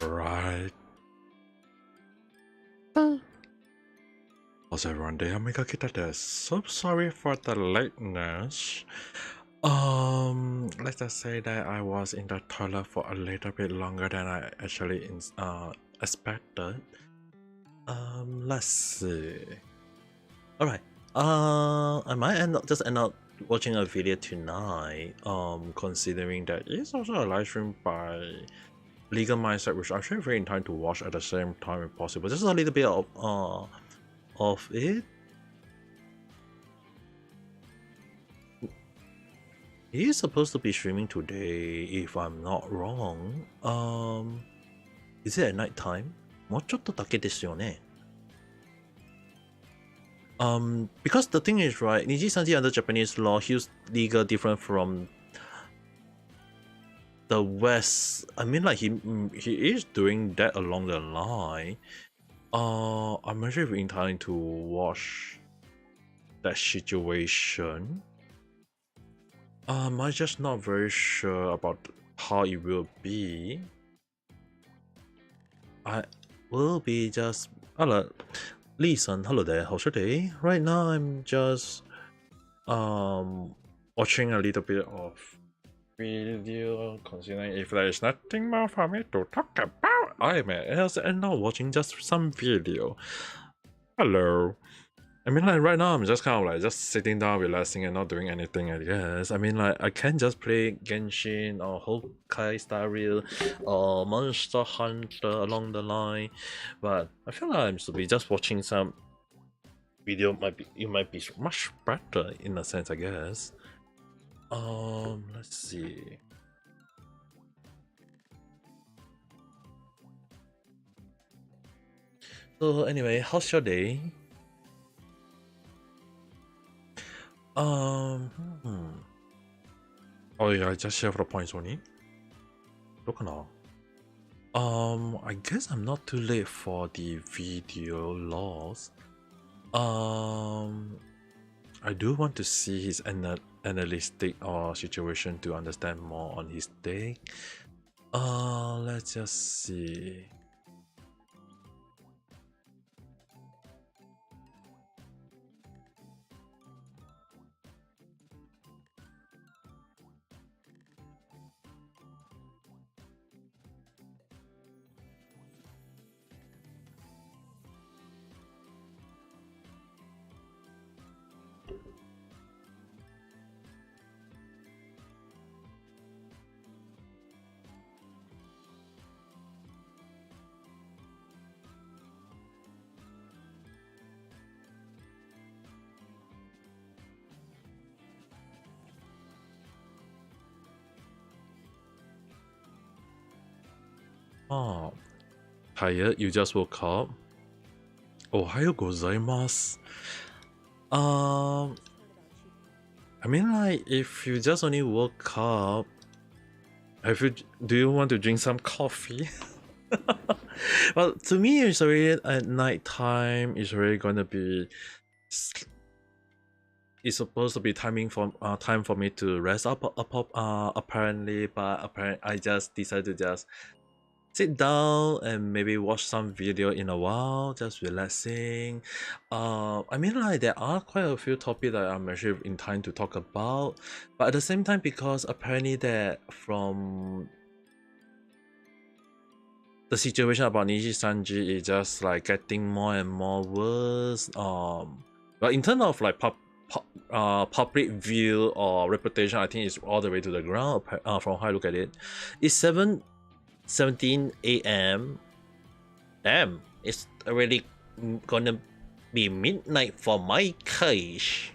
Right. How's everyone day? Ame Gakita there. So sorry for the lateness. Let's just say that I was in the toilet for a little bit longer than I actually expected. Let's see. Alright. I might end up watching a video tonight. Considering that it's also a live stream by Legal Mindset, which I'm actually very inclined to watch at the same time if possible. Just a little bit of it. He is supposed to be streaming today, if I'm not wrong. Is it at night time? もうちょっとだけですよね。Because the thing is, right, Niji Sanji under Japanese law, he's legal different from the West. I mean, like, he is doing that along the line. I'm actually inclined to watch that situation. I'm just not very sure about how it will be. I will be just hello, listen. Hello there. How's your day? Right now, I'm just watching a little bit of video. Considering if there is nothing more for me to talk about, I'm now watching just some video. Hello. I mean, like, right now I'm just kind of like just sitting down, relaxing, and not doing anything, I guess. I mean, like, I can just play Genshin or Honkai Star Rail or Monster Hunter along the line, but I feel like I'm to be just watching some video. It might be much better in a sense, I guess. Let's see. So anyway, how's your day? Oh yeah, I just share for the points only. I guess I'm not too late for the video loss. I do want to see his analytic situation to understand more on his deck. Let's just see. Oh, tired? You just woke up? Ohayo gozaimasu. I mean, like, if you just only woke up, do you want to drink some coffee? Well, to me, it's already at night time. It's already gonna be. It's supposed to be time for me to rest up. Apparently, but I just decided to just sit down and maybe watch some video in a while, just relaxing. I mean, like, there are quite a few topics that I'm actually in time to talk about, but at the same time, because apparently that from the situation about Niji Sanji is just like getting more and more worse. But in terms of like public view or reputation, I think it's all the way to the ground. From how I look at it, it's 7:17 a.m. Damn, it's already gonna be midnight for my case.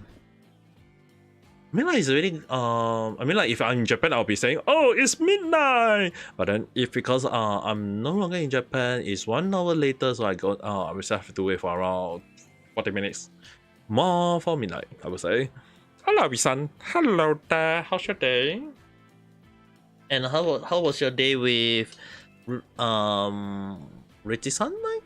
I mean, like, it's already I mean, like, if I'm in Japan, I'll be saying, oh, it's midnight. But then if because I'm no longer in Japan, it's 1 hour later, so I will have to wait for around 40 minutes more for midnight, I would say. Hello, Bisan. Hello there. How's your day? And how was your day with Richie-san? Like,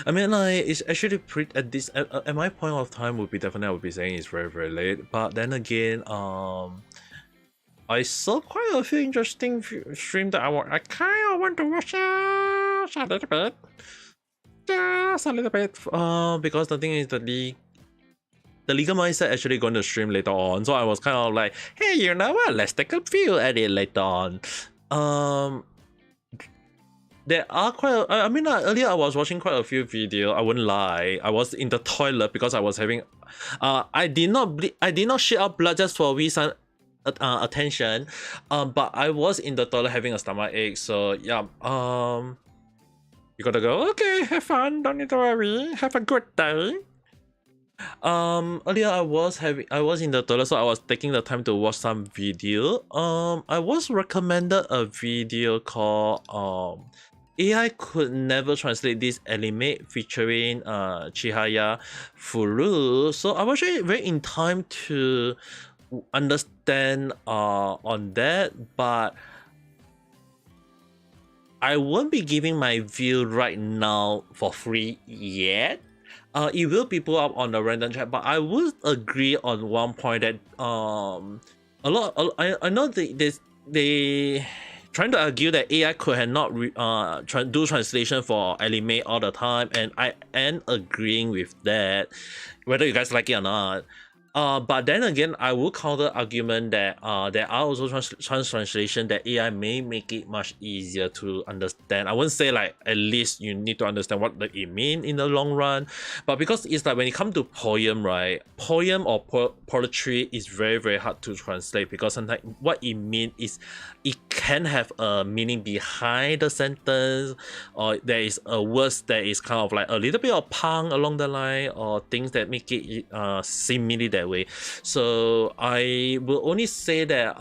I mean, like, it's actually pretty at this at my point of time would be definitely I would be saying it's very, very late. But then again, I saw quite a few interesting streams that I kind of want to watch a little bit. Just a little bit. Because the thing is the legal mindset actually going to stream later on, so I was kind of like, hey, you know what? Let's take a view at it later on. There are quite. I mean, earlier I was watching quite a few videos. I wouldn't lie. I was in the toilet because I was having. I did not shit out blood just for recent attention. But I was in the toilet having a stomach ache. So yeah. You gotta go. Okay, have fun. Don't need to worry. Have a good day. Earlier I was in the toilet, so I was taking the time to watch some video. I was recommended a video called AI could never translate this anime featuring Chihaya Furu. So I was actually very in time to understand on that, but I won't be giving my view right now for free yet. It will be put up on the random chat, but I would agree on one point that I know they trying to argue that AI could have not do translation for anime all the time, and I am agreeing with that, whether you guys like it or not. But then again, I will counter argument that there are also translation that AI may make it much easier to understand. I wouldn't say like at least you need to understand what it mean in the long run, but because it's like when it comes to poem, right? Poem or poetry is very, very hard to translate, because sometimes what it means is it can have a meaning behind the sentence, or there is a word that is kind of like a little bit of pun along the line, or things that make it seemingly that way. So I will only say that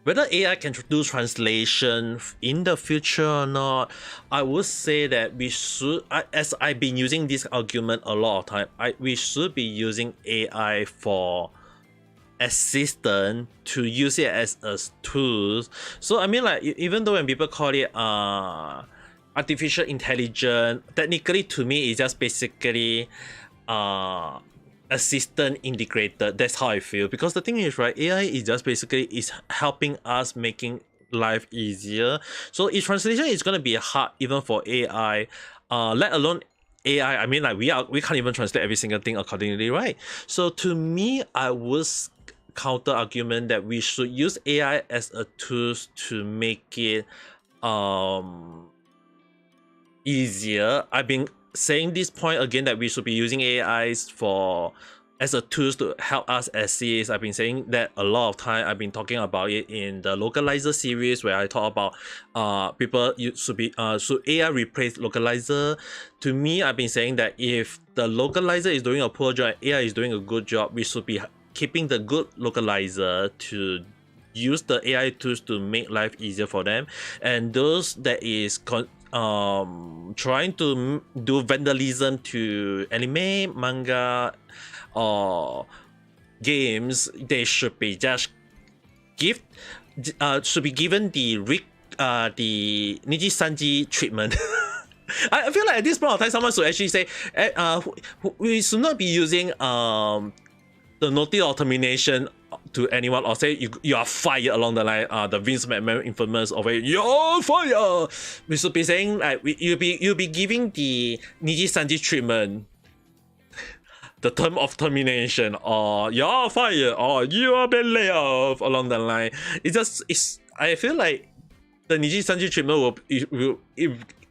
whether AI can do translation in the future or not, I would say that we should, as I've been using this argument a lot of time, we should be using AI for assistant, to use it as a tool. So I mean, like, even though when people call it artificial intelligence, technically to me it's just basically assistant integrated. That's how I feel, because the thing is, right, AI is just basically is helping us making life easier. So if translation is gonna be hard even for AI, let alone AI, I mean, like, we can't even translate every single thing accordingly, right? So to me, I would counter argument that we should use AI as a tool to make it easier. I've been saying this point again, that we should be using AIs as a tools to help us assist. I've been saying that a lot of time. I've been talking about it in the localizer series, where I talk about people should AI replace localizer. To me, I've been saying that if the localizer is doing a poor job and AI is doing a good job, we should be keeping the good localizer to use the AI tools to make life easier for them, and those that is trying to do vandalism to anime, manga, or games, they should be just should be given the Niji Sanji treatment. I feel like at this point of time, someone should actually say, we should not be using the notice of termination to anyone, or say you are fired along the line. The Vince McMahon infamous of it, you're fired. We should be saying like you'll be giving the Niji Sanji treatment, the term of termination, or you're fired, or you are been laid off along the line. I feel like the Niji Sanji treatment will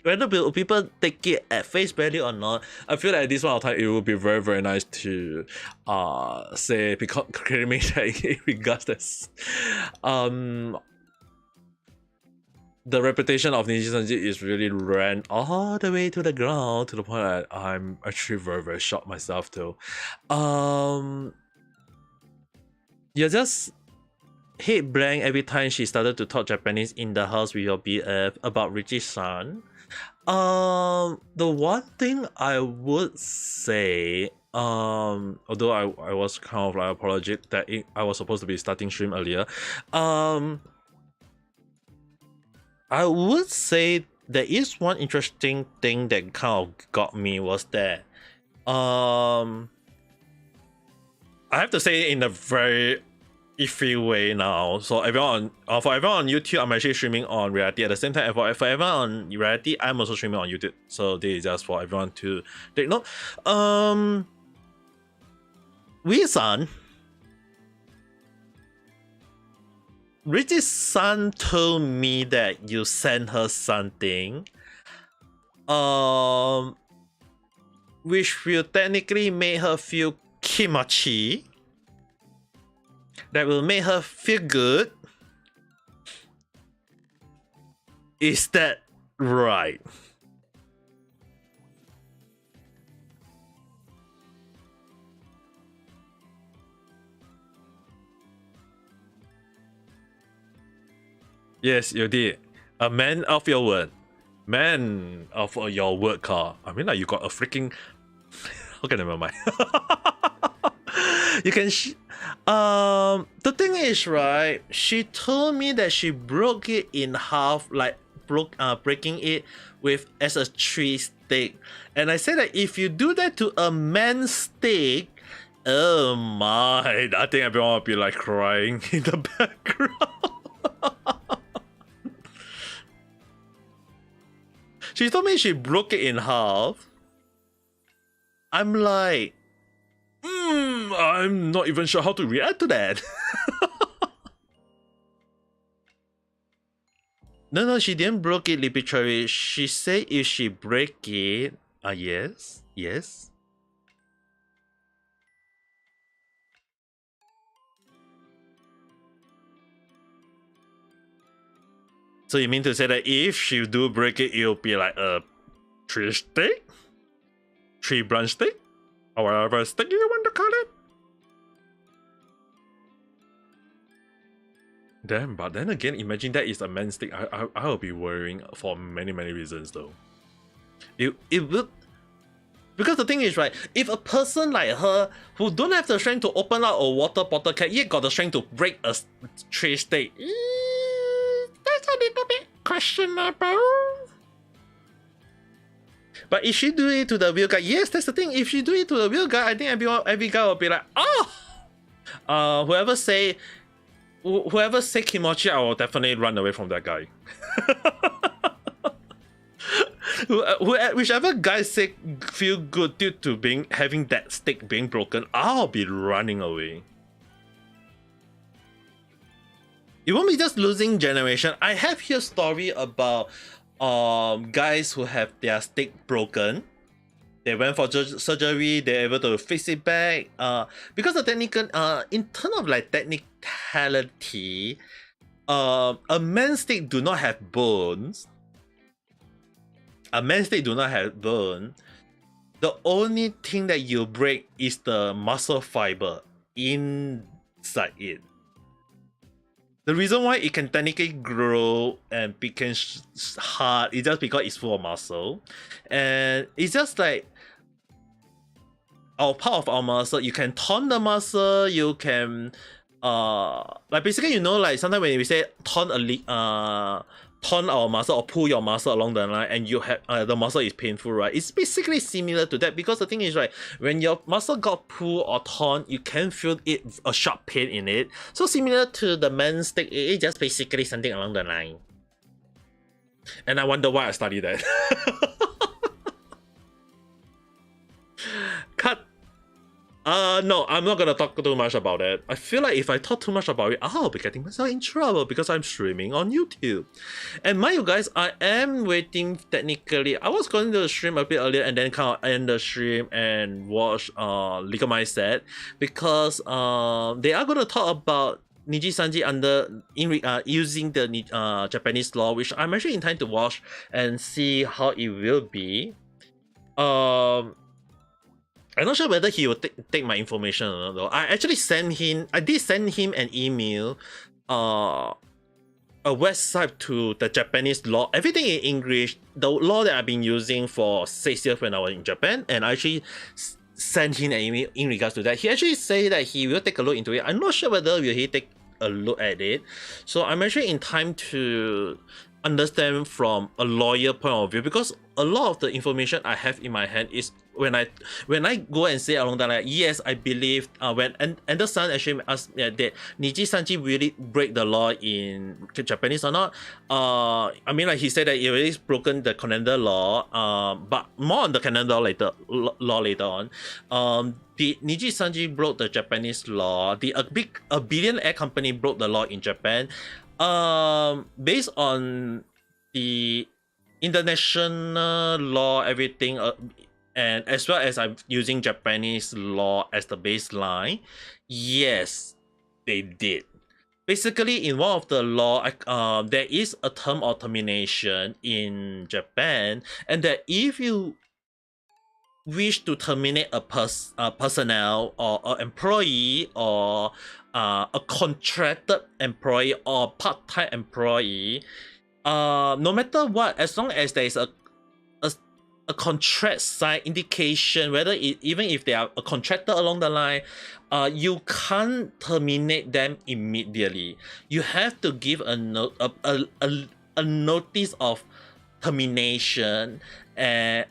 whether people take it at face value or not, I feel like at this one of time it would be very, very nice to say, because claiming that regardless, the reputation of Niji Sanji is really ran all the way to the ground, to the point that I'm actually very, very shocked myself too. You're just hit blank every time she started to talk Japanese in the house with your BF about Richie-san. The one thing I would say, although I was kind of like apologetic that I was supposed to be starting stream earlier, I would say there is one interesting thing that kind of got me, was that I have to say in a very iffy way now. So everyone for everyone on YouTube, I'm actually streaming on reality at the same time. For everyone on reality, I'm also streaming on YouTube. So this is just for everyone to take note. Wee-san, Richie's son told me that you sent her something, which will technically make her feel kimochi. That will make her feel good. Is that right? Yes, you did. A man of your word. Man of your word, Carl. I mean, like, you got a freaking... Okay, never mind. You can... the thing is, right, she told me that she broke it in half, like, breaking it with as a tree stick. And I said that if you do that to a man's stick, oh my, I think everyone will be, like, crying in the background. She told me she broke it in half. I'm like, I'm not even sure how to react to that. No, she didn't broke it literally. She said if she break it, yes. So you mean to say that if she do break it, it'll be like a tree stick? Tree branch stick? Or whatever stick you want to call it? Damn, but then again, imagine that is a man's stick. I will be worrying for many reasons though. It will... Because the thing is, right, if a person like her who don't have the strength to open up a water bottle can yet got the strength to break a tree stick, that's a little bit questionable. But if she do it to the wheel guy, yes, that's the thing. If she do it to the wheel guy, I think every guy will be like, oh! Whoever say kimochi, I will definitely run away from that guy. Whichever guy say feel good due to having that stick being broken, I'll be running away. It won't be just losing generation. I have here story about guys who have their stick broken. They went for surgery, they're able to fix it back. Because of technical, in terms of like technicality, a man's stick do not have bones. A man's stick do not have bone. The only thing that you break is the muscle fiber inside it. The reason why it can technically grow and become hard is just because it's full of muscle. And it's just like our part of our muscle. You can tone the muscle, you can like basically, you know, like sometimes when we say tone our muscle or pull your muscle along the line and you have the muscle is painful, right? It's basically similar to that, because the thing is, right, when your muscle got pulled or torn, you can feel it, a sharp pain in it. So similar to the man's stick, it's just basically something along the line. And I wonder why I studied that. Cut. No, I'm not gonna talk too much about it. I feel like if I talk too much about it, I'll be getting myself in trouble because I'm streaming on YouTube. And mind you guys, I am waiting technically. I was going to stream a bit earlier and then kind of end the stream and watch Legal Mindset, because they are gonna talk about Niji Sanji using the Japanese law, which I'm actually intending to watch and see how it will be. I'm not sure whether he will take my information or not though. I did send him an email, a website to the Japanese law, everything in English, the law that I've been using for 6 years when I was in Japan, and I actually sent him an email in regards to that. He actually said that he will take a look into it. I'm not sure whether will he take a look at it. So I'm actually in time to understand from a lawyer point of view, because a lot of the information I have in my hand is when I go and say along that, like, yes, I believe when Anderson actually asked that Niji Sanji really break the law in Japanese or not. I mean, like, he said that he already broken the calendar law. But more on the calendar law later on. The Niji Sanji broke the Japanese law. A billionaire company broke the law in Japan. Based on the international law, everything, and as well as I'm using Japanese law as the baseline, yes, they did. Basically, in one of the law, there is a term of termination in Japan, and that if you wish to terminate a personnel or an employee or a contracted employee or part-time employee, no matter what, as long as there is a contract side indication, whether even if they are a contractor along the line, you can't terminate them immediately. You have to give a notice of termination, and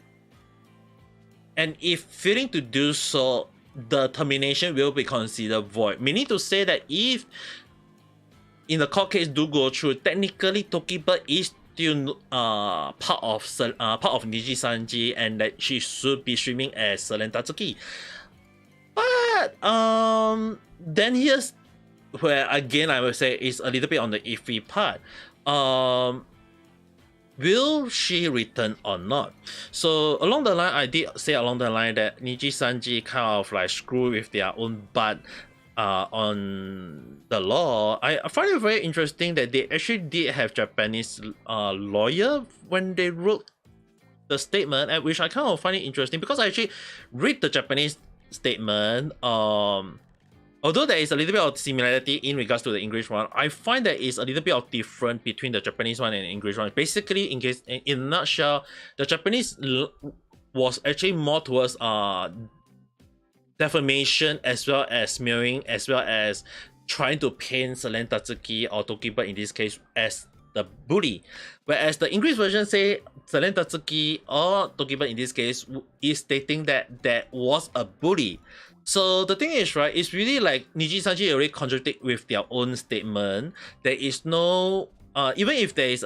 if failing to do so, the termination will be considered void. Meaning to say that if in the court case do go through, technically Tokiba is still part of Niji Sanji, and that she should be streaming as Selen Tatsuki. But then here's where again I would say is a little bit on the iffy part. Will she return or not? So along the line, I did say along the line that Niji Sanji kind of like screw with their own butt on the law. I find it very interesting that they actually did have Japanese lawyer when they wrote the statement, and which I kind of find it interesting because I actually read the Japanese statement. Although there is a little bit of similarity in regards to the English one, I find that it's a little bit of different between the Japanese one and the English one. Basically, in a nutshell, the Japanese was actually more towards defamation as well as smearing, as well as trying to paint Selen Tatsuki or Tokiba in this case as the bully. Whereas the English version say Selen Tatsuki or Tokiba in this case is stating that that was a bully. So the thing is, right, it's really like Niji Sanji already contradict with their own statement. There is no even if they're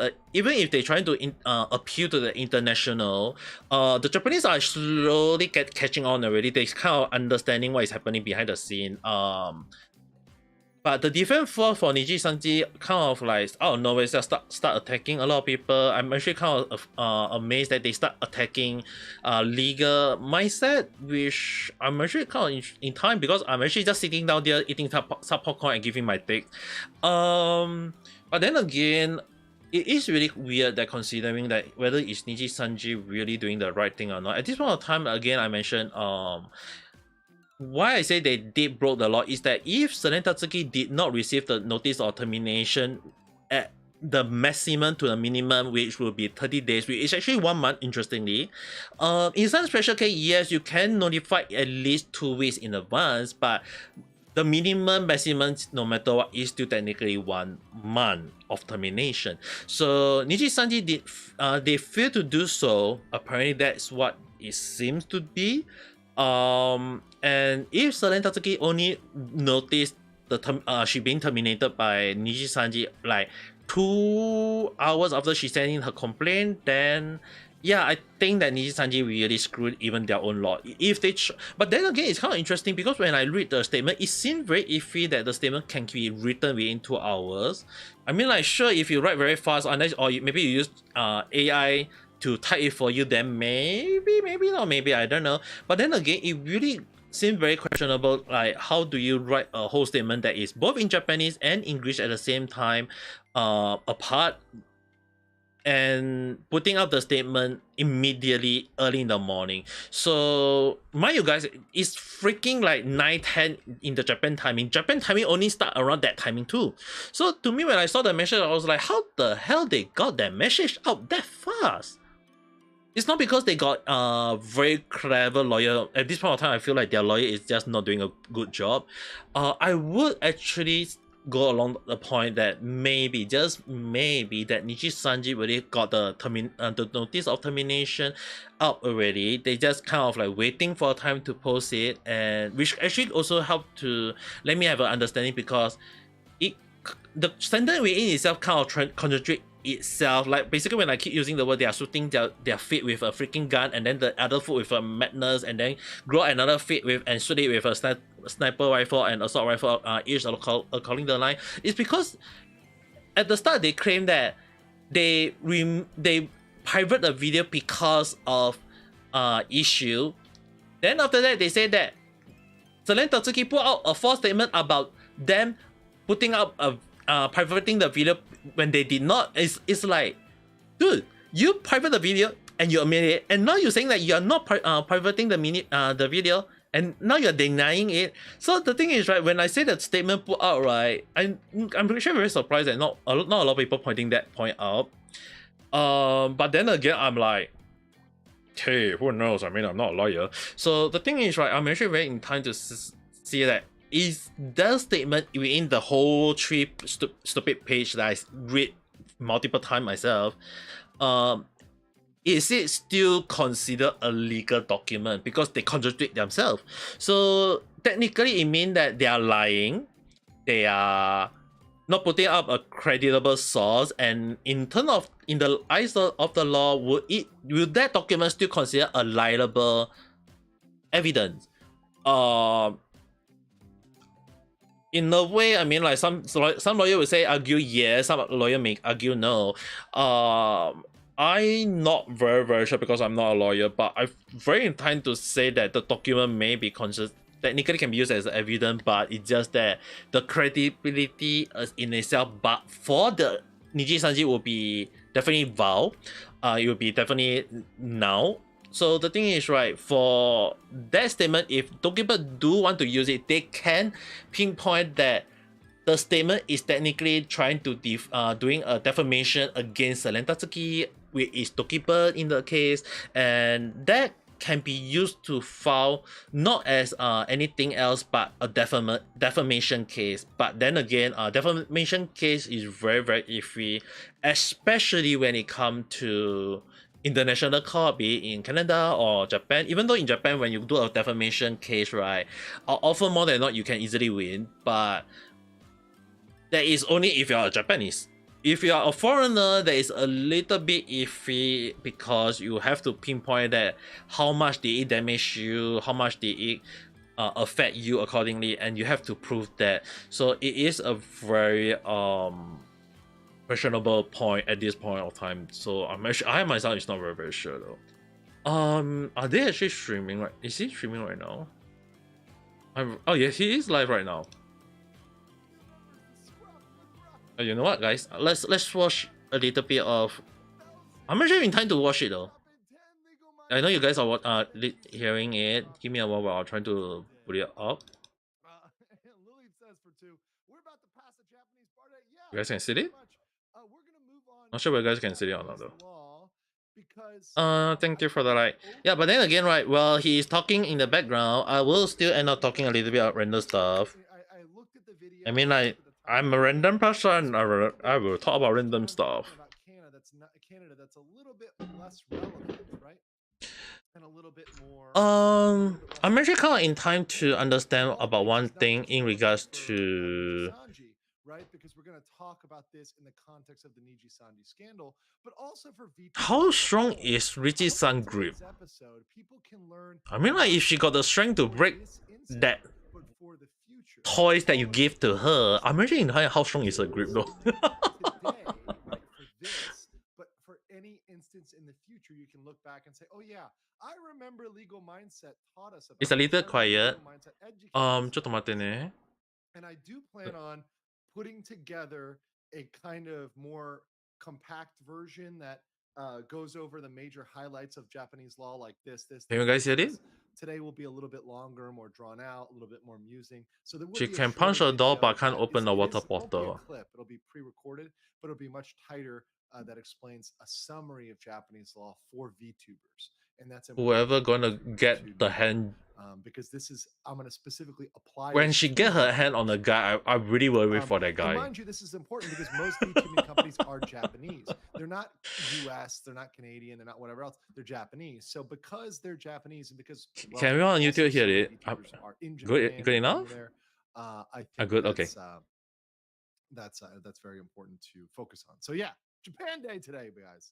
trying to appeal to the international, the Japanese are slowly catching on already. They're kind of understanding what is happening behind the scene. But the defense for Niji Sanji kind of like out of nowhere just start attacking a lot of people. I'm actually kind of amazed that they start attacking legal mindset, which I'm actually kind of in time because I'm actually just sitting down there eating some popcorn and giving my take. But then again, it is really weird that considering that whether is Niji Sanji really doing the right thing or not. At this point of time, again, I mentioned why I say they did broke the law is that if Selen Tatsuki did not receive the notice of termination at the maximum to the minimum, which will be 30 days, which is actually 1 month, interestingly. In some special case, yes, you can notify at least 2 weeks in advance, but the minimum, maximum, no matter what, is still technically 1 month of termination. So Niji Sanji did, they failed to do so. Apparently, that's what it seems to be. And if Selen Tatsuki only noticed she being terminated by Niji Sanji like 2 hours after she sent in her complaint, then yeah, I think that Niji Sanji really screwed even their own law. If they, but then again, it's kind of interesting because when I read the statement, it seemed very iffy that the statement can be written within 2 hours. I mean, like, sure, if you write very fast, unless or maybe you use AI to type it for you, then maybe not, maybe I don't know. But then again, it really seemed very questionable. Like, how do you write a whole statement that is both in Japanese and English at the same time, apart, and putting up the statement immediately early in the morning? So mind you guys, it's freaking like 9:10 in the Japan timing. Japan timing only start around that timing too. So to me, when I saw the message, I was like, how the hell they got that message out that fast? It's not because they got very clever lawyer. At this point of time, I feel like their lawyer is just not doing a good job. I would actually go along the point that maybe, just maybe, that Nichi Sanji already got the notice of termination up already. They just kind of like waiting for time to post it, and which actually also helped to let me have an understanding, because it the sentence within itself kind of contradict itself. Like basically, when I keep using the word, they are shooting their feet with a freaking gun, and then the other foot with a madness, and then grow another feet with and shoot it with a sniper rifle and assault rifle, each according the line. It's because at the start they claim that they private the video because of issue. Then after that they say that Selen Tatsuki put out a false statement about them putting up a privating the video when they did not. It's like, dude, you private the video and you admit it, and now you're saying that you are not privating the video, and now you're denying it. So the thing is, right, when I say that statement put out, right, I'm pretty sure very surprised that not a lot of people pointing that point out. But then again, I'm like, hey, who knows? I mean, I'm not a lawyer. So the thing is, right, I'm actually very inclined to see that is the statement within the whole stupid page that I read multiple times myself. Is it still considered a legal document because they contradict themselves? So technically, it means that they are lying. They are not putting up a credible source, and in the eyes of the law, will that document still consider a liable evidence? In a way, I mean, like some lawyer will say argue yes, some lawyer may argue no. I'm not very sure because I'm not a lawyer, but I'm very inclined to say that the document may be technically can be used as evidence, but it's just that the credibility in itself, but for the Niji Sanji will be definitely vow. It will be definitely now. So the thing is, right, for that statement, if people do want to use it, they can pinpoint that the statement is technically trying to doing a defamation against Selen Tatsuki, which is Tokiba in the case, and that can be used to file not as anything else but a defamation case. But then again, defamation case is very iffy, especially when it comes to international court, be it in Canada or Japan. Even though in Japan, when you do a defamation case, right, often more than not you can easily win, but that is only if you are a Japanese. If you are a foreigner, that is a little bit iffy because you have to pinpoint that how much did it damage you, how much did it affect you accordingly, and you have to prove that. So it is a very questionable point at this point of time. So I myself is not very sure though. Are they actually streaming? Right? Is he streaming right now? Oh yes, he is live right now. You know what, guys? Let's watch a little bit of. I'm actually in time to watch it though. I know you guys are hearing it. Give me a while while I'm trying to put it up. You guys can see it? Not sure whether you guys can see it or not though. Thank you for the like. Yeah, but then again, right, while he's talking in the background, I will still end up talking a little bit of random stuff. I mean, like, I'm a random person. I will talk about random stuff. Canada that's a little bit less relevant, right? And a little bit more. I'm actually kind of in time to understand about one thing in regards to. Right, because we're going to talk about this in the context of the Niji Sanji scandal, but also for VTubers. How strong is Richi's grip? I mean, like, if she got the strength to break that toys that you give to her, I'm actually in how strong is her grip though. But for any instance in the future, you can look back and say, "Oh yeah, I remember legal mindset taught us about." It's a little quiet. ちょっと待ってね. And I do plan on putting together a kind of more compact version that goes over the major highlights of Japanese law, like this. Can you guys hear it? Today will be a little bit longer, more drawn out, a little bit more musing. So there will she can punch a door but can't open a water bottle. It'll be pre-recorded, but it'll be much tighter. That explains a summary of Japanese law for VTubers. and that's Whoever important gonna to get the know, hand because this is I'm going to specifically apply when this she to get her hand on YouTubers. the guy, I really worry for that And guy. mind you, this is important because most lead teaming companies are Japanese. They're not US, they're not Canadian, they're not whatever else. They're Japanese. So because they're Japanese and because, Can well, everyone on also YouTube hear some of the it? VTubers are in Good, Japan, good they're enough. from there. I Ah, think good. Okay. that's very important to focus on. So yeah, Japan Day today, guys.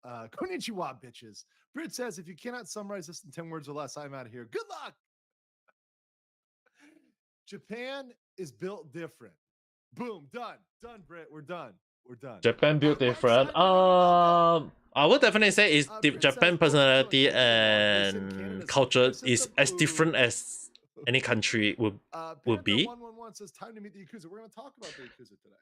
Konnichiwa, bitches. Brit says, if you cannot summarize this in 10 words or less, I'm out of here. Good luck. Japan is built different. Boom, done. Done, Brit. We're done. We're done. Japan built different. Lunchtime in Ame Gakita. I would definitely say is Brit says, Japan both people in personality Canada won. They said and Canada sucks. culture This is the is as different boo. as any country would Panda be. 111 says, time to meet the Yakuza. We're going to talk about the Yakuza today.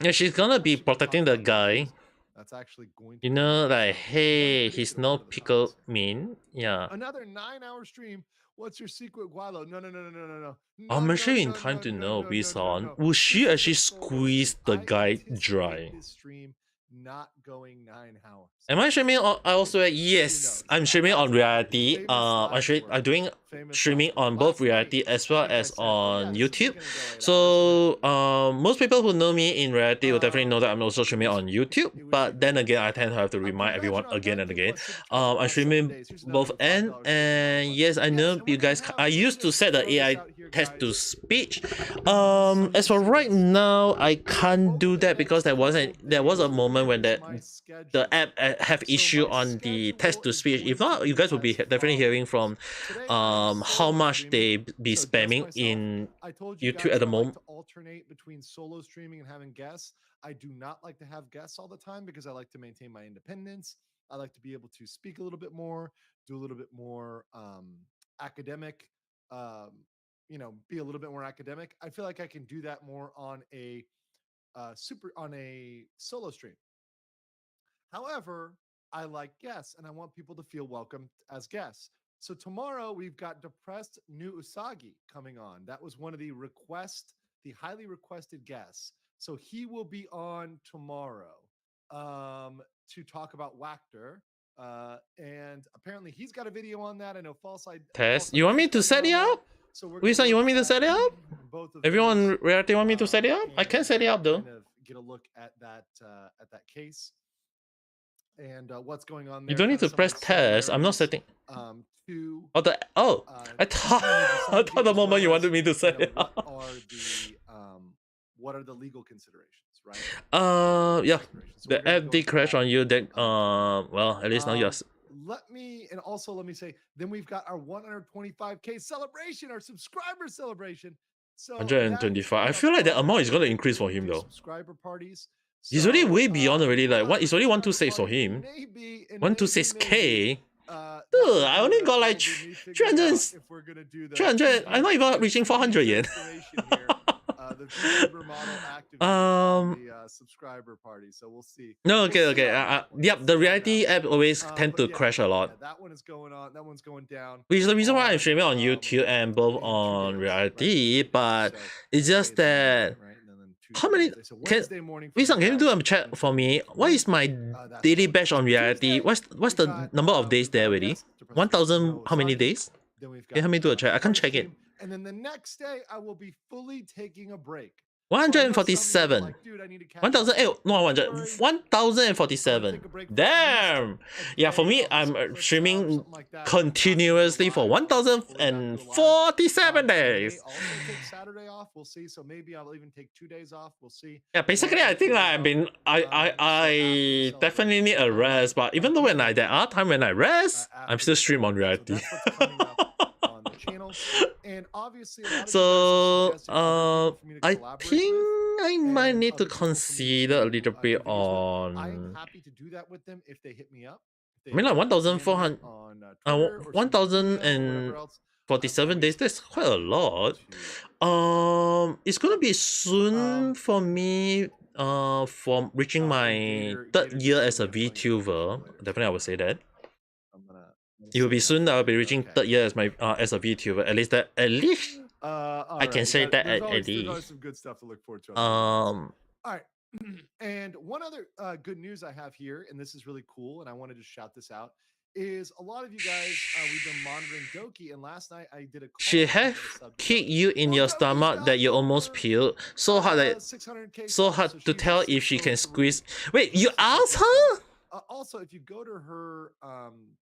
Yeah, she's gonna be Actually, protecting the guy. That's actually going to You be know, nice. like, So, hey, 1:32, he's let's no go to the pickle comments. mean. Yeah. Another 9-hour stream. What's your secret, Guilo? No, no, no, no, no, no, no. I'm No, actually in no, time no, to no, know, no, no, no, Bison. no. Will This she is a actually solo stream. squeeze the I guy anticipate dry? this stream not going 9 hours. Am I streaming on? I also yes, I'm streaming on reality. I'm doing streaming on both reality as well as on YouTube. So most people who know me in reality will definitely know that I'm also streaming on YouTube. But then again, I tend to have to remind everyone again and again. I'm streaming both end, and yes, I know you guys. I used to set the AI text to speech. As for right now, I can't do that because there was a moment when the app have issue on the text to speech. If not, you guys will be definitely hearing from how much they be spamming in YouTube at the moment. To alternate between solo streaming and having guests. I do not like to have guests all the time because I like to maintain my independence. I like to be able to speak a little bit more, do a little bit more academic, be a little bit more academic. I feel like I can do that more on a solo stream. However, I like guests and I want people to feel welcome as guests. So tomorrow we've got Depressed New Usagi coming on. That was one of the highly requested guests. So he will be on tomorrow to talk about Wactor. And apparently he's got a video on that. I know False Side. Test. You want me to set it up? So we're Wilson, you want me to set it up? both of Everyone reality want me to set it up? I can set it up though. Kind of get a look at that case and what's going on there. You don't need to press test. I'm not setting. I thought the moment you wanted me to set it up. What are the legal considerations, right? Yeah. The app did crash on you. Then well, at least now you're. Let me say, then we've got our 125K celebration, our subscriber celebration. So 125. I feel like the amount is gonna increase for him though. Subscriber parties. He's already way beyond already. Like what? It's already 126 for him. 126K. I only got like 300. 300. I'm not even reaching 400 yet. The VTuber model activated the subscriber party, so we'll see. No, okay. Yep, the reality app always tend to crash a lot. That one is going on. That one's going down. Which is the reason why I'm streaming on YouTube and both on reality, but it's just that. How many can you do a chat for me? What is my daily batch on reality? What's the number of days there already? 1,000 how many days? Can you help me do a check? I can't check it. And then the next day I will be fully taking a break. 147. 1,000. No, 1,047. Damn. Yeah, for me, I'm streaming continuously for 1,047 days. Also take Saturday off. We'll see. So maybe I'll even take 2 days off. We'll see. Yeah, basically, I think I definitely need a rest. But even though there are times when I rest, I'm still stream on reality. Channel. And obviously so I think I might need to consider a little bit on. I'm happy to do that with them if they hit me up. I mean, like 1,400 1,047 days, that's quite a lot. It's gonna be soon for me for reaching my 3rd year as a VTuber. Definitely I would say that. It will be soon that I'll be reaching 3rd year as my as a VTuber. At least I can say that at least. There's some good stuff to look forward to. All right. And one other good news I have here, and this is really cool, and I wanted to shout this out, is a lot of you guys, we've been monitoring Doki, and last night I did a She call to have get a sub to kicked Doki. you in Well, your Doki's stomach that got you almost over peeled. So hard that 600k so subs, hard so to she's at tell if she can 603. squeeze. Wait, you asked 603 subs. her? Also, if you go to her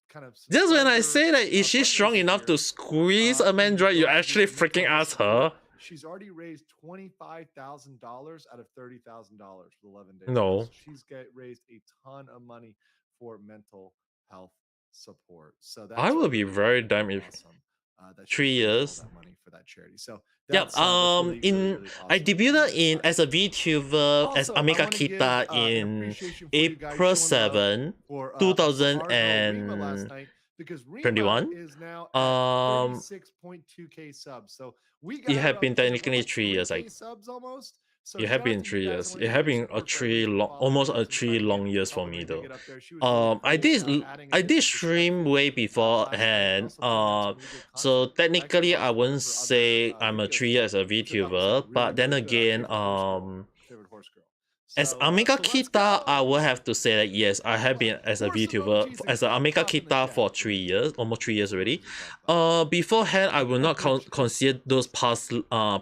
kind of Just when I subscriber say that, is she strong fundraiser enough here, to squeeze a and you mandra? You go to actually the freaking mental health asked support, her? she's already raised $25,000 out of $30,000 with 11 days left. No. So she's raised a ton of money for mental health support. So I that's will really, be really very freaking damn if awesome that she's 3 raised all years. that money for that charity. So Yep. that's really, really, In really I awesome on debuted their in side. as a VTuber as Also, Ame I want to give Gakita an in appreciation for you guys April showing love 7, for our girl Rima last 2021. night, because Rima is now at 36.2k subs. So we It got her have up been to what, technically like 3 years. 3k subs almost. So It have shout out been to you three guys. I years. want to It give have your been a support for everybody who followed almost her a and three trying to get long years for helping me Rima though. get up there. She was really I cool did about adding a I did different stream perspective way last night, and beforehand. also putting out some really good So content. I actually technically I watched one wouldn't of her other say I'm a videos 3 years today, a which I thought was like VTuber, really, but then really good. Our again, favorite horse girl. as So Ame so let's Gakita, I go. will have to say that yes, I have been as a Pour some VTuber emojis and as a Ame clap in the Gakita chat for for 3 me. years, almost 3 years What already. emojis we talk about? Beforehand, I will not Emojis. consider those past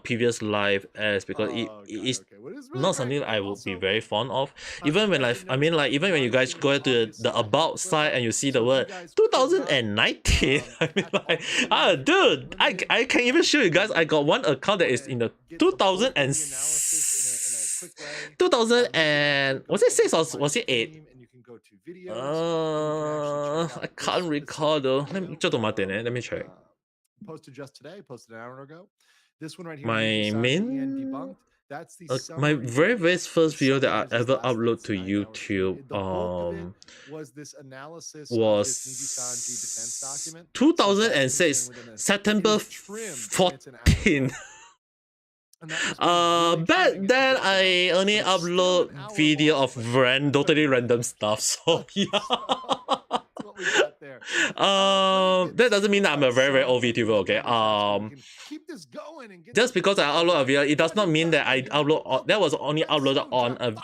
previous live as because Oh, it got it. is Okay. Well, it is really not great. something that I would be Also, very fond of. if Even you when guys didn't I mean notice, like even when you live guys go streams, to the obviously, I have about side equipment. and you see the So if you word guys could not 2019, I mean catch all like the videos, it's dude, limited. I can even show you guys. I got one account that is Want in to the get the 2000 bulk of and the analysis in a quick way, 2000 you can actually and go was it 6 over or to my was it 8? stream and you can go to videos and you can actually check I out this can't recall specific though. video. Let me check. Posted just today, posted an hour ago. This one right here, Niji My Sanji and main debunked. That's the my summary very video. first video that I Summarizes ever last upload night's to 9-hour stream. YouTube The bulk of it was this analysis of this Niji Sanji defense was document. So that's 2006 contained within this. September It is trimmed and it's an hour 14. long. And that was me really Back trimming it to then get down. I only But it's still an upload hour video long, of but totally random stuff. So yeah. that's what we got there. Let me get That doesn't mean to that I'm a very very some old of these VTuber. Okay. numbers here so we can keep this going and get Just this because I party upload a going. video, it does not mean that I upload. That was only uploaded on a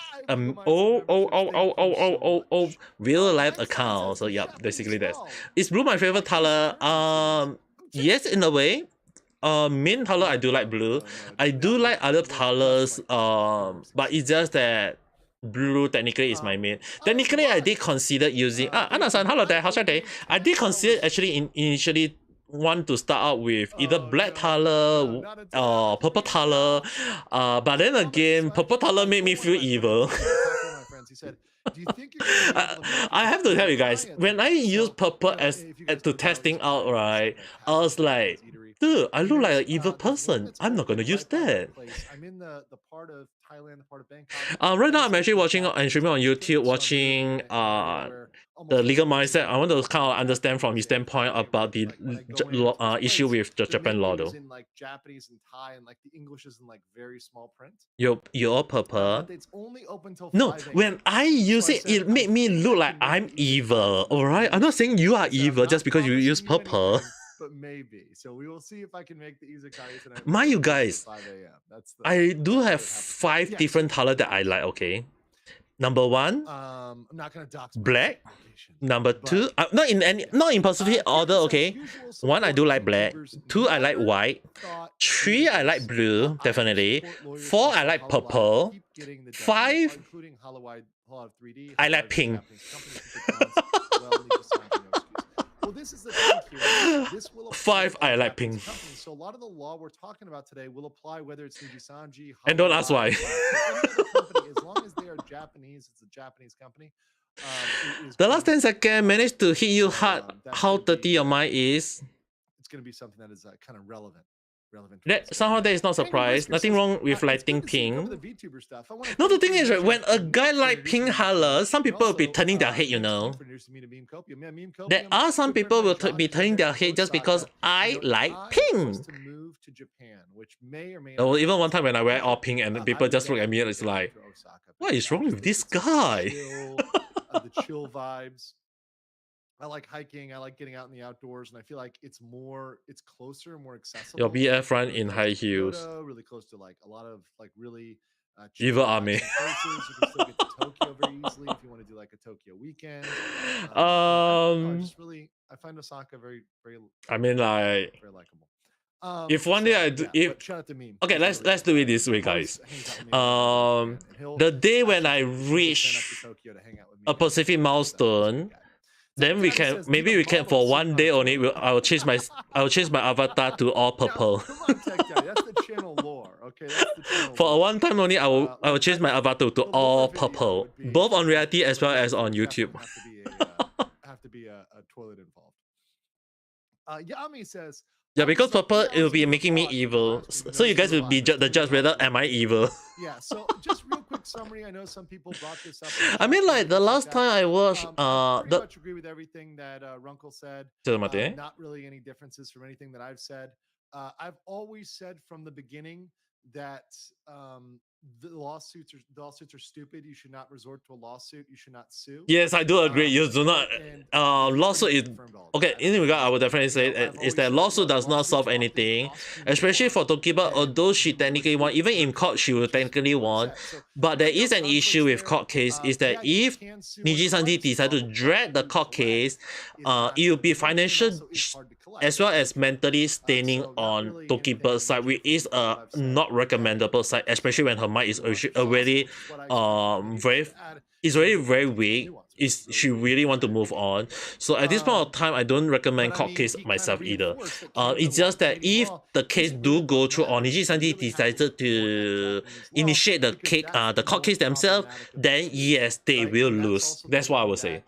real life account. So yeah, basically that's. Is blue my favorite color? Yes, in a way. Main color I do like blue. I do like other colors. But it's just that blue technically is my main. Technically, I did consider using. Anna-san, hello there. How's your day? I did consider actually initially want to start out with either black color or purple color. But then again, purple color made me feel evil. He said, "Do you think you're gonna be able to make I have to tell you guys, when I use purple as to testing out, right, I was like, dude, I look like an evil person. I'm not gonna use that. I'm in the part of Thailand, the part of Bangkok. Right now I'm actually watching and streaming on YouTube, watching the legal mindset. I want to kind of understand from his standpoint about the issue with the Japan law though. In like Japanese and Thai, and like the English is in like very small print. You're purple. But it's only open till 5 No, when I use it, it made me look like I'm evil. Alright? I'm not saying you are evil just because you use purple. But maybe. So we will see if I can make the izakaya tonight. Mind you guys, 5 a.m. I do have 5 different color that I like, okay? Number 1, I'm not gonna dox black. Number 2, not in specific order, okay? 1, I do like black. 2, I like white. 3, I like blue, definitely. 4, I like purple. 5, I like pink. Well, this is the thing here. This will 5, I like pink. So a lot of the law we're talking about today will apply whether it's Nijisanji, and don't ask why. company, as long as they are Japanese, it's a Japanese company. The last 10 seconds managed to hit you hard. How dirty your mind is. It's going to be something that is kind of relevant. Somehow that is not surprised. Nothing wrong with lighting pink. No, the thing is, right, when a guy like pink color, some people will be turning their head, you know. There are some people will be turning their head just because I like pink. Oh, even one time when I wear all pink and people just look at me and it's like, what is wrong with this guy? The chill vibes. I like hiking. I like getting out in the outdoors, and I feel like it's closer, more accessible. Your BF run in high heels. Really close to like a lot of like really Evil chill Ame. places. You can still get to Tokyo very easily if you want to do like a Tokyo weekend. I find Osaka very, very. I mean, like, very likable. if one day I do, yeah, if shout out to Meme. okay, He's a let's really do good it guy. this way, He always guys. hangs out with me whenever he's a fan, and he'll The day when I actually take 50% up reach to Tokyo to hang out with me a and his Pacific family. So he's a milestone, good guy. then we Daddy can says, maybe "Need a we can bottle for of one soup day on a only. tour." I'll change my avatar to all purple. Come on, Tech Daddy. That's the channel lore. Okay, that's the channel For a lore. one time only, I will change my avatar to the lore all video purple, would be- both on reality as well but as there on would YouTube. definitely have to be a toilet involved. Yami says, Yeah, I was because like purple 3 it will hours be into the making me vlog from the evil. last stream, So you noticing guys the will be live. That's the judge pretty whether awesome. am I evil. Yeah, so just real quick summary. I know some people brought this up. I mean, like the last time I watched I pretty much agree with everything that Runkle said. Mate. Not really any differences from anything that I've said. I've always said from the beginning that the lawsuits are stupid. You should not resort to a lawsuit. You should not sue. Yes, I do agree. You do not. Lawsuit is okay. In regard, I would definitely say is that lawsuit does not solve anything, especially for Tokiba. Although she technically won, even in court, she will technically won. But there is an issue with court case. Is that if Niji-sanji decide to drag the court case, it will be financial as well as mentally staining on Tokiba's side, which is a not recommendable side, especially when her mind is already very weak. Is she really want to move on? So at this point of time, I don't recommend court case myself either. It's just that if the case do go through or Niji-sanji decided to initiate the court case themselves, then yes, they will lose. That's what I would say.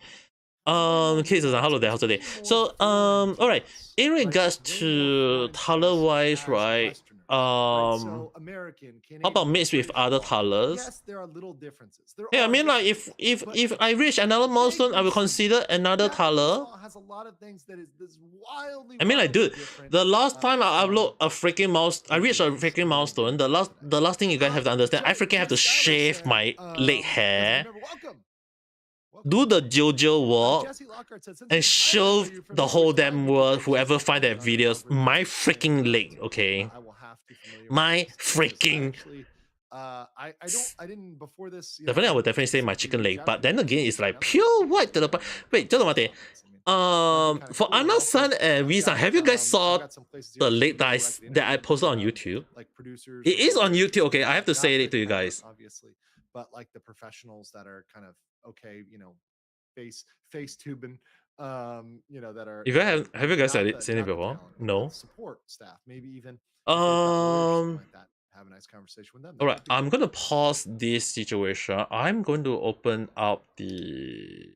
Cases and hello there, how's today? So alright. In regards to color wise, right? How about mixed with other colors? Yes, there are little differences. Yeah, I mean, like if I reach another milestone, I will consider another color. Has a lot of things that is wildly. I mean, like, dude, the last time I upload a freaking milestone, I reached a freaking milestone. The last thing you guys have to understand, I freaking have to shave my leg hair, do the JoJo walk, and show the whole damn world, whoever find that videos, my freaking leg, okay? My freaking. I didn't before this. Definitely, I would definitely say my chicken leg, but then again, it's like pure white to the point. Wait, just a minute. For Anna-san and Visa, have you guys saw the leg that I posted on YouTube? Like producers. It is on YouTube. Okay, I have to say it to you guys. Obviously, but like the professionals that are kind of okay, face tubing, that are. You guys have you guys seen it before? No. Support staff, maybe even. Like that. Have a nice conversation with them. All right, I'm gonna pause this situation. I'm going to open up the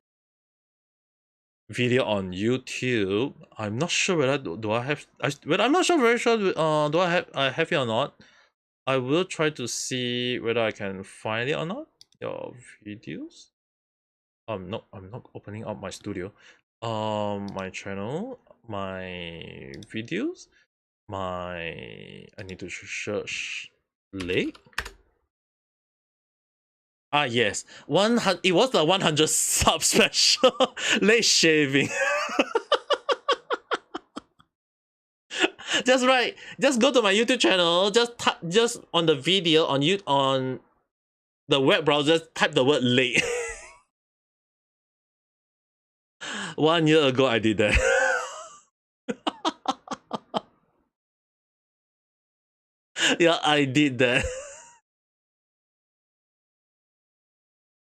video on YouTube. I'm not sure whether do I have. I'm not sure. Very sure. Do I have it or not? I will try to see whether I can find it or not. Your videos. No, I'm not opening up my studio. My channel, my videos, I need to search late. Yes, it was the 100 sub special late shaving. Just right. Just go to my YouTube channel. Just on the video on the web browser, type the word late. 1 year ago, I did that. Yeah, I did that.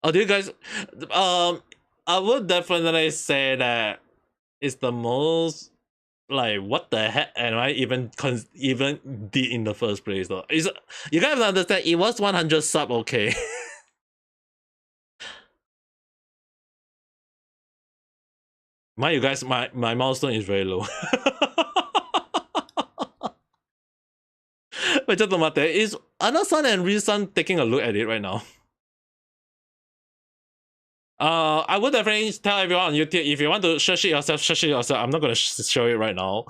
Oh, do you guys? I would definitely say that it's the most like what the heck am I even did in the first place though? You guys have to understand it was 100 sub, okay. You guys, my milestone is very low. But just matter, is Ana-san and Ri-san taking a look at it right now? I would definitely tell everyone on YouTube, if you want to search it yourself, search it yourself. I'm not gonna show it right now.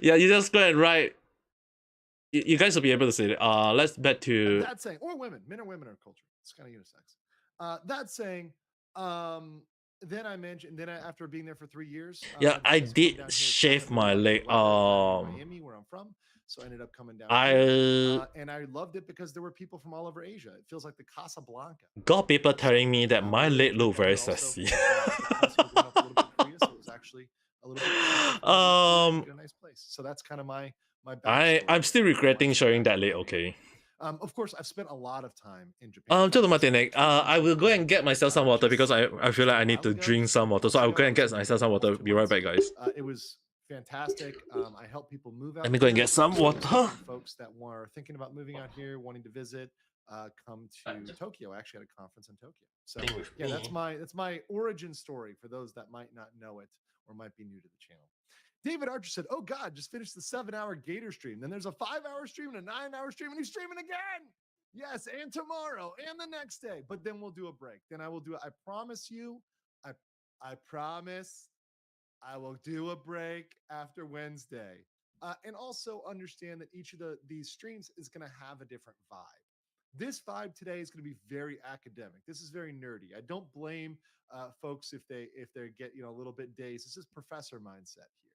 Yeah, you just go and write. You guys will be able to see it. Let's back to that saying, or women, men or women are culture. It's kind of unisex. That saying, then I mentioned, after being there for 3 years, Yeah, I decided to come down did here. It's shave finally my warmed up the leg. weather down in Miami, where I'm from. So I ended up coming down here, I and I loved it because there were people from all over Asia. It feels like the Casablanca. got people So telling me that we my really leg enjoyed look that. very And also, sexy. the prices were going up a little bit in Korea, so it was actually a little bit cheaper for me to get a nice place. So that's kind of my backstory I'm still there. Why I regretting came showing back that to leg. Korea. Okay. Of course, I've spent a lot of time in Japan. In ちょっと fact, 待って this ね。trip I will go happened and get myself some water because I feel like I need to drink some water. So I'll go and get myself some water. Be right back, guys. It was fantastic. I help people move out. Let me go and here. get some So water. folks that were thinking about moving out here, wanting to visit, come to Tokyo. I actually had a conference in Tokyo. So yeah, that's my origin story for those that might not know it or might be new to the channel. David Archer said, "Oh God, just finished the 7-hour Gator stream. Then there's a 5-hour stream and a 9-hour stream, and he's streaming again. Yes, and tomorrow and the next day. But then we'll do a break. Then I will do it. I promise you. I promise I will do a break after Wednesday. And also understand that each of these streams is going to have a different vibe. This vibe today is going to be very academic. This is very nerdy. I don't blame folks if they get a little bit dazed. This is professor mindset here.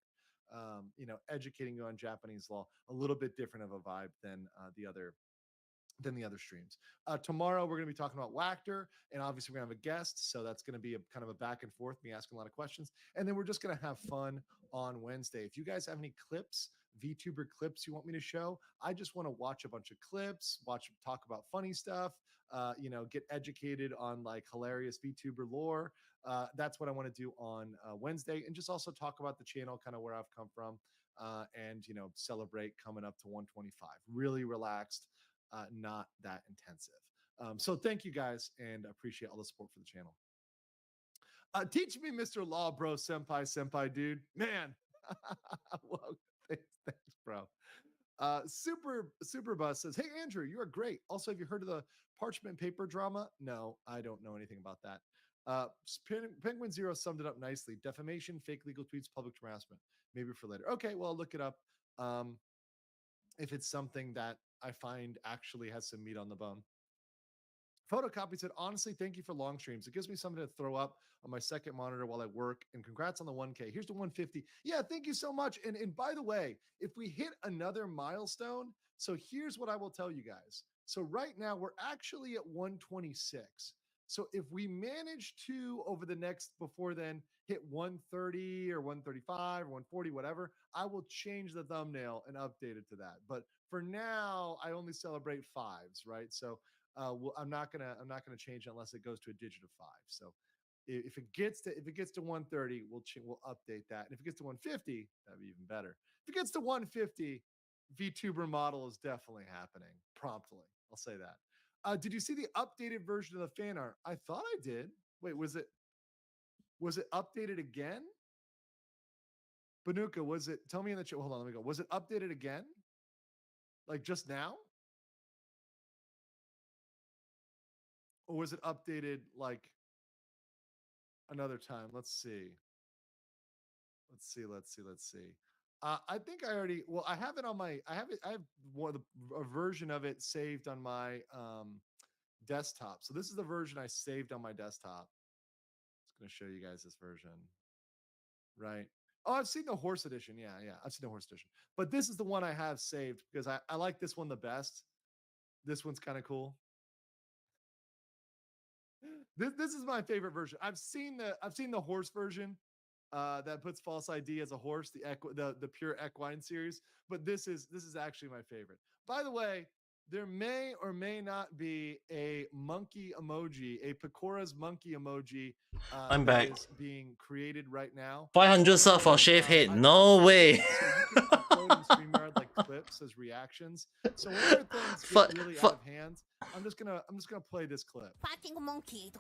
Educating you on Japanese law, a little bit different of a vibe than the other streams. Tomorrow we're going to be talking about Wactor, and obviously we're going to have a guest, so that's going to be a kind of a back and forth, me asking a lot of questions, and then we're just going to have fun on Wednesday. If you guys have any clips, VTuber clips you want me to show, I just want to watch a bunch of clips, talk about funny stuff, get educated on like hilarious VTuber lore. That's what I want to do on Wednesday, and just also talk about the channel, kind of where I've come from, and celebrate coming up to 125. Really relaxed. Not that intensive. So thank you guys and appreciate all the support for the channel. Teach me, Mr. Law, bro, senpai, dude. Man. Well, thanks, bro. Super Bus says, "Hey Andrew, you are great. Also, have you heard of the parchment paper drama?" No, I don't know anything about that. Penguin Zero summed it up nicely. Defamation, fake legal tweets, public harassment. Maybe for later. Okay, well, I'll look it up. If it's something that I find actually has some meat on the bone. Photocopy said, "Honestly, thank you for long streams. It gives me something to throw up on my second monitor while I work. And congrats on the 1K. Here's the 150. Yeah, thank you so much. And by the way, if we hit another milestone, so here's what I will tell you guys. So right now we're actually at 126. So if we manage to before then hit 130 or 135 or 140, whatever, I will change the thumbnail and update it to that. But for now, I only celebrate fives, right? So I'm not gonna change it unless it goes to a digit of 5. So if it gets to 130, we'll update that. And if it gets to 150, that'd be even better. If it gets to 150, VTuber model is definitely happening promptly. I'll say that. Did you see the updated version of the fan art? I thought I did. Wait, was it updated again? Banuka, was it? Tell me in the chat. Hold on, let me go. Was it updated again? Like just now? Or was it updated like another time? Let's see. I think I already. Well, I have it on my. I have a version of it saved on my desktop. So this is the version I saved on my desktop. Just gonna show you guys this version. Right. Oh, I've seen the horse edition. Yeah, I've seen the horse edition. But this is the one I have saved because I like this one the best. This one's kind of cool. This is my favorite version. I've seen the horse version that puts false ID as a horse, the pure equine series, but this is actually my favorite. By the way, there may or may not be a monkey emoji, a Pecora's monkey emoji I'm that back. is being created right now. 500 sub for shave head. No way. So you can upload in StreamYard like clips as reactions. So whenever things get really out of hand, I'm just gonna play this clip. Fucking monkey.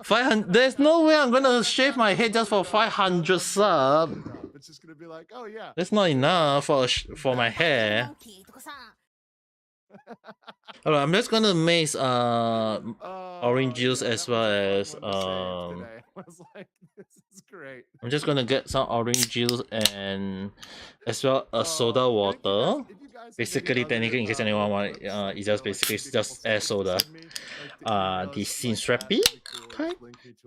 500. There's no way I'm gonna shave my head just for 500 sub. It's just gonna be like, oh yeah. That's not enough for my hair. Alright, I'm just gonna mix orange juice as well as I was like, this is great. I'm just gonna get some orange juice and as well as soda water. If you guys? Basically, technically, in case anyone want, it's just basically just air soda. The Sinstrappy kind.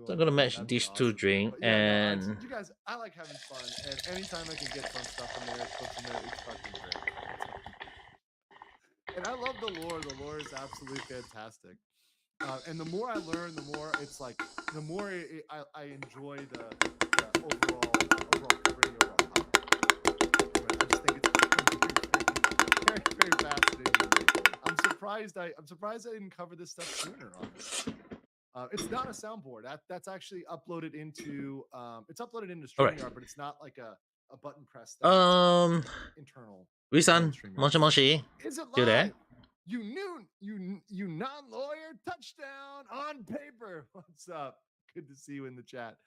So I'm gonna match these two drinks and. You guys, I like having fun, and anytime I can get fun stuff in there, clips in there, it's fucking great. And I love the lore. The lore is absolutely fantastic. And the more I learn, the more it's like, the more I enjoy the overall covering the overall content. I just think it's very, very fascinating. I'm surprised I didn't cover this stuff sooner. Honestly. It's not a soundboard. That's actually uploaded into StreamYard, but it's not like a button press thing. It's internal. Wisan, moshi moshi. Is it Still there? live? You non-lawyer, touchdown on paper. What's up? Good to see you in the chat.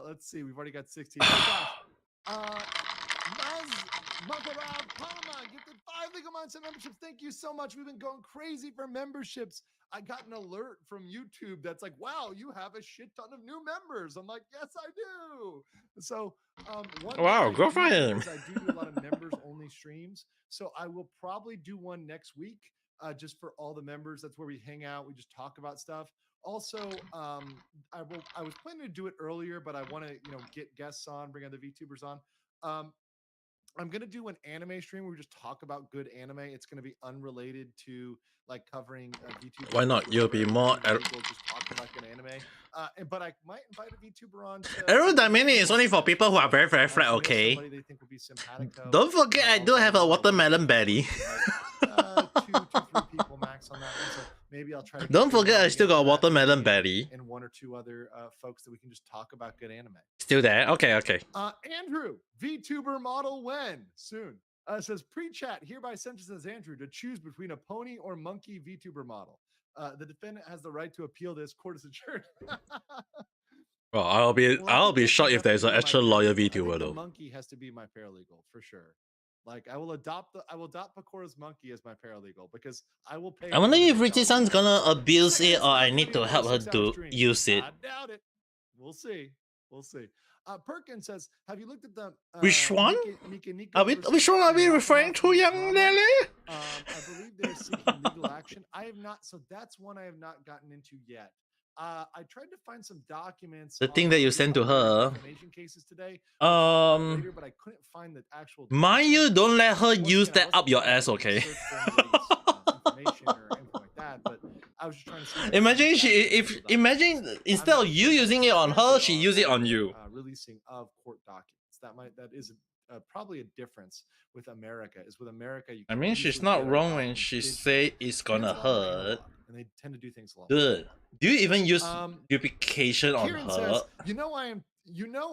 Let's see. We've already got 16. Oh, gosh. Makarov Palma gifted 5 legal months of memberships. Thank you so much. We've been going crazy for memberships. I got an alert from YouTube that's like, wow, you have a shit ton of new members. I'm like, yes, I do. So, wow, go for him. I do a lot of members only streams. So I will probably do one next week just for all the members. That's where we hang out. We just talk about stuff. Also, I was planning to do it earlier, but I want to, get guests on, bring other VTubers on. I'm going to do an anime stream where we just talk about good anime. It's going to be unrelated to like covering VTubers. Why not? You'll be more. Just talk about good anime. But I might invite a VTuber on. Aerodynamic is only for people who are very, very flat, okay? Don't forget, I do have a watermelon belly. 2 to 3 people max on that one. So maybe I'll try to. Don't forget, I still got a watermelon belly. And 1 or 2 other folks that we can just talk about good anime. Still there? Okay, okay. Andrew, VTuber model when? Soon. It says pre-chat hereby sentences Andrew to choose between a pony or monkey VTuber model. The defendant has the right to appeal this. Court is adjourned. Well, I'll be shocked if there's an actual lawyer VTuber though. The monkey has to be my paralegal for sure. Like I will adopt Pakora's monkey as my paralegal because I will pay. I wonder if Richie-san's gonna abuse it or I need to help her to use it. I doubt it. We'll see. We'll see. Perkins says, "Have you looked at the which one? Which one are we referring to, young lady?" I believe they're seeking legal action. I have not. So that's one I have not gotten into yet. I tried to find some documents. The thing that you sent to her. Cases today, later, but I couldn't find the actual. Mind you, don't let her use that up your ass, okay? Information or anything like that, but I was just trying to see. Imagine instead of you using it on her, she use it on you. Releasing of court documents. That is probably a difference with America. Is with America. I mean, she's not wrong when she say it's gonna hurt. And they tend to do things a lot. Good. Do you even use duplication on Kieran her? Says,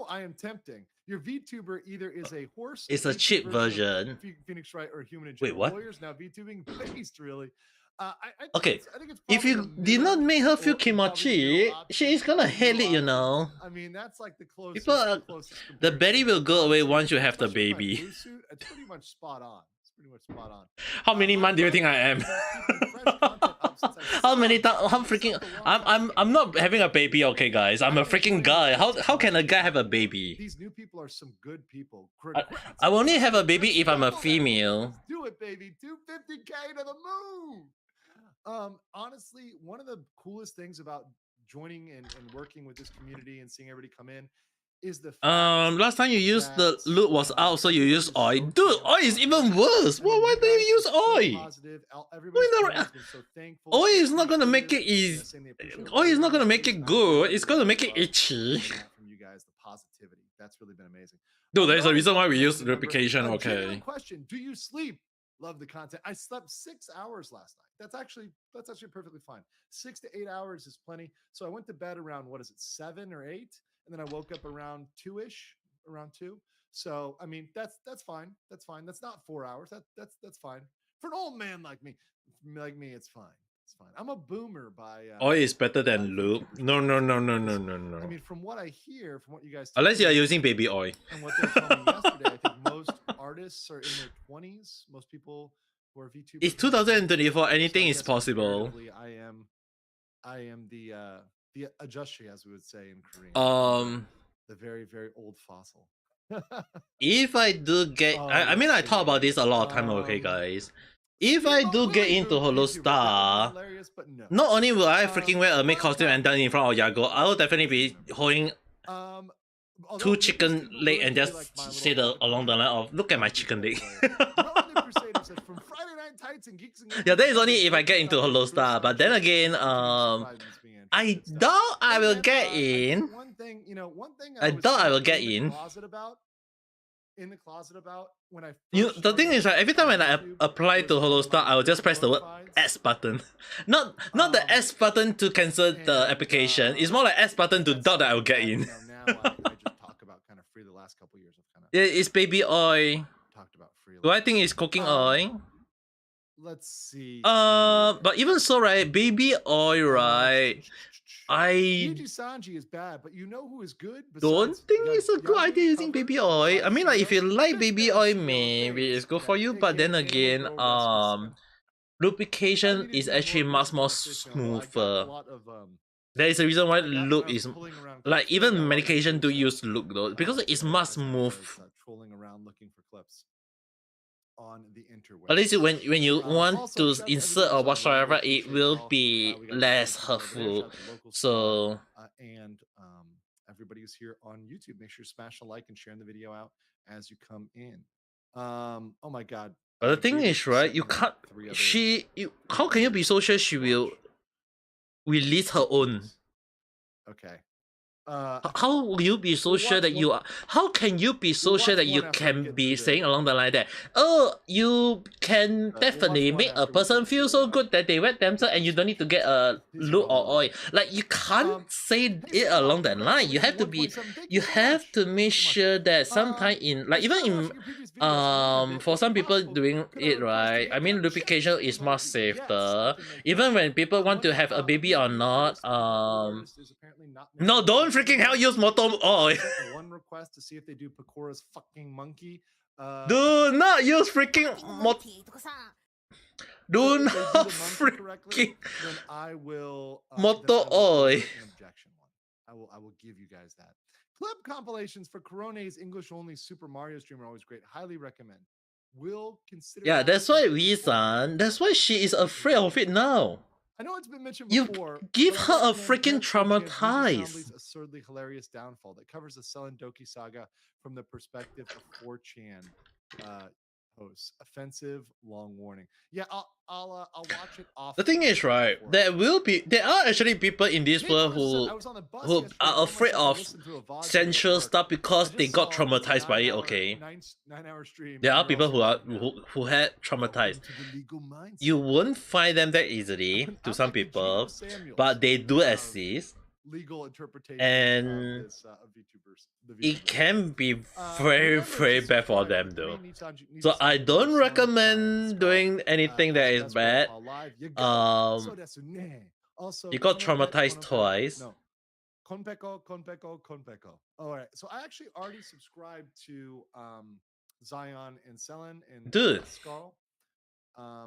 I am tempting. Your VTuber either is a horse. It's a cheap version. Phoenix Wright or human. Wait, what? Lawyers now VTubing based really. Okay, if you did not make her feel kimochi, she is gonna hate it, you know. I mean, that's like the closest. The belly will go away once you have the baby. It's pretty much spot on. How many months do you think I am? How many times? How freaking? I'm not having a baby, okay, guys. I'm a freaking guy. How can a guy have a baby? These new people are some good people. I will only have a baby if I'm a female. Let's do it, baby. 250K to the moon. Honestly, one of the coolest things about joining and working with this community and seeing everybody come in is the last time you used the loot was out, so you used oil. Dude, oil is even worse. Well, why do you use oil? Oil is not gonna make it easy. Oil is not gonna make it good. It's gonna make it itchy. From you guys, the positivity. That's really been amazing. Dude, there's a reason why we use replication. Okay. Question: do you sleep? Love the content. I slept 6 hours last night. That's actually perfectly fine. 6 to 8 hours is plenty. So I went to bed around 7 or 8, and then I woke up around 2-ish, around 2. So I mean that's fine. That's fine. That's not 4 hours. That's fine for an old man like me. It's fine. It's fine. I'm a boomer by. Oil is better than loop. No. I mean, from what I hear, from what you guys. Unless you are using baby oil. And what they told me yesterday, I think most artists are in their 20s. Most people who are VTubers. It's 2024. Anything is possible. I am the ajushi, as we would say in Korean. The very, very old fossil. if I do get, I mean, I talk about this a lot of time, okay, guys. If I Steamboat do get Willie, into who's a YouTuber, that would be Holostar, hilarious, but no. not only will I freaking wear a Ame Wild costume and Cat, done in front of Yago, I will definitely be holding although two maybe chicken Steamboat leg Willie and could be like just my say little the along the line of, look at that my would be chicken very leg. hilarious. Rowan the Crusader says, from Friday Night Tights and Geeks and Yeah, that is Geeks only if I Sundays, get into Loki Holostar. But then again, I stuff. doubt I Hey will man, get I think in. one thing, one thing I was doubt I still will get in the in. closet about, when I You, first the thing is, right, every time when I YouTube, apply to was on Holostar, my I will just press the word bona fides. S button. Not the S button to cancel the application. It's more like S button to doubt that I will get in. Now I just talk about kind of free. The last couple years I've kind of Yeah, it's baby oil. talked about free. Do I think it's cooking oil? Let's see. But even so, right, baby oil, right? I Yuji Sanji is bad, but you know who is good? don't think it's a good idea using cover baby oil. I mean, like, if you like This baby man oil, should be on maybe it's phase. good for you. But then again, lubrication is actually much more smoother. There is a reason why loop is like even medication do use loop though because it's much smooth. Trolling around looking for clips on the interweb. At least when you want to insert or whatsoever, it will be less hurtful. So and everybody who's here on YouTube, make sure to smash a like and share the video out as you come in. Oh my god. But the thing is, right, you can't how can you be so sure she will release her own? Okay. How will you be so sure that you are? How can you be so sure that you can be saying along the line that, oh, you can definitely make a person feel so good that they wet themselves and you don't need to get a look or oil? Like, you can't say it along that line. You have to make sure that sometime in, like, even in for some people doing it right, I mean, lubrication is much safer. Even when people want to have a baby or not, no, don't freaking hell use motor oil. One request to see if they do Pakura's fucking monkey. Do not use freaking do not freaking then I will motor oil. Objection one. I will give you guys that. Clip compilations for Corone's English only Super Mario stream are always great. Highly recommend. Will consider. Yeah, that's why Lee-san. That's why she is afraid of it now. I know it's been mentioned before. You give her a freaking traumatized. Absurdly hilarious downfall that covers the Selendoki saga from the perspective of 4chan hosts. Offensive, long warning. Yeah, I'll watch it off. The thing is, right, there are actually people in this world who are afraid of sensual stuff because they got traumatized by it. Okay, 9-hour stream. there are people who had traumatized. You won't find them that easily to some people, but they do exist. Legal interpretation and it can be very bad for them though. So I don't recommend doing anything that is bad. You got traumatized twice. Konpeko. All right, so I actually already subscribed to Zion and Selen and dude. Skull.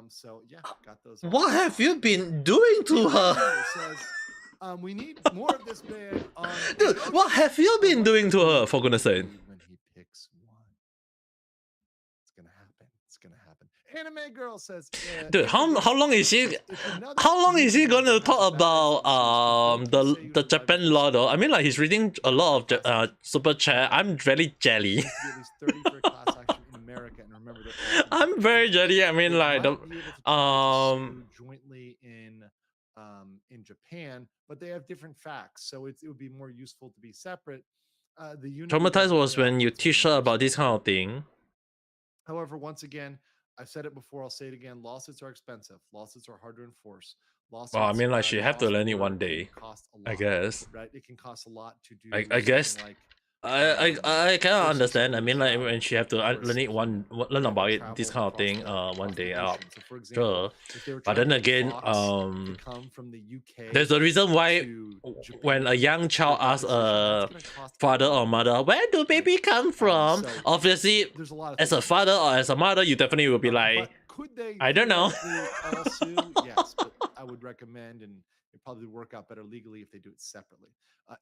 So yeah, got those. What have you been doing to her? We need more of this man. Dude, what have you been doing to her, for goodness sake? When he picks one, it's gonna happen. It's gonna happen. Anime Girl says, dude, how long is he gonna talk about the Japan law though? I mean, like, he's reading a lot of super chat. I'm very jelly. I'm very jelly. I mean, like, the jointly in Japan, but they have different facts, so it would be more useful to be separate. The traumatized was when you teach her about this kind of thing. However, once again, I've said it before, I'll say it again, lawsuits are expensive. Lawsuits are hard to enforce. Lawsuits, well, I mean, like, she have to learn it one day, I guess. Right? It can cost a lot to do. I guess. Like, I cannot understand. I mean, like, when she have to learn about it, this kind of thing, one day out, sure. But then again, there's a reason why when a young child asks a father or mother, where do baby come from? Obviously, as a father or as a mother, you definitely will be like, I don't know. Yes, but I would recommend, and it probably work out better legally if they do it separately,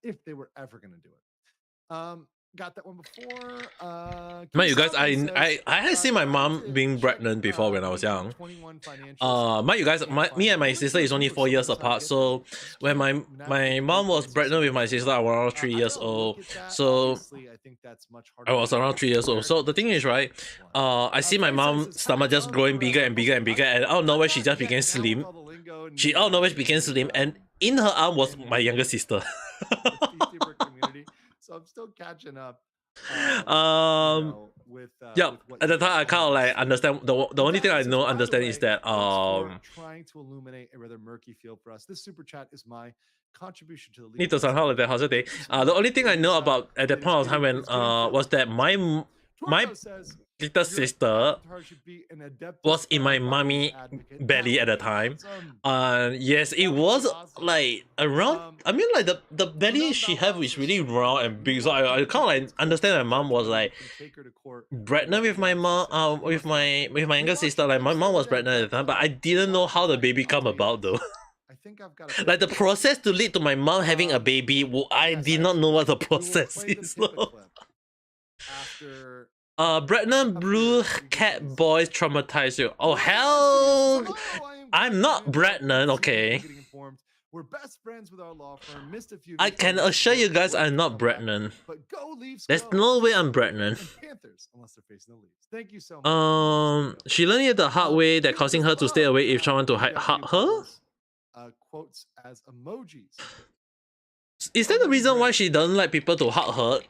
if they were ever going to do it. got that one before. Man, you guys, Kisaman says, I had seen my mom wanted to being check, pregnant before when I was the young. 21 financials. Man, you guys, Can't me find and them. my I'll make sister sure is only people 4 years show us how to apart. get So them. Just when can't my navigate mom was these pregnant with my screens sister, right I was now. around 3 I years gotta old. look at that. So Obviously, I think that's much harder. I was around 3 years old. So the thing is, right? I see my mom's stomach just growing bigger and bigger and bigger, and out of nowhere she just became slim. She out of nowhere became slim, and in her arm was my younger sister. Community. So I'm still catching up. With Yeah, what at the you got time I kind of on like this. understand the only thing I know understand is that Thanks for trying to illuminate a rather murky field for us. This super chat is my contribution to the need to somehow like that holiday. The only thing I know about at that point of time when was that my little sister was in my mommy belly at the time. Yes, it was like around. I mean, like the belly she have is really round and big. So I kind of like understand my mom was like pregnant with my mom. With my younger sister. Like my mom was pregnant at the time, but I didn't know how the baby come about though. I think I've got Like the process to lead to my mom having a baby, I did not know what the process is. After Brethren Blue Cat Boys traumatized you. Oh hell! I'm not Brethren, okay. We're best friends with our law firm. Missed a few. I can assure you guys I'm not Brethren. But go Leafs. There's no way I'm Brethren. Panthers, unless they're facing the Leafs. Thank you so much. She learned it the hard way that causing her to stay away if someone to hug her. Quotes as emojis. Is that the reason why she doesn't like people to hug her?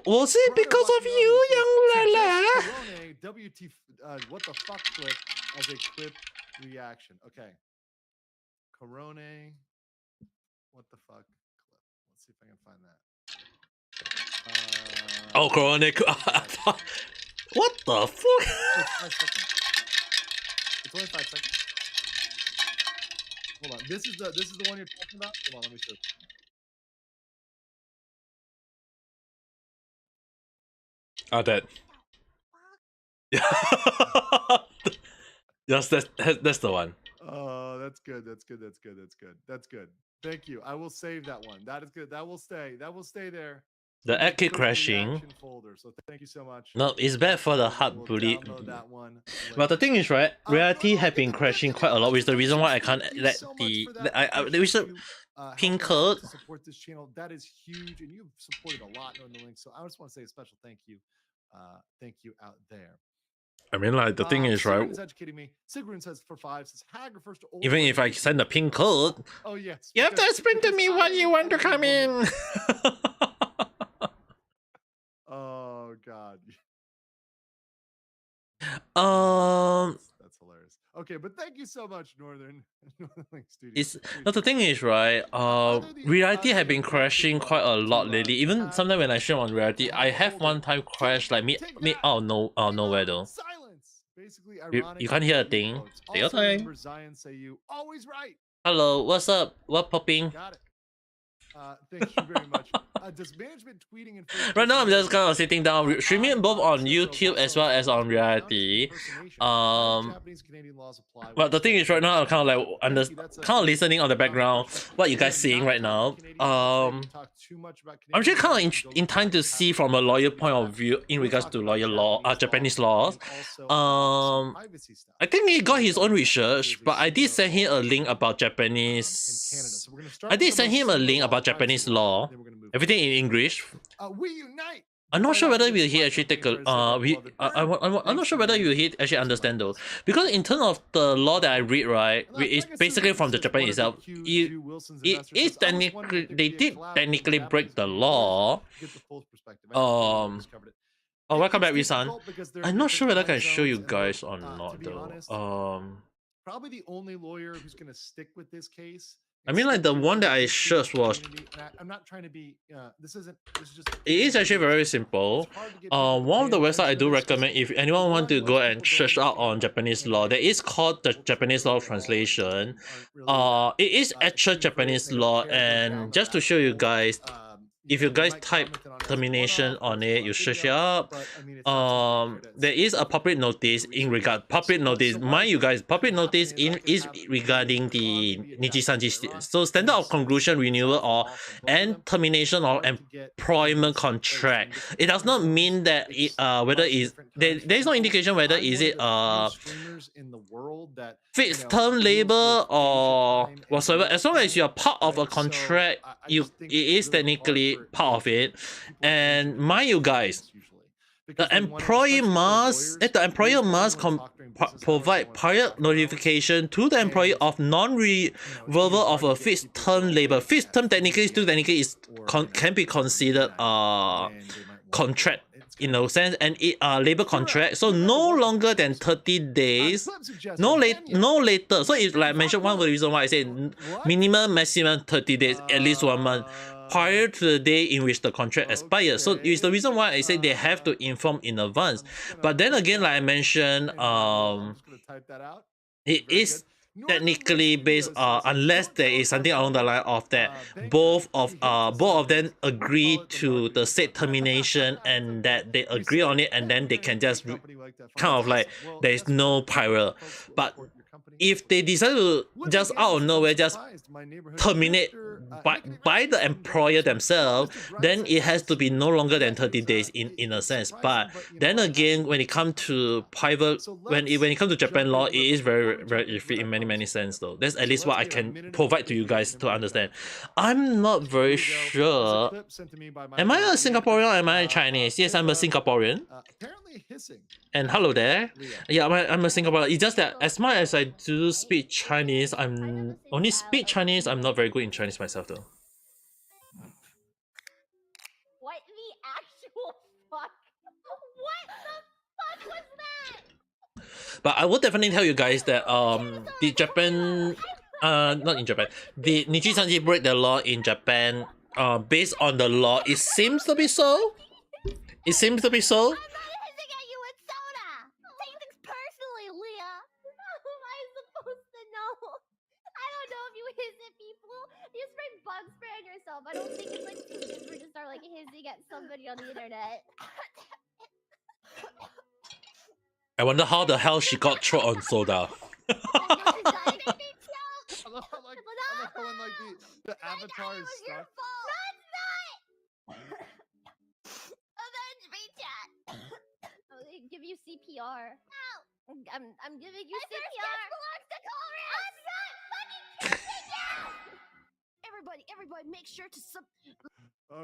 Was it because of you, young Lala? WT, what the fuck clip as a clip reaction. Okay. Corone. What the fuck clip? Let's see if I can find that. Oh, Corone. What the fuck? It's 5 seconds. It's only 5 seconds. Hold on. This is the one you're talking about? Hold on, let me show you. Oh, that. Yes, that's the one. Oh, that's good. That's good. Thank you. I will save that one. That is good. That will stay. That will stay there. The egg keep crashing. Folder. So thank you so much. No, it's bad for the heart bully. But the thing is, right? Reality have been crashing quite a lot, which is the reason why I can't let there is a pin code. Support this channel. That is huge, and you've supported a lot on the link. So I just want to say a special thank you. Thank you out there. I mean, like the thing is, right? Educating me. Sigrun says for 5 says Hag refers to old even if I send a pin code. Oh yes. You have to explain to me why you want to come in. Oh god. That's hilarious. Okay, but thank you so much, Northern Link Studios. But the thing is, right? Reality have been crashing quite a lot lately. Even sometimes when I stream on reality, I have one time crash like me nowhere though. Silence. Basically, you can't hear a thing. Take your time. Zion say you always right. Hello, what's up? What popping? Got it. Thank you very much. Does management tweeting and right now I'm just kind of sitting down, streaming both on YouTube as well as on reality. But the thing is, right now I'm kind of like listening on the background what you guys seeing right now. I'm actually kind of in time to see from a lawyer point of view in regards to Japanese laws. I think he got his own research, but I did send him a link about Japanese. I did send him a link about Japanese law. Everything in English. We unite. I'm not sure whether he actually take a I'm not sure whether he actually understand though, because in terms of the law that I read, right, it's basically from the Japan itself. It is technically they did technically break the law. Oh, welcome back, Risan. I'm not sure whether I can show you guys or not though. Probably the only lawyer who's gonna stick with this case. I mean, like the one that I searched was. I'm not trying to be. This is just. It is actually very simple. One of the websites I do recommend if anyone want to go and search out on Japanese law, that is called the Japanese Law Translation. It is actual Japanese law, and just to show you guys, if you they guys might type comment it on it as a termination one-off or on it's a it, live you search it video, up. but I mean, it sounds like here it is. There is a public notice Do in research. regard public notice. So what I Mind you think guys, public can happen notice is I in can is have a regarding video on the and be Niji attacked Sanji later on, so standard and of conclusion, renewal, sounds or awesome. Both of and them termination are or going to get employment placed in contract. different It does time not zones. mean that It's whether much is different there times for is no people. indication whether I'm is one it of the few streamers in the world that fixed term deals labor with Asia or time and whatsoever. US As long as time, you're part of a right? So contract, I you just think it it's is really hard technically for part of Asian it. people in Asia And to mind you understand guys, this usually. Because the they want to, employee especially for must lawyers, the employer lawyers only must want to talk during business hours, they provide want to talk prior after hours, notification to the employee and of non-reversal it's gonna be of hard to a get fixed people term to labor. obey Fixed at term 3 technically still a.m. technically is or can be considered midnight when they might want to go contract on. It's in gonna a be sense, and it labor contract. So you're no welcome longer to than post it. 30 days. Clip suggestion, Kenya. No later. So it's like I mentioned one of the Fuck. reason why I say What? minimum maximum 30 days, at least 1 month prior to the day in which the contract expires. So it's the reason why I say they have to inform in advance. But then again, like I mentioned, I'm just gonna type that out. it Very is good. technically based Says, unless "Don't there tell is something along the line of that banker both he of hits a them sentence. We agree call it the to the marketing said department." termination That's and okay. that they We agree say, on it, and "Hey, then we're they gonna can use this just company like that." kind That's of like awesome. Well, there is guess no what? pirate. Folks who But support your company if they decide to wouldn't just make out of answers. I'm nowhere just surprised. My neighborhood terminate drifter, by making it by very the easy. employer themselves, Mr. Bright then said it has yes to be here. no longer than Yeah, 30 it's days in a it's sense. surprising, But but then I again, think when it's it comes good to stuff. private So when it comes to let's Japan jump law, into it it. is But before very we very jump into iffy it, in I many promise you sense we'll though. get That's there. at So least let's what I get a can minute of provide to you information guys and to then we're understand. back. I'm not So very here we go. This is sure. a clip sent to me by my Am I a buddy Singaporean or am I Leah, Chinese? Yes, I'm a Singaporean. apparently hissing. And hello there. Leah. Yeah, I'm a Singaporean. It's just that as much as I do speak Chinese, I'm only speak Chinese. I'm not very good in Chinese myself though. What the actual fuck? What the fuck was that? But I will definitely tell you guys that the Japan not in Japan, the Nichi-sanji break the law in Japan based on the law, it seems to be so. It seems to be so. I'm not hissing at you with soda. Take things personally, Leah. How am I supposed to know? I don't know if you hiss at people. You spray bug spray on yourself. I don't think it's like too different to start like hissing at somebody on the internet. I wonder how the hell she got thrown on soda. I love how when the avatar is It's your stuck. fault. No, it's not. Avenge me, chat. I'll give you CPR. No. I'm giving you CPR. Belongs to Colruyt. I'm not fucking kissing you. Everybody, make sure to sub.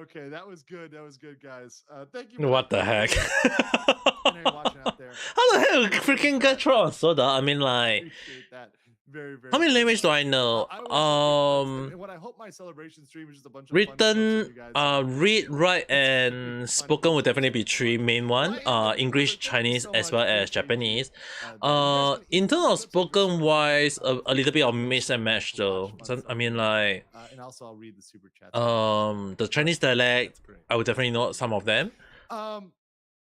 Okay, that was good. That was good, guys. Thank you. What the heck? Watching out there. How the hell freaking get thrown on soda? I mean, like, Appreciate that. Very, very. how many much. languages do I know? I always and what I hope my celebration stream is just a bunch of fun clips Written, from you guys. read, write, and spoken would definitely be three main one. English, Chinese, as well as Japanese. In terms of spoken wise, a little bit of mix and match though. So, I mean, like, and also I'll read the super chat. the Chinese dialect, I would definitely know some of them.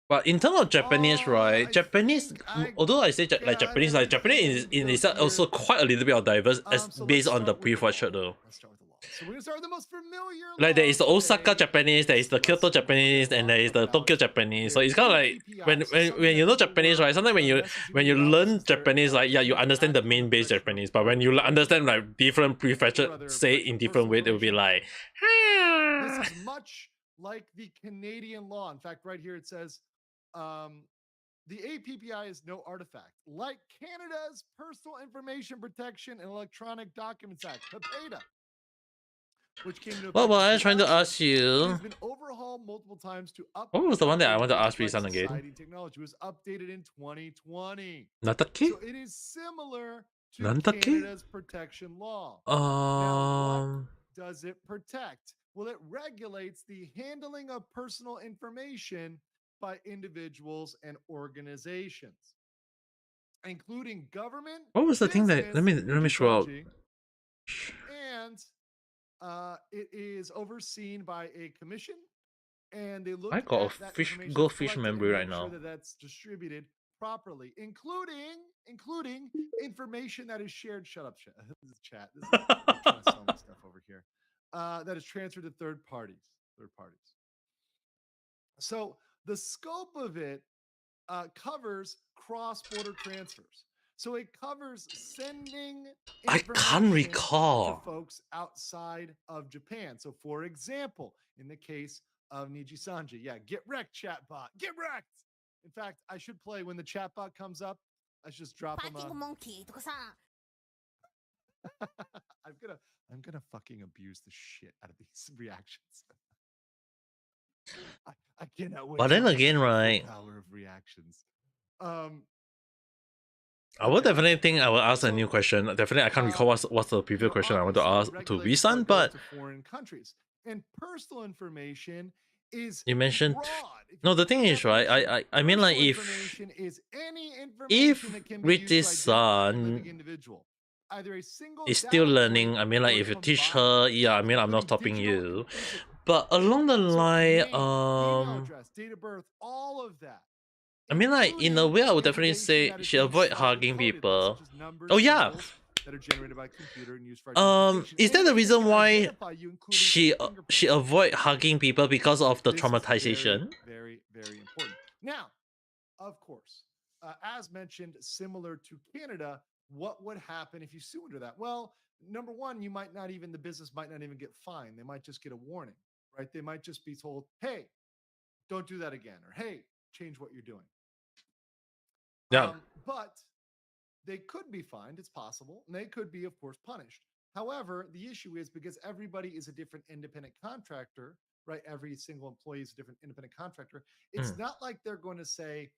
But in terms of Japanese, right? Japanese, although I say Japanese, like Japanese in itself also quite a little bit of diverse as based on the prefecture though. Let's start with the law. So we're gonna start with the most familiar. Like there is the law Osaka today. Japanese, there is the Kyoto Japanese, and there is the Tokyo Japanese. So it's kind of like when you know Japanese, right? Sometimes when you learn Japanese, like yeah, you understand the main base Japanese, but when you understand like different prefecture say in different way, it will be like. This is much like the Canadian law. In fact, right here it says, the APPI is no artifact, like Canada's Personal Information Protection and Electronic Documents Act, PAPETA, which came into What effect was I in trying to 2000. ask It you? has been overhauled multiple times to up. What was the one that I want to ask reflect Risan again? society and technology. It was updated in 2020. Nataki? So it is similar to Nantaki? Canada's protection law. Now, what does it protect? Well, it regulates the handling of personal information by individuals and organizations, including government. What was the thing that let me scroll out. And it is overseen by a commission, and they look. I got at a that fish information goldfish collected and memory make right sure now. that that's distributed properly, including information that is shared. Shut up, chat. This is chat. This is, I'm trying to sell my stuff over here. That is transferred to third parties. third parties. So the scope of it covers cross-border transfers. So it covers sending I can't information to recall. folks outside of Japan. So for example, in the case of Niji Sanji, yeah, get wrecked, chatbot, get wrecked. In fact, I should play when the chatbot comes up. I should just drop him. I'm gonna fucking abuse the shit out of these reactions. I cannot wait. But then again, right? Power of reactions. I will definitely think I will ask a new question. Definitely, I can't recall what's the previous question I want to ask to Visan, but foreign countries and personal information is you mentioned. broad. No, the thing is, right? I mean, like if is any information that can be used to identify a living individual, either a single is still data learning. point I mean, like or if you teach combined, her, yeah. I mean, I'm not including stopping digital you, and physical. but along the line, name, email address, date of birth, all of that. I mean, like in a way, I would definitely say she avoid hugging people. Oh yeah. That are generated by computer and used for is that the reason why she avoid hugging people because of the traumatization? Very, very important. Now, of course, as mentioned, similar to Canada, what would happen if you sue under that? Well, number one, the business might not even get fined. They might just get a warning, right? They might just be told, hey, don't do that again, or hey, change what you're doing. Yeah. But they could be fined, it's possible, and they could be, of course, punished. However, the issue is because everybody is a different independent contractor, right? Every single employee is a different independent contractor. It's not like they're going to say,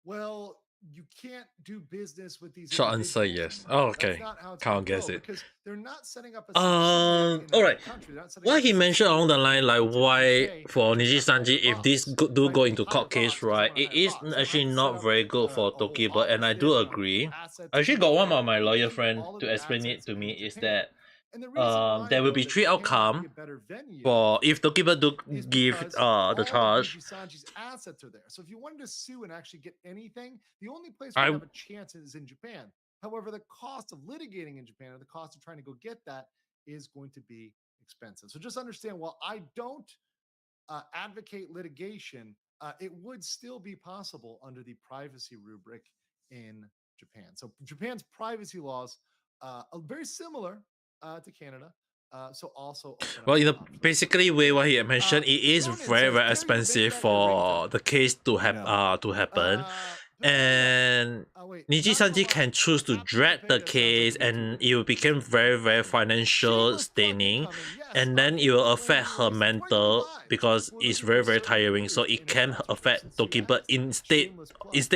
well, you can't do business with these. Short answer, yes. Oh, okay. Can't guess it. Because they're not setting up a all right. What he mentioned along the line, like why for Niji Sanji, if this do go into court case, right, it is actually not very good for Tokiba, and I do agree. I actually got one of my lawyer friend to explain it to me is that there will be three outcomes for if Tokiba do give the charge. Sanji's assets are there. So if you wanted to sue and actually get anything, the only place where you have a chance is in Japan. However, the cost of litigating in Japan or the cost of trying to go get that is going to be expensive. So just understand, while I don't advocate litigation, it would still be possible under the privacy rubric in Japan. So Japan's privacy laws are very similar to Canada. So also well, basically way what he mentioned, it is very, very expensive for the case to happen. And Niji Sanji can choose to drag the case, and it will become very, very financial staining, and then it will affect her mental because it's very, very tiring. So it can affect Tokiba instead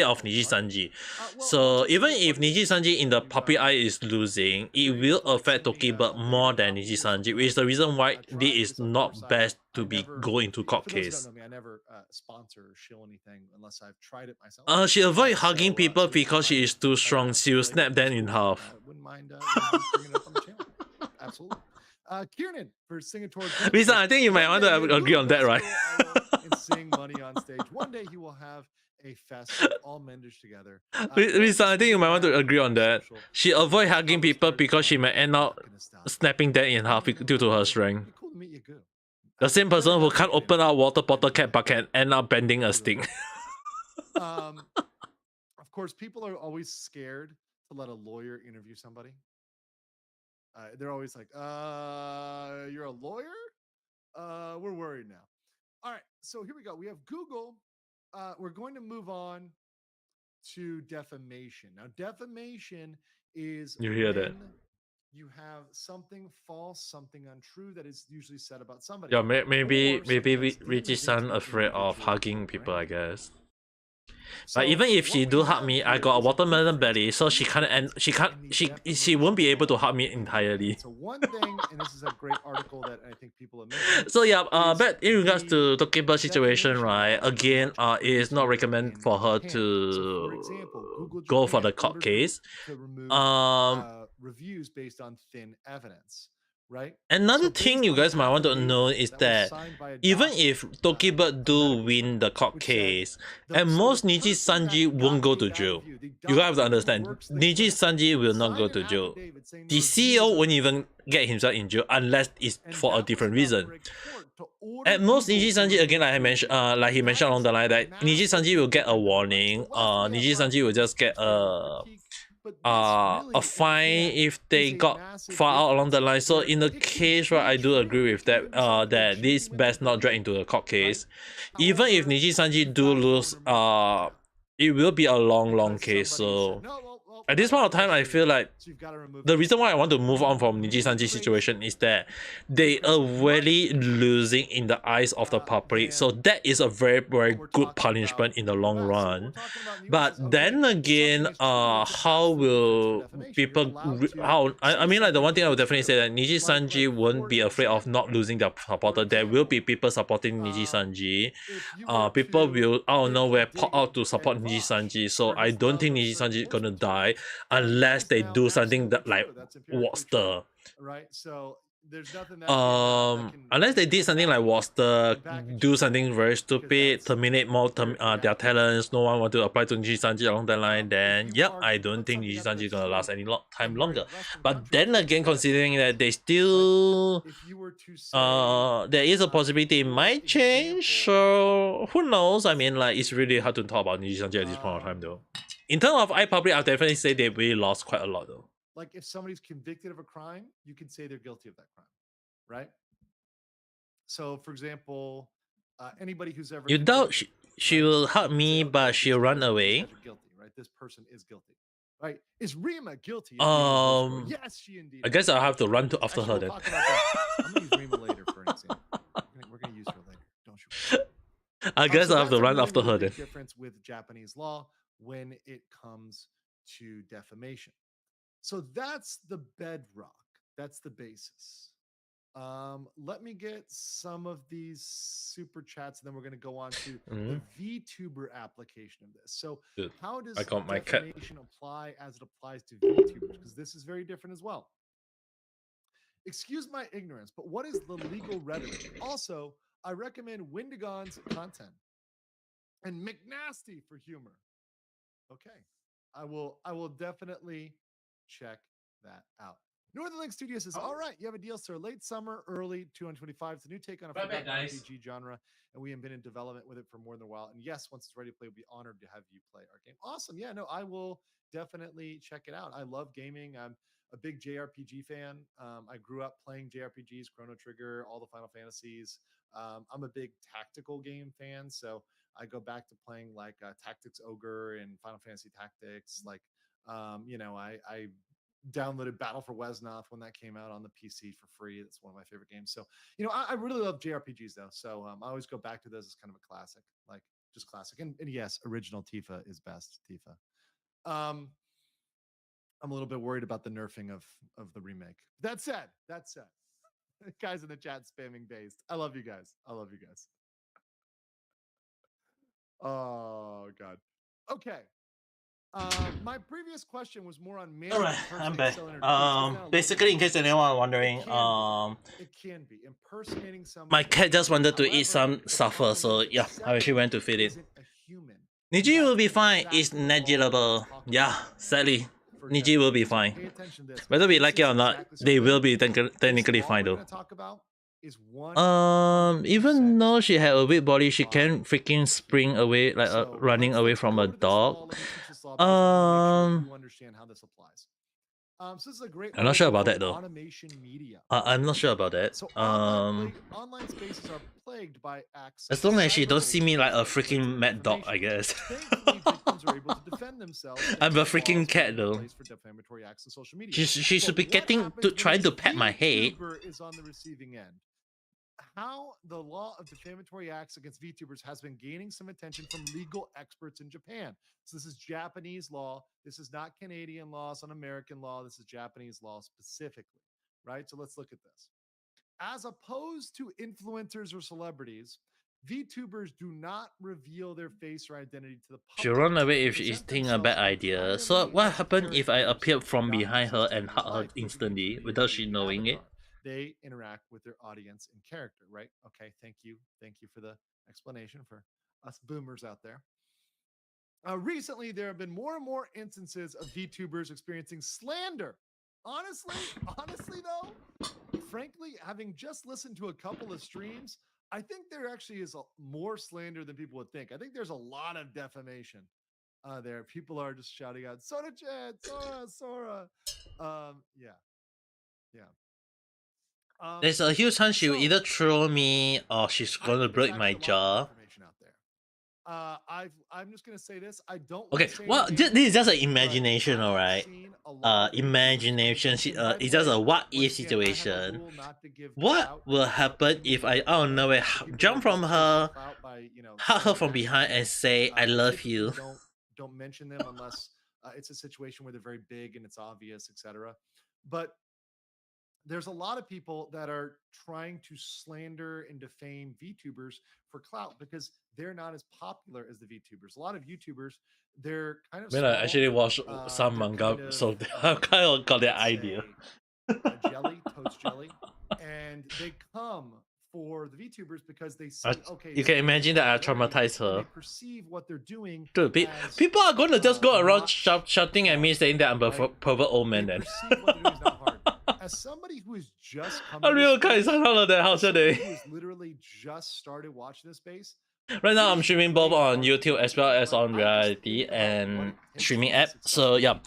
of Niji Sanji. So even if Niji Sanji in the public eye is losing, it will affect Tokiba more than Niji Sanji, which is the reason why this is not best to be going to court case. I never sponsor or shill anything unless I've tried it myself. She avoid hugging people because she is too strong. She will snap them in half. I wouldn't mind bringing it up on the channel. Absolutely. Kieran for Singapore. Lisa, I think you might want to agree on that, right? And sing money on stage. One day he will have a fest with all menders together. Lisa, I think you might want to agree on that. She avoid hugging people because she might end up snapping them in half due to her strength. Cool to meet you, Goo. The same person who can't open a water bottle cap but can end up bending a stick. Of course, people are always scared to let a lawyer interview somebody. They're always like, you're a lawyer? We're worried now. All right, so here we go. We have Google. We're going to move on to defamation. Now, defamation is you hear that? You have something false, something untrue that is usually said about somebody. Yeah, maybe Richie-san afraid of hugging people, I guess. So but even if she do hug me, I got a watermelon belly, so she won't be able to hug me entirely. So one thing, and this is a great article that I think people have mentioned. So yeah, but in regards to Tokiba's situation, right? Again, it is not recommended for her to go for the court case. Reviews based on thin evidence, right? Another So thing based you on guys might want to affidavit know is was that signed by a even doctor, if Tokibird do medical, win the court which said case, the at so most the Niji person that Sanji won't go got to me that jail. review, the You guys have to doctor who understand, works the Niji clinic, Sanji will not go signed to an jail. affidavit saying The review CEO was won't okay. even get himself in jail unless it's And for a that was different enough reason. for a court to order At most, Google Niji to Sanji again, remove like I mentioned, Tokibird. like he That mentioned along is the line, that Niji Sanji massively will get a different than the rest. warning. The last one we had Niji Brian Sanji will just Cage, get which failed the critique, but this a really, fine again, if is they a got massive far out along the difference line. So where in the it can case, right, be I do true. agree It with can that. even be something they're That this genuinely best not drag believe, into the court right? case. Even if However, Niji Sanji you've do gotta go lose, and remove it it will be a long because case. somebody said, So no, well, at this Brian point of Cage time, I stated feel it, like so you've got to remove the it. reason why I want to move on from Which Niji is Sanji's crazy situation is that they because are much really different, losing in the eyes of the public. So than that is a very, very what we're good talking about punishment in in the the long US. So what we're run. talking about in the US But is, okay, then if again, something is true, it's an how absolute offense for will defamation. You're people allowed to I say mean, like the something one thing I would if it's definitely true. say that Niji Sanji won't For be afraid of not example, losing their supporter. There will be people supporting Niji Sanji. if you were People to will out of take a nowhere pop dig out to at support Niji Vash Sanji. So for I his don't love think of Niji certain Sanji is horse gonna die materials, that unless is they now do something absolutely that like true. That's empirically true, Whatster. right? So there's nothing that can Unless they did come something back like Whatster, and package do you for something that very because stupid, that's terminate more empirically their accurate. talents, no one want to apply to Niji Sanji along the line, If then you yep, are I to don't put think something Niji out Sanji is that's gonna last true, any time and you're longer. a Western But country, then again, that's considering that they ridiculous. still If you were to say, there is a possibility it for might change, example, so who knows? I mean, let's like it's see, really hard to talk about Niji Sanji at this point of time um, though. In terms of iPublic, I'll definitely say they really lost quite a lot though. like if somebody's convicted of a crime, you can say they're guilty of that crime, right? So, for example, anybody who's ever You doubt convicted, she right? will You hurt can say, me, okay, but she'll run these away. guys are guilty, right? This person is guilty, right? Is Rima guilty at the end of her story? Yes, she indeed. I guess I'll have to run She to after Actually, her we'll then. talk about that. I'm gonna use Rima later for an example. We're gonna use her later. Don't you worry. I guess So I'll have that's to a run really, after really her big then. difference with Japanese law when it comes to defamation. So that's the bedrock. That's the basis. Let me get some of these super chats, and then we're going to go on to the VTuber application of this. So, Dude, how does I got my cat. defamation apply as it applies to VTubers? Because this is very different as well. Excuse my ignorance, but what is the legal rhetoric? Also, I recommend Windigon's content and McNasty for humor. Okay, I will definitely check that out. Northern Link Studios says, all right, you have a deal, sir. Late summer, early 225. It's a new take on a forgotten RPG genre, and we have been in development with it for more than a while. And yes, once it's ready to play, we'll be honored to have you play our game. Awesome. Yeah, no, I will definitely check it out. I love gaming. I'm a big JRPG fan. I grew up playing JRPGs, Chrono Trigger, all the Final Fantasies. I'm a big tactical game fan, so I go back to playing like Tactics Ogre and Final Fantasy Tactics. Like, I downloaded Battle for Wesnoth when that came out on the PC for free. That's one of my favorite games. So, I really love JRPGs though. So I always go back to those as kind of a classic, like just classic. And yes, original Tifa is best Tifa. I'm a little bit worried about the nerfing of the remake. That said, guys in the chat spamming based. I love you guys. Oh God. Okay. My previous question was more on managing. Alright, I'm back. Basically, in case anyone wondering, it can be impersonating somebody. my cat just wanted to eat some supper, so yeah, I actually went to feed it. Niji will be fine. It's negligible. Yeah, sadly, Niji will be fine. Whether we like it or not, they will be technically fine though. Even though she had a weak body, she can freaking spring away, like running away from a dog. Understand how this applies. So this is a great. I'm not sure about that though. Automation media. I'm not sure about that. So online spaces are plagued by acts. As long as she don't see me like a freaking mad dog, I guess. Victims are able to defend themselves. I'm a freaking cat though. For defamatory acts on social media. She should be trying to pat my head. Is on the receiving end. How the law of defamatory acts against VTubers has been gaining some attention from legal experts in Japan. So this is Japanese law. This is not Canadian law. It's not American law. This is Japanese law specifically, right? So let's look at this. As opposed to influencers or celebrities, VTubers do not reveal their face or identity to the public. She'll run away if she's thinking a bad idea. So what happened if I appeared from behind her and hug her instantly without she knowing it? they interact with their audience in character, right? Okay, thank you for the explanation for us boomers out there. Recently, there have been more and more instances of VTubers experiencing slander. Honestly, though, frankly, having just listened to a couple of streams, I think there actually is more slander than people would think. I think there's a lot of defamation there. People are just shouting out, Sora Chan, Sora. Yeah. There's a huge chance she will either troll me or she's gonna break my jaw. I'm just gonna say this. I don't. Okay, well, this is just an imagination, alright. Imagination. It's just a what if situation. What will happen if I out of nowhere jump from her, hug her from behind, and say I love you? Don't mention them unless it's a situation where they're very big and it's obvious, etc. But there's a lot of people that are trying to slander and defame VTubers for clout because they're not as popular as the VTubers. A lot of YouTubers, they're kind of. I mean, I actually watched some manga, so I kind of got the idea. Jelly, toast jelly, and they come for the VTubers because they see. Okay, you can imagine that I traumatized her. They perceive what they're doing. Dude, people are going to just go around shouting at me, saying that I'm a pervert old man. Then. As somebody who is just coming, who is literally just started watching this space. Right now, I'm streaming both on YouTube as well as on Reality and streaming app. So yeah,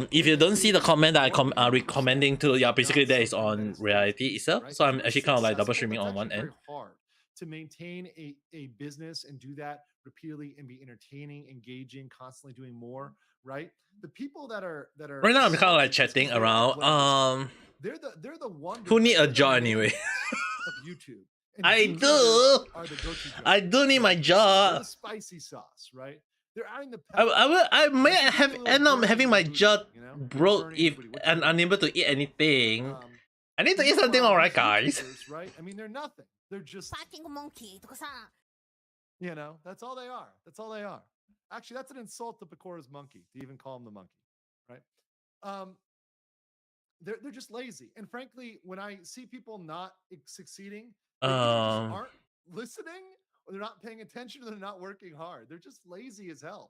if you don't see the comment that I'm recommending to, yeah, basically that is on Reality itself. So I'm actually kind of like double streaming on one end. Hard to maintain a business and do that repeatedly and be entertaining, engaging, constantly doing more. Right, the people that are right now I'm kind of like chatting around. They're the one who need a job anyway. Of YouTube. I do. I do need my job. Spicy sauce, right? They're adding the. I may have end up having my jaw broke if and unable to eat anything. I need to eat something, alright, guys. Right? I mean, they're nothing. They're just monkey. You know, that's all they are. That's all they are. Actually, that's an insult to Pecора's monkey to even call him the monkey, right? They're just lazy, and frankly, when I see people not succeeding, they just aren't listening, or they're not paying attention, or they're not working hard. They're just lazy as hell.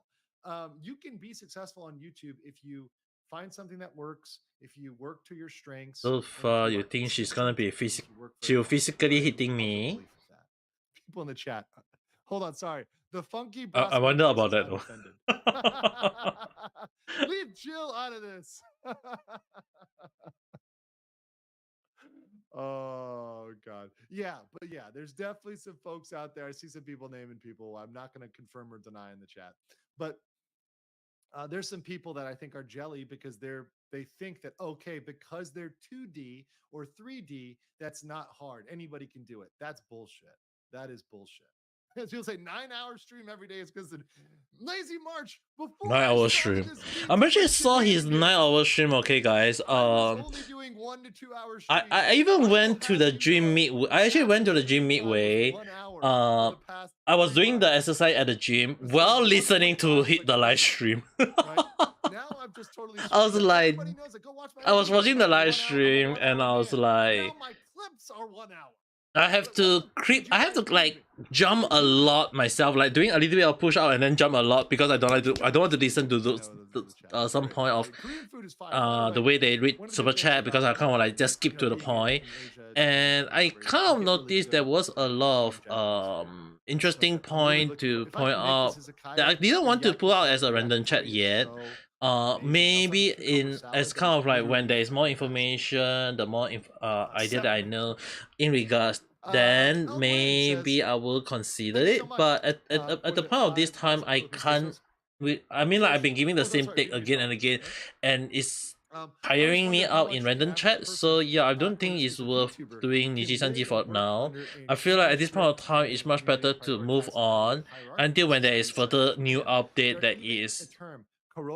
You can be successful on YouTube if you find something that works, if you work to your strengths. So far, you think she's gonna be physically hitting me? People in the chat. Hold on, sorry. The funky. I wonder about that though. Leave Jill out of this. Oh God, yeah, but yeah, there's definitely some folks out there. I see some people naming people. I'm not going to confirm or deny in the chat, but there's some people that I think are jelly because they think that okay, because they're 2D or 3D, that's not hard. Anybody can do it. That's bullshit. That is bullshit. As people say, 9-hour stream every day is because of lazy March. 9-hour stream. I actually saw his 9-hour stream. Okay, guys. Only doing 1 to 2 hours. I even went to the gym midway. I actually went to the gym midway. I was doing the exercise at the gym while listening to hit the live stream. I was like, I was watching the live stream and I was like, I have to like jump a lot myself, like doing a little bit of push out and then jump a lot because I don't want to listen to those some point of the way they read super chat because I kind of like just skip to the point, and I kind of noticed there was a lot of interesting point to point out that I didn't want to pull out as a random chat yet. Maybe in as kind of like when there is more information, the more idea that I know in regards, then maybe I will consider it. But at the point of this time, I can't. I mean, like I've been giving the same take again and again, and it's tiring me out in random chat. So yeah, I don't think it's worth doing Nijisanji for now. I feel like at this point of time, it's much better to move on until when there is further new update that is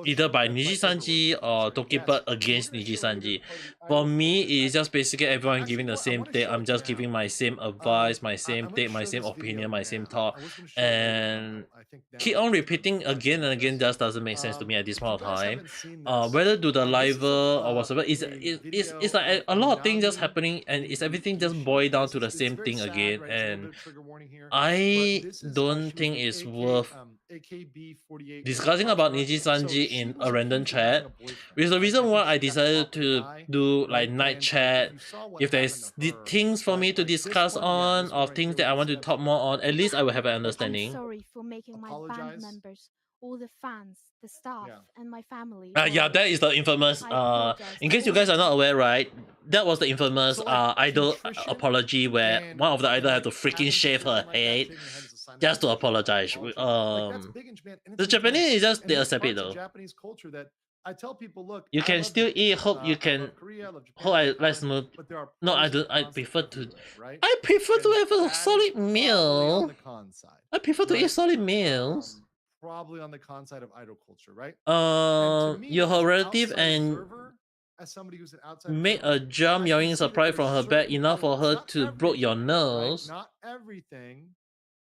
either by Nijisanji or Tokipert against Nijisanji. For idol me, culture it's just activity. basically everyone Actually, giving you know the what? I same want to thing. show I'm it just giving now. my same advice, my same I'm going to take, my show same this video opinion, my same now. thought, I was going to show it later and on. I think now keep is a on good time repeating to finally again and show again this. just doesn't make sense to me at this If you point of guys time. haven't seen this, Whether do the this is liver or whatever, a it's video like of a lot of things just Nami happening, and in it's boot everything just position. boil down This to the is it's same very thing sad, again, right? It's a little and bit of trigger warning here. But I this is don't she was think with it's worth AKB 48 discussing K-pop about star. Niji So Sanji she in was a random accused of having chat. a boyfriend, Which is the right? And I reason think why I she got caught decided with a to guy, do like right? night And if chat. you saw what If happened there's to the her, things for me to like this discuss one, yeah, on this one or right things here that with I the want to steps. talk more on, at least I will have an I'm understanding. sorry for making my band Apologize. members, all the fans, the staff, Yeah. and my family. Yeah, that is the infamous. I apologize In to case you all guys of are not you. aware, right? That was the infamous So like idol contrition apology where and one of the idol had like to freaking having shave her contrition like that, head shaving your head is a sign of just to appreciation, apologize. apology. Like that's big in Japan, and The it's intense. Japanese is just And they there's accept it parts of though. Japanese culture that I tell people, look, You I can love still Japan. eat. Hope you I can. love Korea, I love Japan, Hope I I love let's Thailand, move. but there are No, I pros and don't. I cons to prefer to. everywhere, right? I prefer to And have a that is solid probably on meal. the con side, I prefer to eat right? solid meals. Probably on the con side of idol culture, right? And to me, Your as her an relative outside and observer, as somebody who's an outside make observer, a jump I can yelling see that surprise there's from her back certain enough for elements, her not to broke your everything, right? nose. Not everything,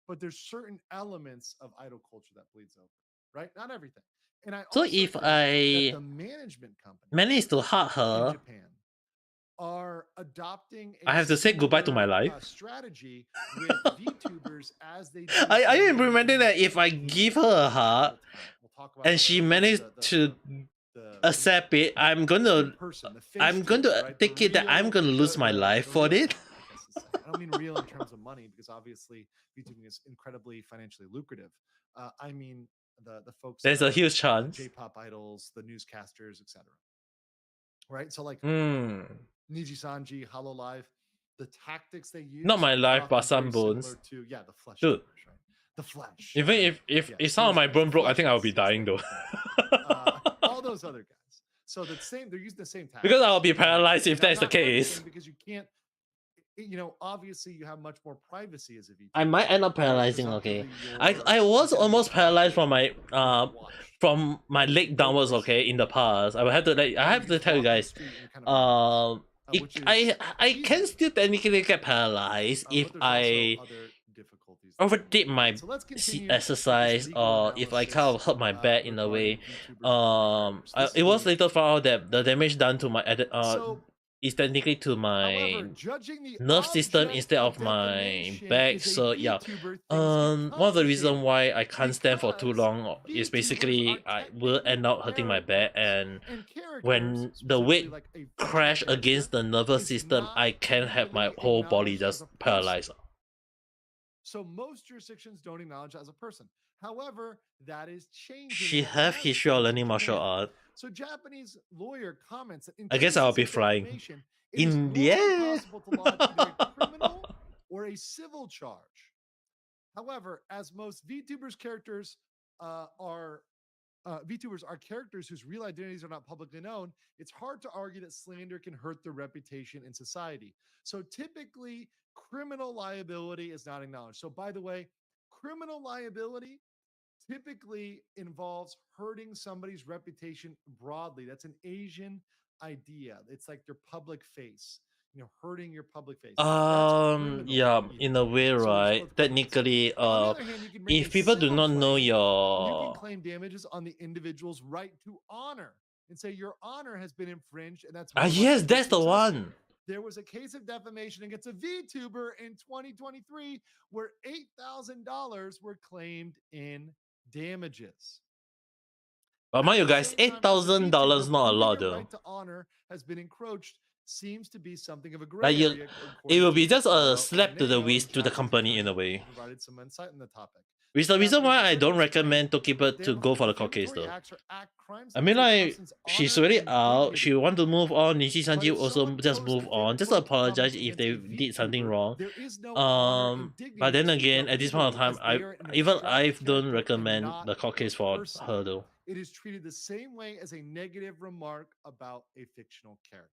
but there's certain elements of idol culture that bleeds over, right? Not everything. And I So also if think that I the management companies manage to hug in her, Japan are adopting I a have to say goodbye to my similar life. strategy with VTubers as they do Are for you implementing that managing if I the give her a hug actual talent? We'll talk about and that she later. managed to accept it, I'm the gonna person, the face I'm going tuber, to right? take it that I'm gonna lose my life The for real it. talent, I guess to say. I don't mean real in terms of money because obviously VTubing is incredibly financially lucrative. I mean the folks There's that a are huge chance. J-pop idols, the newscasters, etc. Right? So like Hmm. Niji Sanji, Hollow Live, the tactics they use Not my are life, but often some very similar bones. to the flesh Dude. tubers, right? The flesh. Even right? if some of those my guys, bone the broke, I think I would be fleshes, as dying they though. like them. All those other guys. So they're using the same tactics. Because I'll be paralyzed if Now, that's the not case. everything, because you can't. Obviously you have much more privacy as a VTuber. I might end up right? paralyzing. Okay, Presumptively, I was identity almost is paralyzed confidential, from my leg downwards. Okay, in the past, I have to tell you guys. I can still technically get paralyzed if I overdid my exercise or if I kind of hurt my back in a way. It was later found out that the damage done to my is technically to my nerve system instead of my back. So yeah, one of the reasons why I can't stand for too long is basically I will end up hurting my back, and when the weight crash against the nervous system, I can have my whole body just paralyzed. So most jurisdictions don't acknowledge as a person. However, that is changing. She have history of learning martial art. So Japanese lawyer comments that I guess I'll be flying in the air. possible to lodge either a criminal or a civil charge. However, as most VTubers characters VTubers are characters whose real identities are not publicly known, it's hard to argue that slander can hurt their reputation in society. So typically, criminal liability is not acknowledged. So, by the way, criminal liability typically involves hurting somebody's reputation broadly. That's an Asian idea. It's like their public face, hurting your public face. Yeah, in a way, right? Technically, if people do not know you your can claim damages on the individual's right to honor and say your honor has been infringed, and that's yes, that's the one. There was a case of defamation against a VTuber in 2023 where $8,000 were claimed in damages. But mind you guys, $8,000 not a lot though. Right to honor has been encroached. Seems to be something of a gray Like area. it will be just a slap to the wrist to the company in a way. Provided some insight on the topic. Which is the reason why I don't recommend to keep it to go for the court case though. I mean, like, she's already out. She want to move on. Niji Sanji also just move on. Just apologize if they did something wrong. But then again, at this point of time, I don't recommend the court case for her though. It is treated the same way as a negative remark about a fictional character.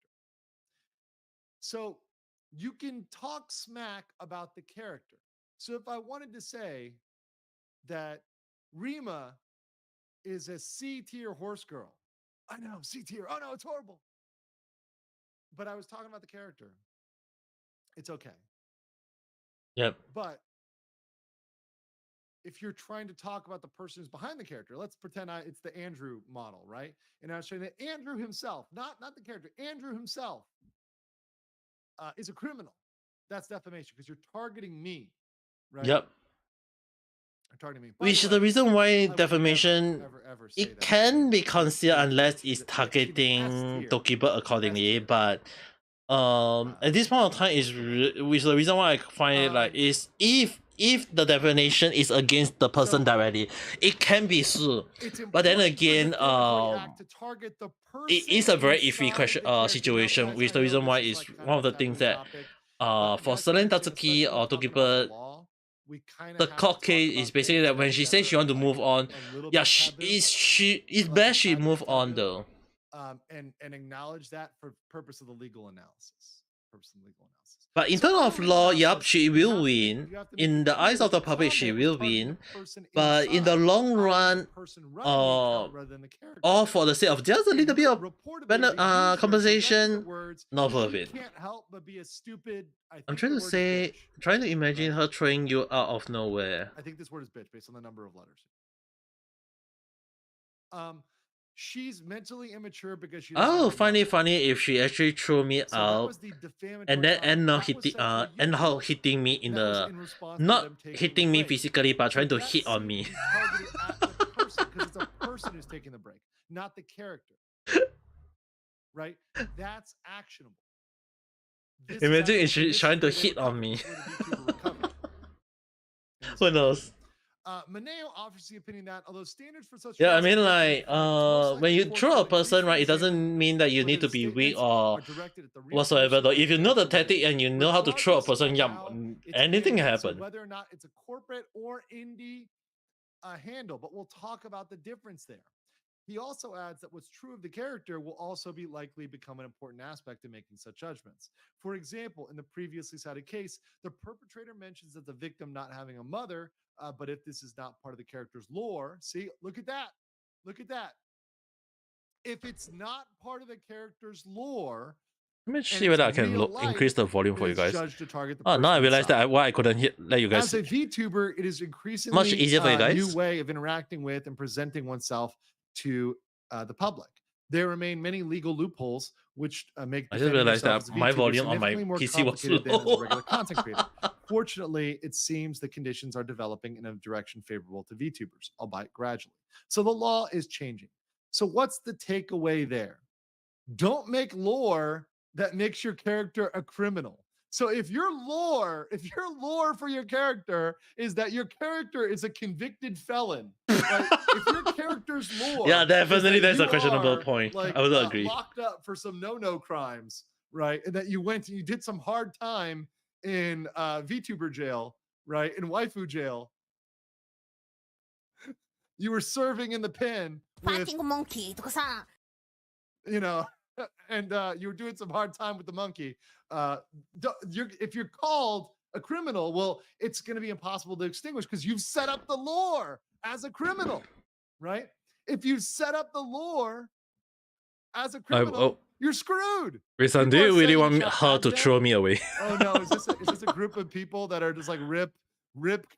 So you can talk smack about the character. So if I wanted to say that Rima is a C tier horse girl, I know, C tier. Oh no, it's horrible. But I was talking about the character. It's okay. Yep. But if you're trying to talk about the person who's behind the character, let's pretend it's the Andrew model, right? And I was saying that Andrew himself, not the character, Andrew himself is a criminal. That's defamation because you're targeting me, right? Yep. You're targeting me. Which is the reason why I would defamation ever say it that. can be considered unless it's that should be S targeting tier. Tokiba accordingly, tier. but at this point of time which the reason why I find it like is if the definition is against the person directly, it can be sued. But then again, it is a very iffy question situation, which the reason why is one of the things that for Selene Tatsuki or Tokiba, the court case is basically that when she says she want to move on, yeah, it's best she move on though. And acknowledge that for purpose of the legal analysis. But in terms of law, yep, she will win. In the eyes of the public, she will win. But in the long run, all for the sake of just a little bit of compensation, not worth it. Can't help but be a stupid. I'm trying to imagine her throwing you out of nowhere. I think this word is bitch based on the number of letters. She's mentally immature because she. Oh, funny if she actually threw me out and then end up hitting me in the not hitting me physically but trying to hit on me. Because it's a person who's taking the break, not the character. Right? That's actionable. Imagine if she's trying to hit on me. Who knows? Maneo offers the opinion that although standards for such I mean like when you throw a person, right, it doesn't mean that you need to be weak or whatsoever though. If you know the tactic and you know how to throw a person, yeah, anything can happen. So whether or not it's a corporate or indie handle, but we'll talk about the difference there. He also adds that what's true of the character will also be likely become an important aspect in making such judgments. For example, in the previously cited case, the perpetrator mentions that the victim not having a mother, but if this is not part of the character's lore, see, look at that. If it's not part of the character's lore, let me see whether I can increase the volume for you guys. Now I realize that why I couldn't let you guys. As a VTuber, it is increasingly much easier for you guys. New way of interacting with and presenting oneself to the public. There remain many legal loopholes which make. I just realized that my volume on my PC was low. Regular content creator. Fortunately, it seems the conditions are developing in a direction favorable to VTubers, albeit gradually. So the law is changing. So what's the takeaway there? Don't make lore that makes your character a criminal. So if your lore for your character is that your character is a convicted felon, right? If your character's lore, yeah, definitely that's a questionable point. Like, I would agree. Locked up for some no crimes, right? And that you went and you did some hard time in VTuber jail, right? In waifu jail. You were serving in the pen with, monkey, you know, and you were doing some hard time with the monkey. If you're called a criminal, well, it's going to be impossible to extinguish because you've set up the lore as a criminal, right? If you set up the lore as a criminal, you're screwed. Risan, do you really want her to throw me away? Oh no, is this a group of people that are just like Rip,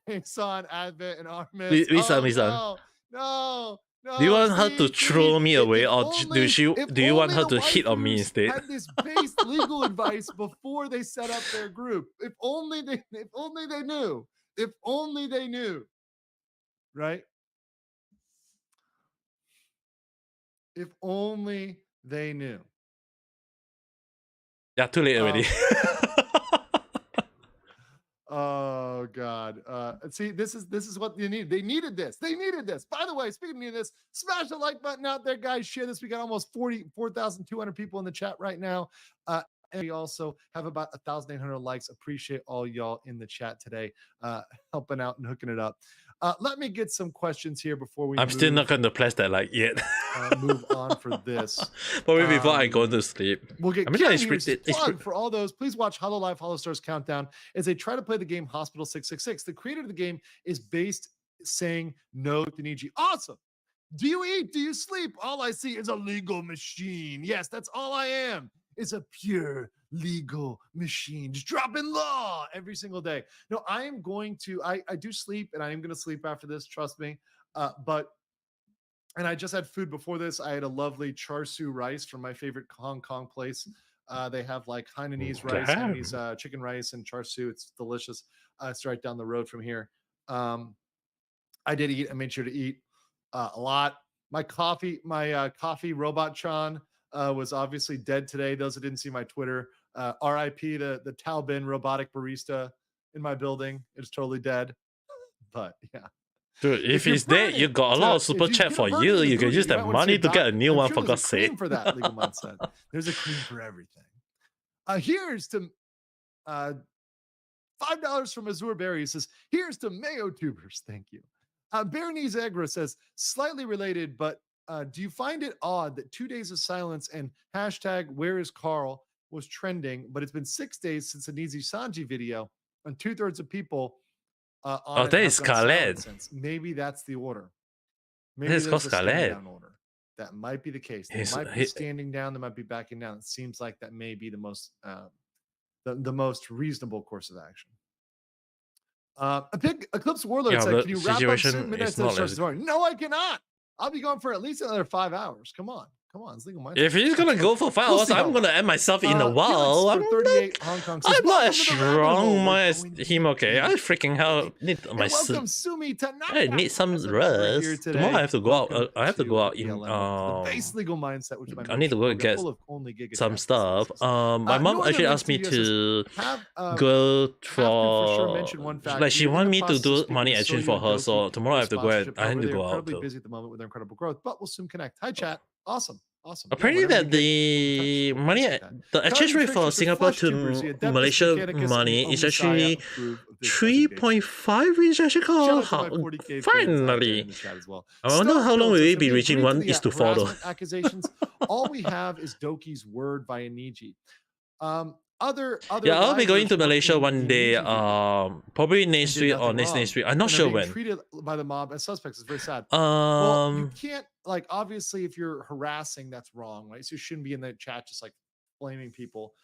Kason, Advent, and Armis? Risan. No. Do you want her to throw me away, or do you want her to hit on me instead? Had this base legal advice before they set up their group. If only they knew. Right? If only they knew. Yeah, too late already. Oh God! See, this is what you need. They needed this. By the way, speaking of this, smash the like button out there, guys. Share this. We got almost 44,200 people in the chat right now, and we also have about 1,800 likes. Appreciate all y'all in the chat today, helping out and hooking it up. Let me get some questions here before we. I'm still not going to press that like yet. Move on for this. Probably before I go to sleep. We'll get plug for all those. Please watch Hollow Life, Hollow Stars Countdown as they try to play the game Hospital 666. The creator of the game is based saying no to Niji. Awesome. Do you eat? Do you sleep? All I see is a legal machine. Yes, that's all I am. is a pure legal machine, just dropping law every single day. No, I am going to. I do sleep, and I am going to sleep after this. Trust me. And I just had food before this. I had a lovely char siu rice from my favorite Hong Kong place. They have like Hainanese rice, Hainanese chicken rice, and char siu. It's delicious. It's right down the road from here. I did eat. I made sure to eat a lot. My coffee robot Chan was obviously dead today. Those that didn't see my Twitter, RIP the Taobin robotic barista in my building. It's totally dead. But yeah. Dude, if he's dead, you got a lot of super chat for you. You can use that money to get a new one, for God's sake. For that, Legal Mind said. There's a cream for everything. Here's to $5 from Azure Berry. He says, here's to Mayo Tubers. Thank you. Berenice Agra says, slightly related, but do you find it odd that 2 days of silence and hashtag where is Carl was trending, but it's been 6 days since the Nizi Sanji video, and 2/3 of people on that is Scarlet. Maybe that's the order. Maybe there's a stand down order. That might be the case. They might be standing down. They might be backing down. It seems like that may be the most the most reasonable course of action. A big Eclipse Warlord said, "Can you wrap up soon? Midnight starts tomorrow." No, I cannot. I'll be gone for at least another 5 hours. Come on. It's Legal Mind. If he's gonna go for 5 hours, I'm gonna end myself in a while. I'm not as strong as him. Okay, I freaking hell need my I need some rest. Tomorrow I have to go out. I have to go out in base Legal Mindset, which I need to go get some stuff. My mom actually asked me to go for like she wanted me to do money exchange for her. So tomorrow I have to go. I need to go out. Busy at the moment with their incredible growth, but we'll soon connect. Hi, chat. Awesome. Apparently that the exchange rate for Singapore to Malaysia money is actually 3.5, which is actually called finally. I wonder how long will we be reaching 1:4 though. Accusations. All we have is Doki's word via Niji. I'll be going to Malaysia one day, probably next week or next week. I'm not sure when. Treated by the mob as suspects is very sad. Well, you can't, like, obviously if you're harassing, that's wrong, right? So you shouldn't be in the chat just like blaming people,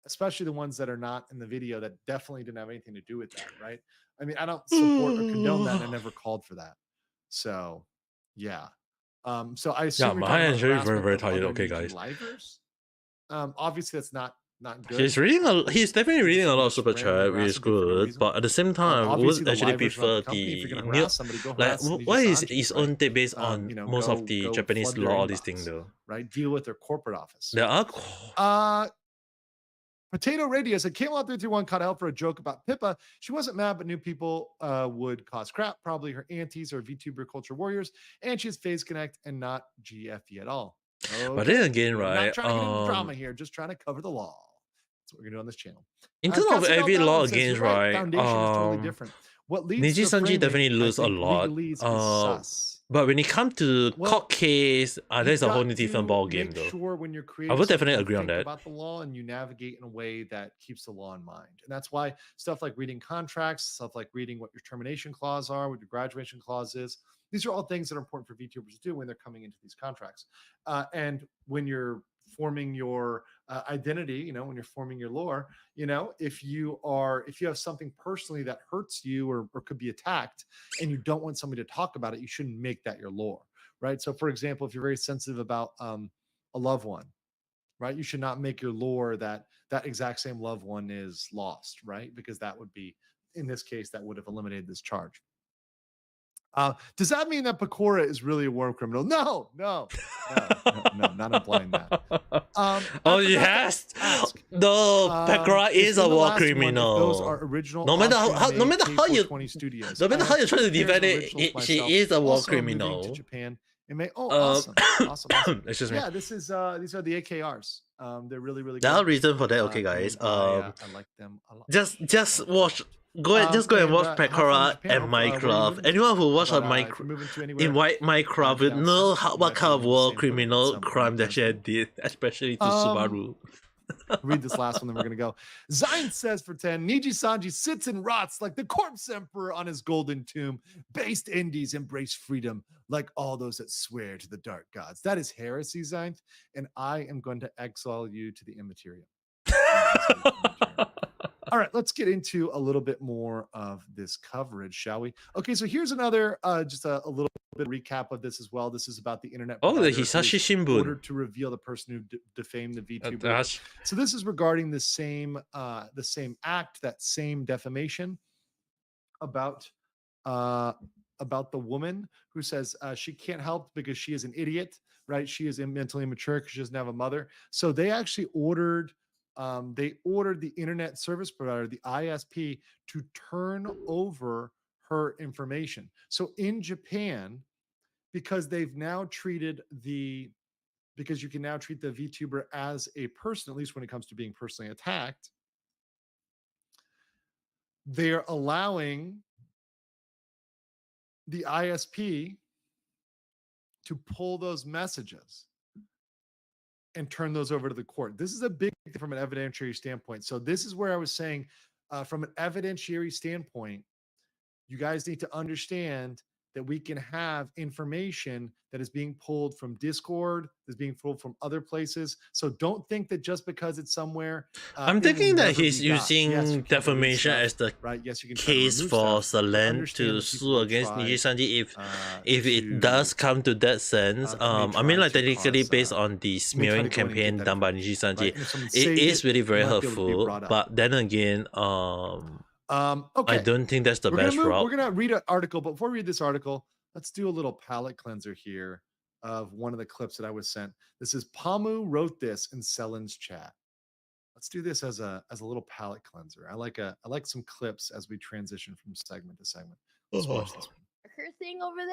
especially the ones that are not in the video that definitely didn't have anything to do with that, right? I mean, I don't support or condone that, and I never called for that. So yeah. So I assume my hands are very, very tired. Okay, guys. Obviously that's not good. He's definitely reading a lot of super chat, which is good, but at the same time, I would actually prefer what is his own take based on most of the Japanese law, all these things though. Right? Deal with their corporate office. There are Potato Radio said, Camelot 331 caught out for a joke about Pippa. She wasn't mad, but knew people would cause crap. Probably her aunties or VTuber culture warriors, and she's Phase Connect and not GFE at all. Okay. But then again, right? Not trying to get into drama here, just trying to cover the law. That's what we're gonna do on this channel. In terms of every law against, right? Foundation is totally different. What leads Niji Sanji definitely lose a lot. But when it comes to court case, there's a whole new different ball game though. Sure, when you're I would definitely agree on that. About the law, and you navigate in a way that keeps the law in mind, and that's why stuff like reading contracts, stuff like reading what your termination clause are, what your graduation clause is. These are all things that are important for VTubers to do when they're coming into these contracts, and when you're forming your identity, when you're forming your lore, if you have something personally that hurts you or could be attacked and you don't want somebody to talk about it, you shouldn't make that your lore, right? So for example, if you're very sensitive about a loved one, right, you should not make your lore that exact same loved one is lost, right? Because that would be, in this case, that would have eliminated this charge. Does that mean that Pecora is really a war criminal? No, not implying that. Yes. No, Pecora is a war criminal. Those are original. No matter how you try to defend it, she is a war criminal. To Japan in May. Awesome. Excuse me. Yeah, these are the AKRs. They're really, really good. There are reasons for that. Okay, guys. I like them a lot. Just watch. Go and watch Pecora and Minecraft. Anyone who watched Minecraft will know what kind of war criminal crime that she did, especially to Subaru. Read this last one, then we're gonna go. Zion says for 10, Niji Sanji sits and rots like the corpse emperor on his golden tomb. Based indies embrace freedom like all those that swear to the dark gods. That is heresy, Zion, and I am going to exile you to the immaterial. All right, let's get into a little bit more of this coverage, shall we? Okay, so here's another just a little bit of recap of this as well. This is about the internet Oh, the provider who Hisashi is Shimbun. ordered to reveal the person who defamed the VTuber. So this is regarding the same act, that same defamation about the woman who says she can't help because she is an idiot, right? She is mentally immature because she doesn't have a mother. So they actually ordered the internet service provider, the ISP, to turn over her information. So in Japan, because they've now treated because you can now treat the VTuber as a person, at least when it comes to being personally attacked, they're allowing the ISP to pull those messages and turn those over to the court. This is a big thing from an evidentiary standpoint. So this is where I was saying, from an evidentiary standpoint, you guys need to understand that we can have information that is being pulled from Discord, that's being pulled from other places. So don't think that just because it's somewhere, I'm thinking that he's using defamation as the case for Salen to sue against Niji Sanji if it does come to that sense. I mean, like technically based on the smearing campaign done by Niji Sanji, it is really very hurtful. But then again, okay. I don't think that's the best route. We're gonna read an article, but before we read this article, let's do a little palate cleanser here of one of the clips that I was sent. This is Pamu wrote this in Selen's chat. Let's do this as a little palate cleanser. I like some clips as we transition from segment to segment. Let's watch this one. Her thing over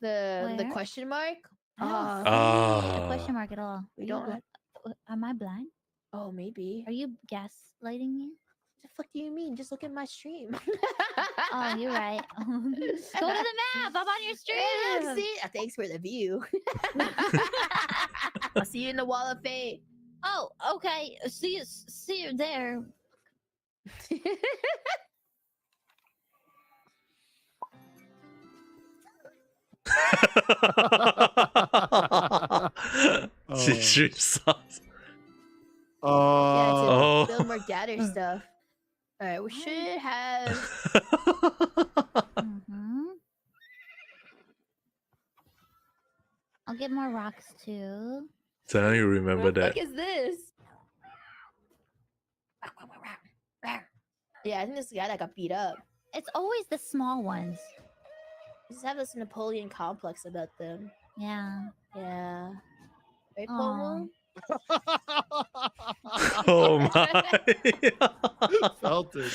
there, the question mark. I don't see a question mark at all. We don't. Am I blind? Oh, maybe. Are you gaslighting me? What the fuck do you mean? Just look at my stream. Oh, you're right. Go to the map. I'm on your stream. See? Thanks for the view. I'll see you in the wall of fate. Oh, okay. See you there. She shoots us. Yeah, to build more gather stuff. All right, we should have. I'll get more rocks too. So now you remember that. What is this? Yeah, I think this guy that got beat up. It's always the small ones. Just have this Napoleon complex about them. Yeah. Yeah. Right, Pomo? Oh my. Felt it.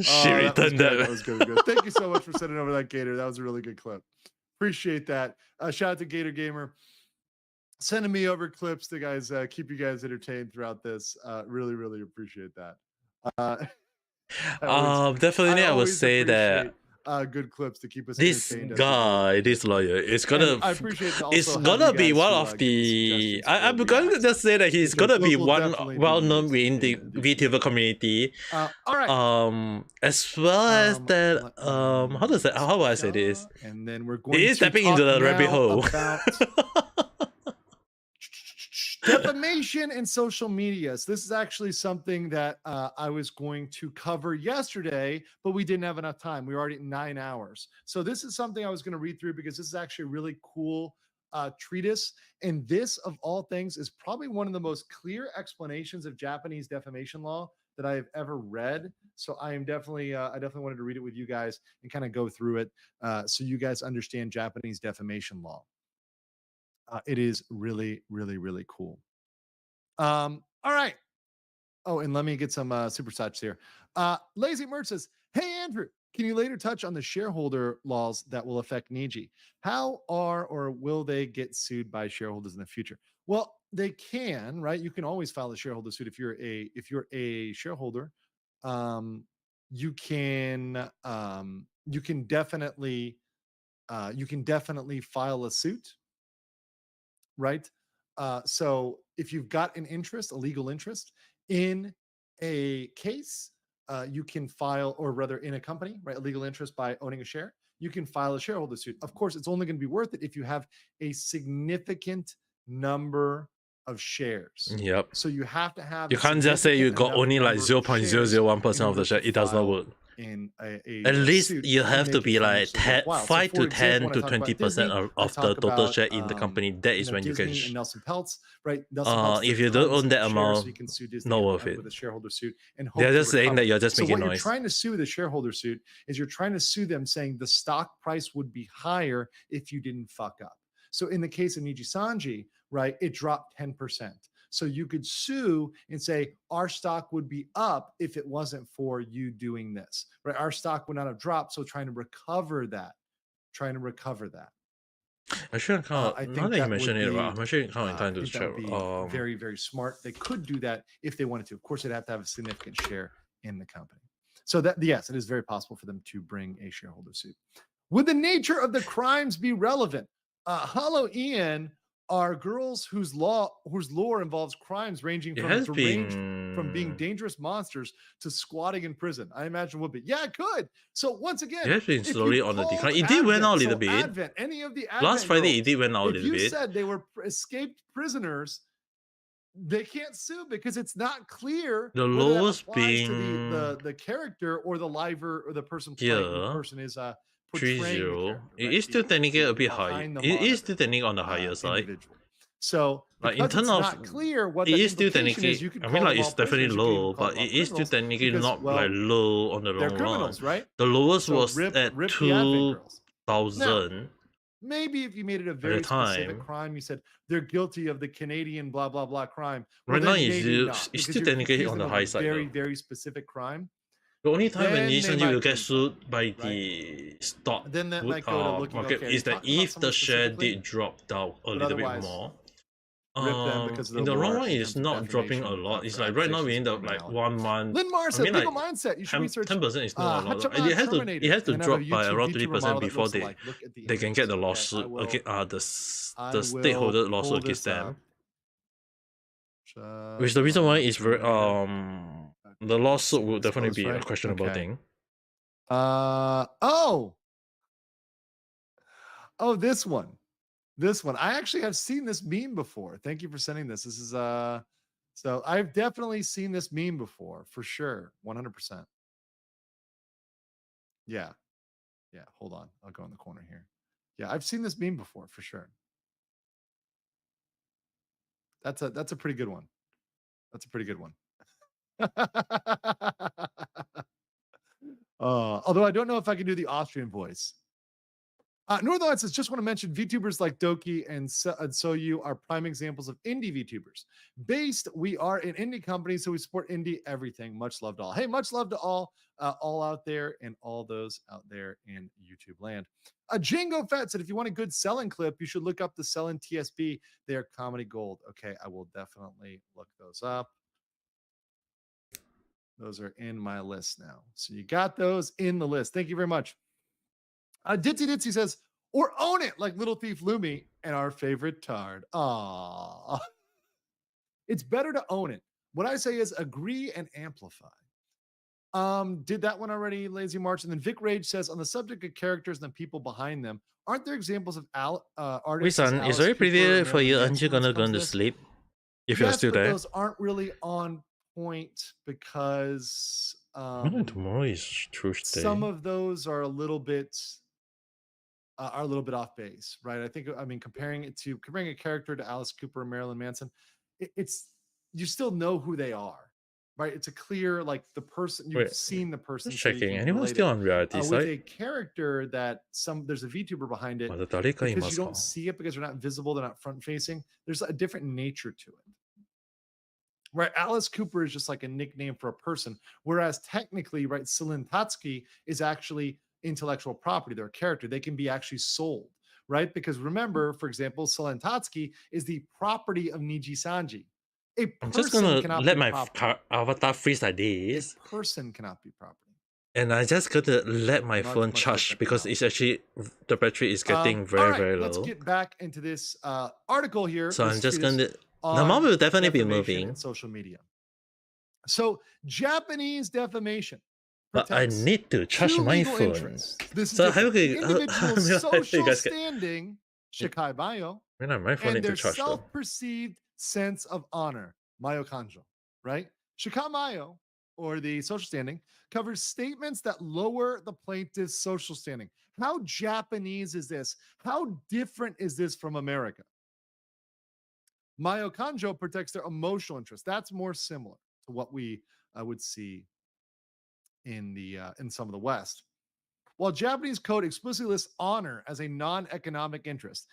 She returned that. That was good. Thank you so much for sending over that, Gator. That was a really good clip. Appreciate that. Shout out to Gator Gamer. Sending me over clips to guys keep you guys entertained throughout this. Really, really appreciate that. Definitely I would say that good clips to keep us this entertained. guy, this lawyer, it's gonna be one of the I'm going to just say that he's gonna be one well known in the VTuber community. All right. As well as that how do I say this? And then we're going to stepping into the rabbit hole. Defamation in social media. So this is actually something that I was going to cover yesterday, but we didn't have enough time. We were already at 9 hours. So this is something I was going to read through because this is actually a really cool treatise. And this, of all things, is probably one of the most clear explanations of Japanese defamation law that I have ever read. So I am definitely, I definitely wanted to read it with you guys and kind of go through it so you guys understand Japanese defamation law. It is really, really, really cool. All right. Oh, and let me get some super chats here. Lazy Merch says, hey, Andrew, can you later touch on the shareholder laws that will affect Niji? How are or will they get sued by shareholders in the future? Well, they can, right? You can always file a shareholder suit if you're a shareholder. You can definitely file a suit. right? So if you've got an interest, a legal interest in a case, you can file, or rather in a company, right? A legal interest by owning a share, you can file a shareholder suit. Of course, it's only going to be worth it if you have a significant number of shares. Yep. So you have to have. You a can't just say you significant got only enough like number of shares 0.001% in of order the share. to It does not file work. in At least suit you and have to make be it like financially worthwhile. So 5 to for 10 example, when to I talk about 20% Disney, of I the talk total about share in the company. That is when you can. Disney and Nelson Peltz, right? Nelson Peltz If took you don't tons own that of shares, amount, so you can sue Disney not worth it. with a shareholder suit and hope They're to just saying that recover. you're just So making what you're noise. trying to sue the shareholder suit is you're trying to sue them saying the stock price would be higher if you didn't fuck up. So in the case of Niji Sanji, right, it dropped 10%. So you could sue and say our stock would be up if it wasn't for you doing this, right? Our stock would not have dropped. So trying to recover that. Actually, I now think that you that would mention it, be. I'm actually kind of I inclined to think that check. would be very, very smart. They could do that if they wanted to. Of course, they'd have to have a significant share in the company. So that, yes, it is very possible for them to bring a shareholder suit. Would the nature of the crimes be relevant? Hollow Ian are girls whose lore involves crimes ranging It from has from being been. dangerous monsters to squatting in prison. I imagine would be. Yeah, it could. So once again, It has been if slowly you on the decline. called It did went out a Advent, little so bit. Advent, any of the Advent Last Friday, it girls, did went out a if little you bit. said they were escaped prisoners, they can't sue because it's not clear The whether that lowest applies to being the character or the liver or the person here, playing, the person is portraying the 30. character. It Right? is still technically a bit high. behind the It is still monitor, technically on the higher side. individual. So Like in because terms it's of, not clear what it the is still implication technically. is, you could I call mean, like them all it's definitely prisoners. You could even low, call but them all it is still criminals technically because, not well, like low on the they're long criminals, run. right? The lowest So was rip at the Advent girls. Now, 2,000 maybe if you made it a at the very specific time. crime, you said they're guilty of the Canadian blah blah blah crime. Well, Right now, then it's maybe still, not, it's because still you're technically on accusing the them high of a side very though. very specific crime. The only time when Then they Nissan might will be in get sued trouble, by right? the stock Then that might go to looking. market Okay, is that talking about if the someone share specifically, did drop down a but little bit otherwise more. rip them because of In the the long lore run, in it's terms of not dropping a defamation, lot. It's for like right now accusations we're of in the like criminality. 1 month. Lynn Mar I said, mean, like "Pickle mindset. You should research 10% is not a lot. Hachama It has Terminator to and have a drop by YouTube around VTuber 30% model that before looks alike. Look at the they can get the images, okay? lawsuit against I the will stakeholder pull lawsuit against this them. up. Which the reason why is very Terminator. the Okay, lawsuit let's would see, definitely this be a right? questionable Okay. thing. Oh, this one. I actually have seen this meme before. Thank you for sending this. This is so I've definitely seen this meme before, for sure. 100%. Yeah. Hold on. I'll go in the corner here. Yeah, I've seen this meme before, for sure. That's a pretty good one. Although I don't know if I can do the Austrian voice. Northern Lights says, just want to mention VTubers like Doki and Soyu are prime examples of indie VTubers. We are an indie company, so we support indie everything. Much love to all. Hey, much love to all out there and all those out there in YouTube land. Django Fett said, if you want a good selling clip, you should look up the Selling TSB. They are comedy gold. Okay, I will definitely look those up. Those are in my list now. So you got those in the list. Thank you very much. Ditzy says, or own it like Little Thief Lumi and our favorite Tard. Aww. It's better to own it. What I say is agree and amplify. Did that one already, Lazy March. And then Vic Rage says, on the subject of characters and the people behind them, aren't there examples of artists? Wisan, it's very pretty for you. Aren't you gonna go to sleep? If you're still but there. Those aren't really on point because tomorrow is Tuesday. Some of those are a little bit off base, right? I mean, comparing a character to Alice Cooper and Marilyn Manson, it's you still know who they are, right? It's a clear, like, the person you've seen the person. Just checking. Anyone still on reality side? With a character that there's a VTuber behind it, because you don't see it because they're not visible, they're not front facing. There's a different nature to it. Right, Alice Cooper is just like a nickname for a person, whereas technically, right, Celine Tatsky is actually intellectual property. They're a character. They can be actually sold, right? Because remember, for example, Celine Tatsky is the property of Niji Sanji. I'm just gonna let my avatar freeze like this. A person cannot be property. And I just gotta let my Not phone much charge different because now. it's actually the battery is getting All very, right, very let's low. get back into this article here. So I'm this just treatise gonna. The mom on will definitely be defamation moving, in social media. So Japanese defamation but I protects need to charge two my legal phone. interests. This is So different. The how individual's you social guys get? standing, shikai mayo, My phone and need to their charge though. self-perceived sense of honor, mayo kanjo, right? Shikamayo, or the social standing, covers statements that lower the plaintiff's social standing. How Japanese is this? How different is this from America? Mayo kanjo protects their emotional interest. That's more similar to what we would see in some of the West. While Japanese code explicitly lists honor as a non-economic interest,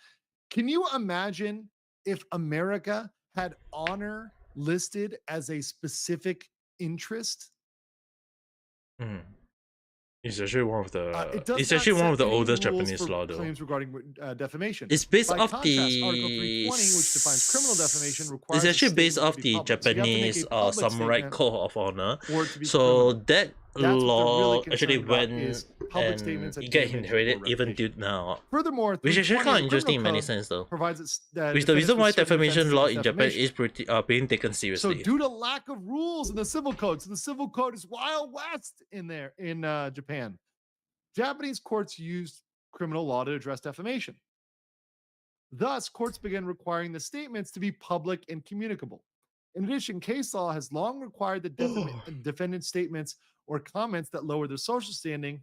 can you imagine if America had honor listed as a specific interest? Mm. It's actually one of It the. does It's not actually one set of the any oldest rules Japanese for law though. claims regarding defamation. It's based By off contrast, the. Article 320, which defines criminal defamation, requires It's a actually based statement off to be the public. So you have to make Japanese a public samurai statement code of honor. for it to be So criminal. that That's what they're really law actually concerned about went is public and statements it of get damage or inherited even reputation. till now, Furthermore, which is actually 320 kind of of the interesting in criminal many code sense though. provides Which the defendants reason with why certain defamation defenses law against in Japan defamation. is pretty being taken So seriously. due to lack of rules in the civil code, so the civil code is Wild West in there in Japan. Japanese courts used criminal law to address defamation. Thus, courts began requiring the statements to be public and communicable. In addition, case law has long required the defendant's statements or comments that lower their social standing,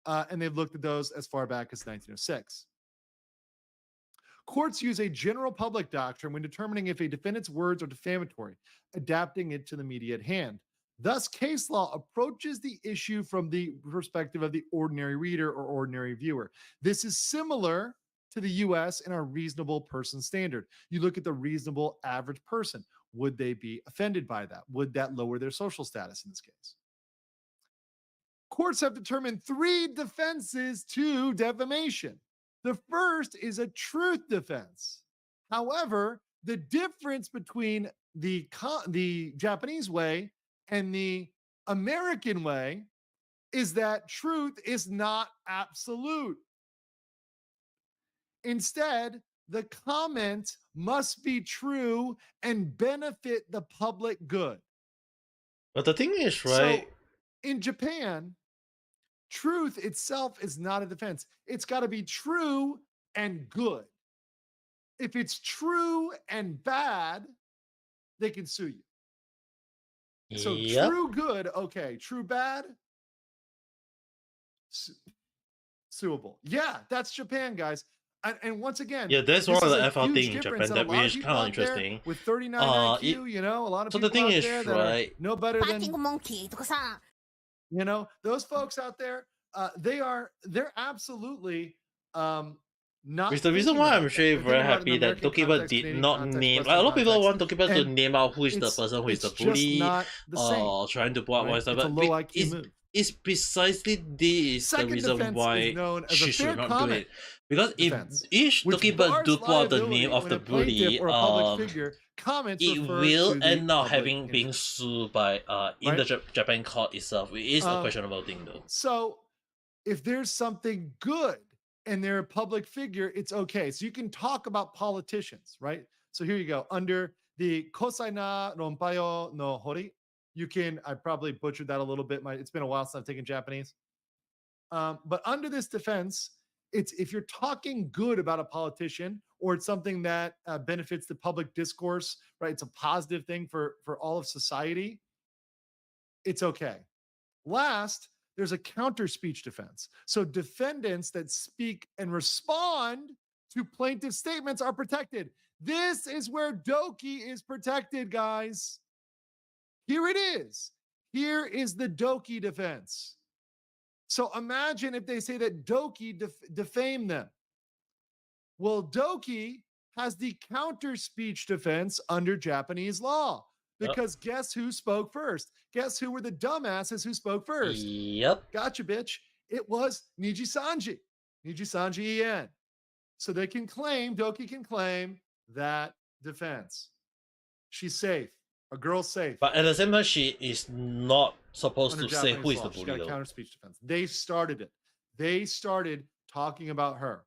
and they've looked at those as far back as 1906. Courts use a general public doctrine when determining if a defendant's words are defamatory, adapting it to the media at hand. Thus, case law approaches the issue from the perspective of the ordinary reader or ordinary viewer. This is similar to the US in our reasonable person standard. You look at the reasonable average person. Would they be offended by that? Would that lower their social status in this case? Courts have determined 3 defenses to defamation. The first is a truth defense. However, the difference between the Japanese way and the American way is that truth is not absolute. Instead, the comment must be true and benefit the public good. But the thing is, right? So in Japan, truth itself is not a defense. It's got to be true and good. If it's true and bad, they can sue you. So Yep. true good, okay. True bad, suable. Yeah, that's Japan, guys. And once again, Yeah, that's this one of is the a FL huge thing in difference, Japan and that a lot is of kind people of out there interesting. with 39 IQ, It- you know, a lot of so the people thing out is, there that are right? no better than, パーキングモンキーとかさ。you know, those folks out there, they're absolutely not. Which the reason thinking why about I'm that. actually They're very thinking about it in happy that American Dokiba context, did Canadian not context, name. Western Like a lot of people context, want Dokiba to and name out who is the it's- person who is the it's just bully not the same, or trying to block right? stuff. It's a But low IQ it's, move. it's precisely this the Second reason defense why is known as she a should fair not do comment it. Because defense, if which Dokiba bars do put out the liability name of when the a plaintiff bully, or a public figure comments it refer will to the end up public having being interest. sued by in Right? the Japan court itself. It is a questionable thing though. So if there's something good and they're a public figure, it's okay. So you can talk about politicians, right? So here you go. Under the Kosai na Ronpayo no Hori, you can, I probably butchered that a little bit. It's been a while since I've taken Japanese. But under this defense, it's if you're talking good about a politician or it's something that benefits the public discourse, right? It's a positive thing for all of society. It's okay. Last, there's a counter speech defense. So defendants that speak and respond to plaintiff statements are protected. This is where Doki is protected, guys. Here it is. Here is the Doki defense. So imagine if they say that Doki defamed them. Well, Doki has the counter speech defense under Japanese law. Because guess who spoke first? Guess who were the dumbasses who spoke first? Yep. Gotcha, bitch. It was Niji Sanji. Niji Sanji En. So they can claim, Doki can claim that defense. She's safe. A girl safe. But at the same time, she is not supposed Under to say Japanese who is law. the She's bully got a though. counter speech defense. They started it. They started talking about her.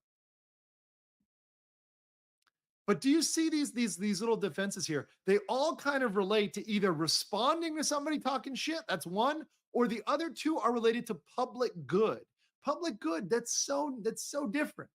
But do you see these little defenses here? They all kind of relate to either responding to somebody talking shit, that's one, or the other two are related to public good. Public good, that's so different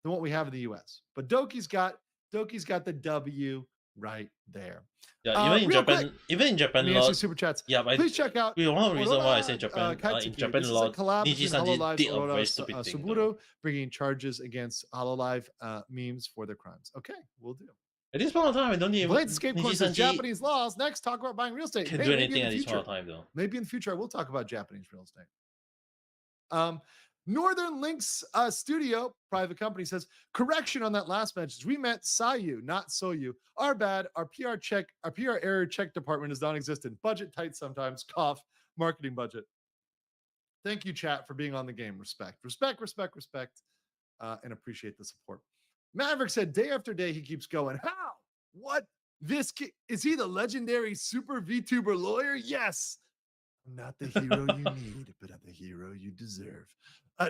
than what we have in the US. But Doki's got the W right there. Yeah, even in real Japan, quick, even in Japan me law, answering super chats. yeah, but Please check out one of the reason why I say Aurora, Japan, in Kaitsuki. Japan This is law, a collab Niji between Sanji Hololive's did a Aurora very stupid thing though. Suburo, bringing charges against Hololive memes for their crimes. Okay, we'll do. At this point of time, I don't even Blade Escape Corn Niji says Sanji Japanese laws. Next, talk about buying real estate. can Hey, do maybe anything in at the this point future. of time though. Maybe in the future, I will talk about Japanese real estate. Northern Links Studio, private company, says, correction on that last message. We meant Sayu, not Soyu. Our bad. Our PR error check department is non-existent. Budget tight sometimes. Cough. Marketing budget. Thank you, chat, for being on the game. Respect, and appreciate the support. Maverick said, day after day, he keeps going. How? What? Is he the legendary super VTuber lawyer? Yes. I'm not the hero you need, but I'm the hero you deserve.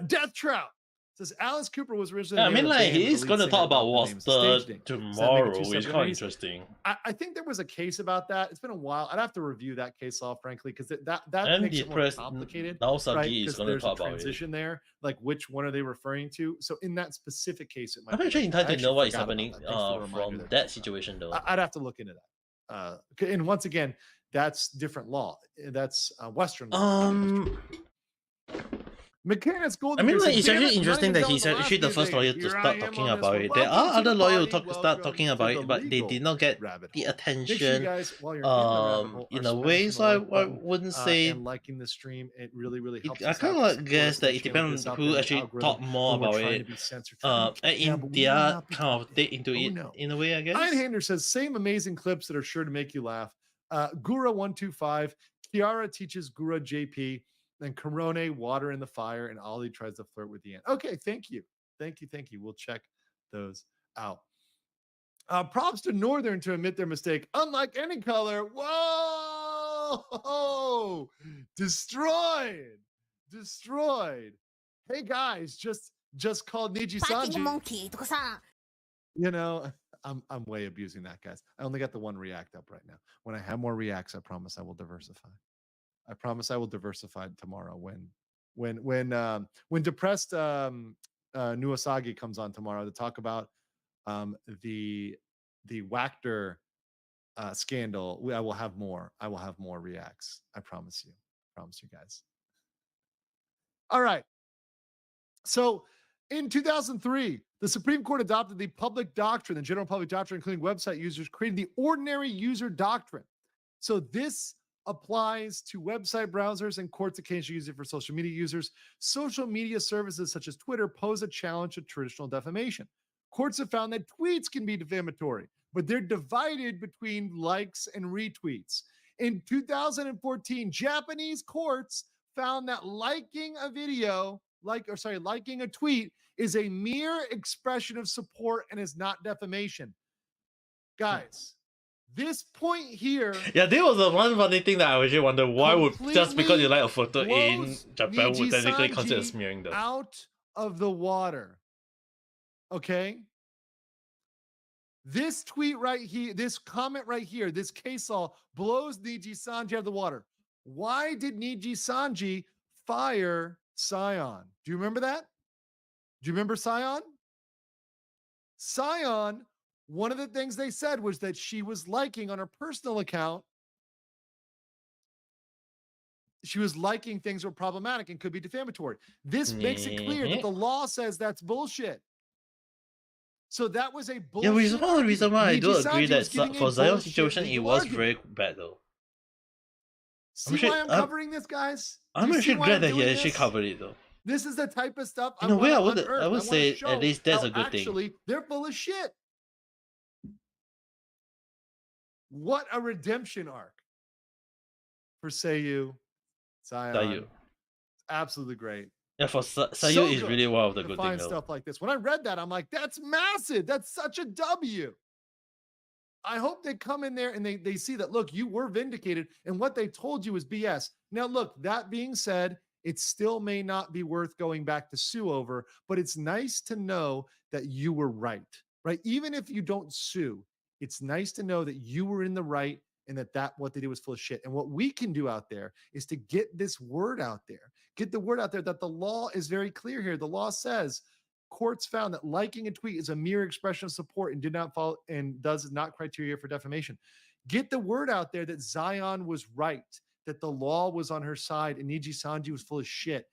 Death Trout says Alice Cooper was originally. Yeah, I mean, the like band, he's the lead gonna singer talk about the what's name of the stage the name. tomorrow. It's separate kind of entities? interesting. I think there was a case about that. It's been a while. I'd have to review that case law, frankly, because that And makes the it more press complicated. now Right? Sagi is Because gonna there's a talk about it. transition there. Like, which one are they referring to? So in that specific case, it might. I'm actually in time to know what is happening from from that situation though. I'd have to look into that. And once again, that's different law. That's Western law. Mechanics Golden. I mean, like, says, it's "Damn actually it, interesting not that even he's done the actually the last first lawyer music. to Here I start am talking on this about one. it. There Welcome are to other the lawyers party. start Welcome talking to about the it, but they legal did not get rabbit the hole. Make sure you attention. guys, while you're in the rabbit hole, In are a way, smashing so the I like button, wouldn't say. and liking the stream. It really helps I us kind out of to like support guess us that and it channel depends this out who there in the actually algorithm talk more when we're about trying it. to be censored. And Yeah, in but we will their not be kind of today. take into Oh, it no. in a way, I guess. Einhander says, same amazing clips that are sure to make you laugh. Gura125, Kiara teaches Gura JP, then Corone, water in the fire, and Ollie tries to flirt with the ant. Okay, thank you. We'll check those out. Props to Northern to admit their mistake. Unlike any color, whoa, destroyed. Hey guys, just called Niji Sanji. You know, I'm way abusing that, guys. I only got the one react up right now. When I have more reacts, I promise I will diversify. I promise I will diversify tomorrow when depressed Nuasagi comes on tomorrow to talk about the Wachter scandal. I will have more reacts. I promise you guys. All right. So in 2003, the Supreme Court adopted the public doctrine, the general public doctrine, including website users, creating the ordinary user doctrine. So this applies to website browsers, and courts occasionally use it for social media users. Social media services such as Twitter pose a challenge to traditional defamation. Courts have found that tweets can be defamatory, but they're divided between likes and retweets. In 2014, Japanese courts found that liking a tweet is a mere expression of support and is not defamation. Guys, this point here. Yeah, there was the one funny thing that I actually wonder why would just because you like a photo in Japan would technically consider smearing them out of the water. Okay. This tweet right here, this comment right here, this case law blows Niji Sanji out of the water. Why did Niji Sanji fire Scion? Do you remember that? Do you remember Scion? Scion, one of the things they said was that she was liking on her personal account. She was liking things that were problematic and could be defamatory. This makes it clear that the law says that's bullshit. So that was a bullshit. Yeah, which is one of the reasons why I do agree that for Zion's situation, it was argument. very bad though. See why I'm covering this, guys? I'm actually glad that he actually covered it though. This is the type of stuff in a way, I would say show at least that's a good actually, thing. They're full of shit. What a redemption arc for Seiyu, Zion. Seiyu. Absolutely great. Yeah, for Seiyu is really one of the good things. Stuff like this. When I read that, I'm like, that's massive. That's such a W. I hope they come in there and they see that, look, you were vindicated and what they told you was BS. Now, look, that being said, it still may not be worth going back to sue over, but it's nice to know that you were right, right? Even if you don't sue, it's nice to know that you were in the right and that what they did was full of shit. And what we can do out there is to get this word out there, get the word out there that the law is very clear here. The law says courts found that liking a tweet is a mere expression of support and did not follow and does not criteria for defamation. Get the word out there that Zion was right, that the law was on her side and Niji Sanji was full of shit.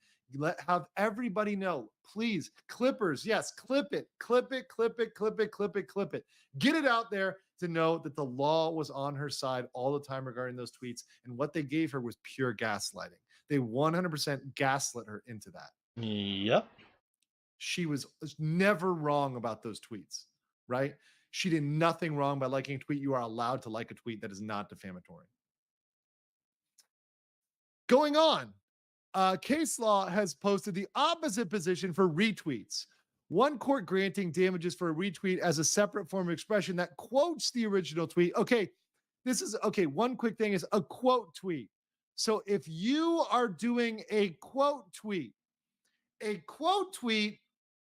Have everybody know, please. Clippers, yes, clip it, clip it, clip it, clip it, clip it, clip it. Get it out there to know that the law was on her side all the time regarding those tweets. And what they gave her was pure gaslighting. They 100% gaslit her into that. Yep. She was never wrong about those tweets, right? She did nothing wrong by liking a tweet. You are allowed to like a tweet that is not defamatory. Going on, Case Law has posted the opposite position for retweets. One court granting damages for a retweet as a separate form of expression that quotes the original tweet. Okay, one quick thing is a quote tweet. So if you are doing a quote tweet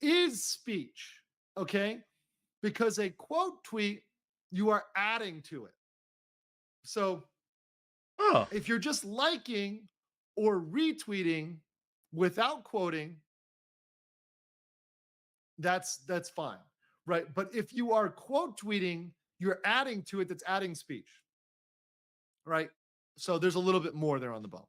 is speech, okay? Because a quote tweet, you are adding to it. So if you're just liking or retweeting without quoting, that's fine, right? But if you are quote tweeting, you're adding to it, that's adding speech, right? So there's a little bit more there on the bone.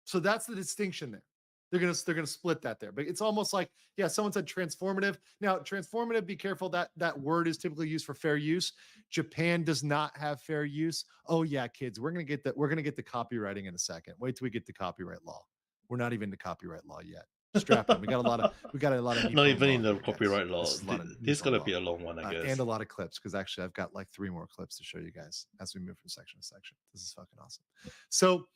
So that's the distinction there. They're gonna split that there, but it's almost like, yeah, someone said transformative. Now, transformative, be careful, that word is typically used for fair use. Japan does not have fair use. Oh yeah, kids, we're gonna get the copywriting in a second. Wait till we get to copyright law. We're not even to copyright law yet. Strap in. We got a lot of not even in the copyright law. This is gonna be a long one, I guess. And a lot of clips, because actually I've got like 3 more clips to show you guys as we move from section to section. This is fucking awesome. So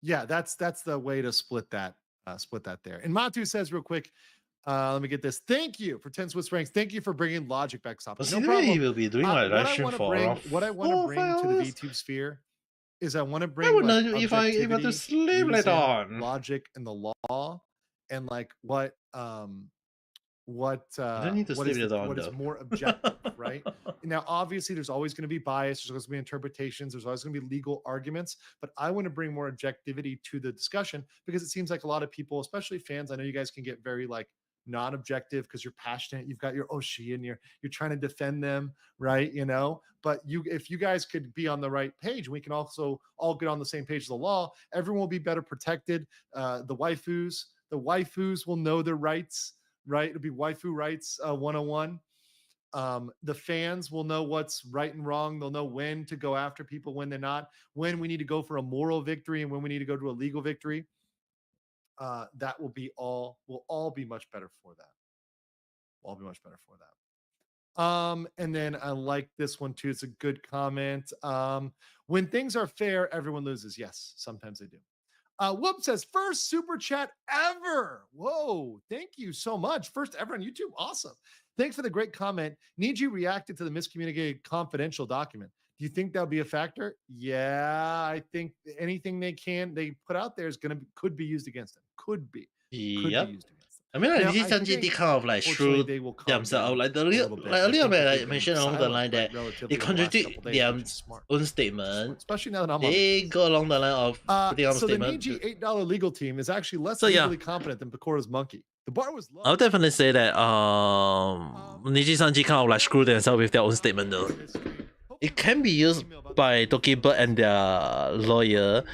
yeah, that's the way to split that there. And Matu says real quick, let me get this. Thank you for 10 Swiss francs. Thank you for bringing logic back. No problem. He will be doing like live stream for around what I want to bring to the VTube sphere is I want to bring if I to sleep later on. Logic and the law, and like what is more objective, right? Now, obviously, there's always going to be bias. There's always going to be interpretations. There's always going to be legal arguments. But I want to bring more objectivity to the discussion, because it seems like a lot of people, especially fans, I know you guys can get very like non-objective because you're passionate. You've got your Oshi and you're trying to defend them, right? You know, but if you guys could be on the right page, we can also all get on the same page of the law. Everyone will be better protected. The waifus will know their rights. Right? It'll be waifu rights 101. The fans will know what's right and wrong. They'll know when to go after people, when they're not, when we need to go for a moral victory and when we need to go to a legal victory. That will all be much better for that. We'll all be much better for that. And then I like this one too. It's a good comment. When things are fair, everyone loses. Yes, sometimes they do. Whoop says, first super chat ever. Whoa, thank you so much. First ever on YouTube. Awesome. Thanks for the great comment. Need you reacted to the miscommunicated confidential document. Do you think that'll be a factor? Yeah, I think anything they put out there could be used against them. Could be. Yep. Be used against them. I mean, like, this Sanji did kind of like screw themselves. Like a little bit, I mentioned along the line that they contradict their own statement. Especially now that I'm they go along the line of putting on a statement. So the Niji $8 legal team is actually less legally competent than Pecoro's monkey. The bar was low. I'll definitely say that Niji Sanji kind of like screw themselves with their own statement though. It can be used by Tokibird and their lawyer.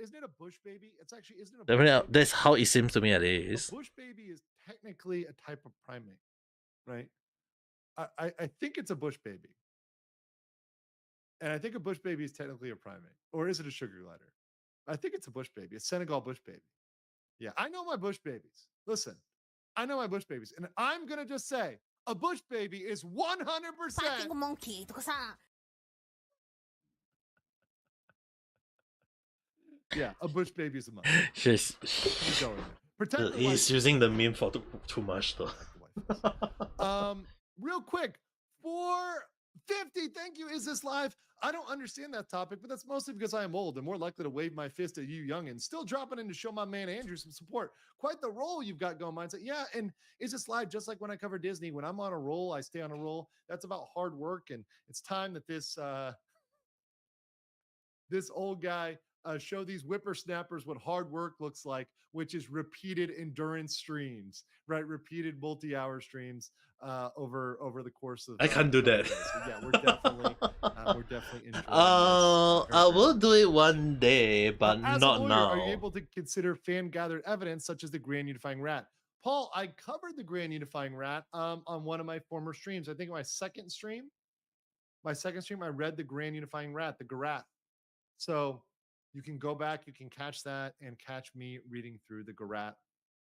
Isn't it a bush baby? It's actually definitely, that's how it seems to me at least. A bush baby is technically a type of primate, right? I think it's a bush baby. And I think a bush baby is technically a primate. Or is it a sugar glider? I think it's a bush baby, a Senegal bush baby. Yeah, I know my bush babies. Listen, I know my bush babies. And I'm going to just say, a bush baby is 100%. Monkey. Yeah, a bush baby is a monkey. He's using the meme for too much though. real quick, 450. Thank you. Is this live? I don't understand that topic, but that's mostly because I am old and more likely to wave my fist at you youngins. Still dropping in to show my man Andrew some support. Quite the role you've got going, mindset. Yeah, and is this live? Just like when I cover Disney, when I'm on a roll, I stay on a roll. That's about hard work, and it's time that this old guy show these whippersnappers what hard work looks like, which is repeated endurance streams, right? Repeated multi-hour streams over the course of I can't do a couple that. days. So yeah, we're definitely enjoying this. I will do it one day, but As a not lawyer, now. are you able to consider fan gathered evidence such as the Grand Unifying Rat? Paul, I covered the Grand Unifying Rat on one of my former streams. I think my second stream, I read the Grand Unifying Rat, the Garat. So you can go back, you can catch that and catch me reading through the Garat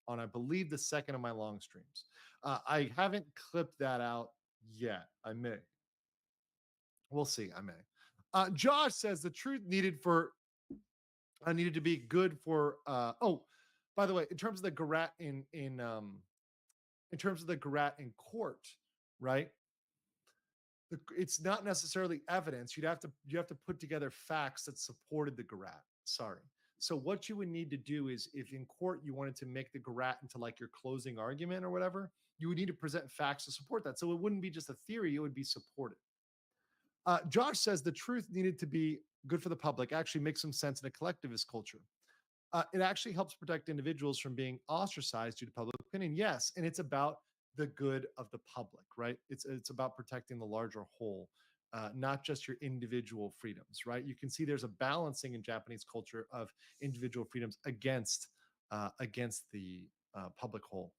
on, I believe, the second of my long streams. I haven't clipped that out yet. I may. We'll see. I may. Josh says the truth needed to be good for. By the way, in terms of the Garat in terms of the Garat in court, right? It's not necessarily evidence. You have to put together facts that supported the Garat. Sorry. So what you would need to do is, if in court you wanted to make the Garat into like your closing argument or whatever, you would need to present facts to support that. So it wouldn't be just a theory; it would be supported. Josh says the truth needed to be good for the public. Actually, makes some sense in a collectivist culture. It actually helps protect individuals from being ostracized due to public opinion. Yes, and it's about the good of the public, right? It's about protecting the larger whole, not just your individual freedoms, right? You can see there's a balancing in Japanese culture of individual freedoms against the public whole.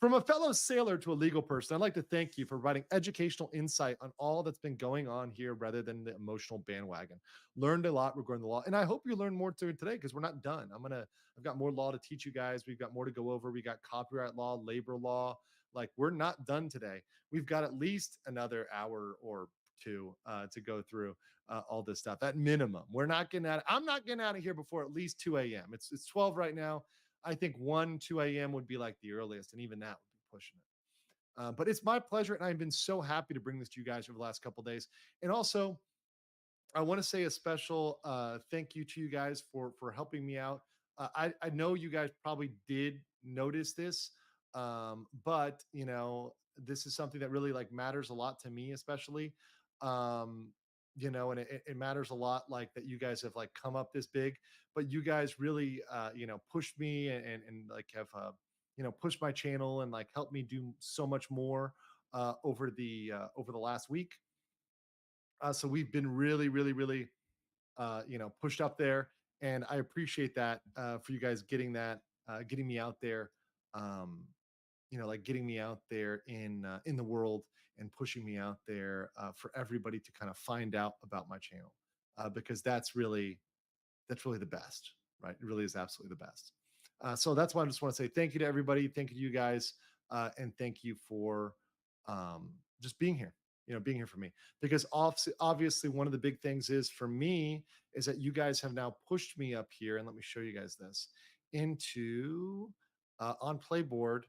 From a fellow sailor to a legal person, I'd like to thank you for providing educational insight on all that's been going on here rather than the emotional bandwagon. Learned a lot regarding the law, and I hope you learn more today because we're not done. I've got more law to teach you guys. We've got more to go over. We got copyright law, labor law. Like, we're not done today. We've got at least another hour or two to go through all this stuff at minimum. We're not getting out. I'm not getting out of here before at least 2 a.m. It's 12 right now. I think 2 a.m. would be like the earliest, and even that would be pushing it. But it's my pleasure, and I've been so happy to bring this to you guys over the last couple of days. And also, I want to say a special thank you to you guys for helping me out. I know you guys probably did notice this, but this is something that really like matters a lot to me, especially. Um, and it matters a lot, like that you guys have like come up this big, but you guys really pushed me and like have pushed my channel and like helped me do so much more over the last week. So we've been really, really, really, pushed up there, and I appreciate that for you guys getting me out there, um, like getting me out there in the world and pushing me out there for everybody to kind of find out about my channel, because that's really the best, right? It really is absolutely the best. So that's why I just want to say thank you to everybody. Thank you to you guys. And thank you for just being here, being here for me. Because obviously, one of the big things is for me is that you guys have now pushed me up here. And let me show you guys this into on Playboard,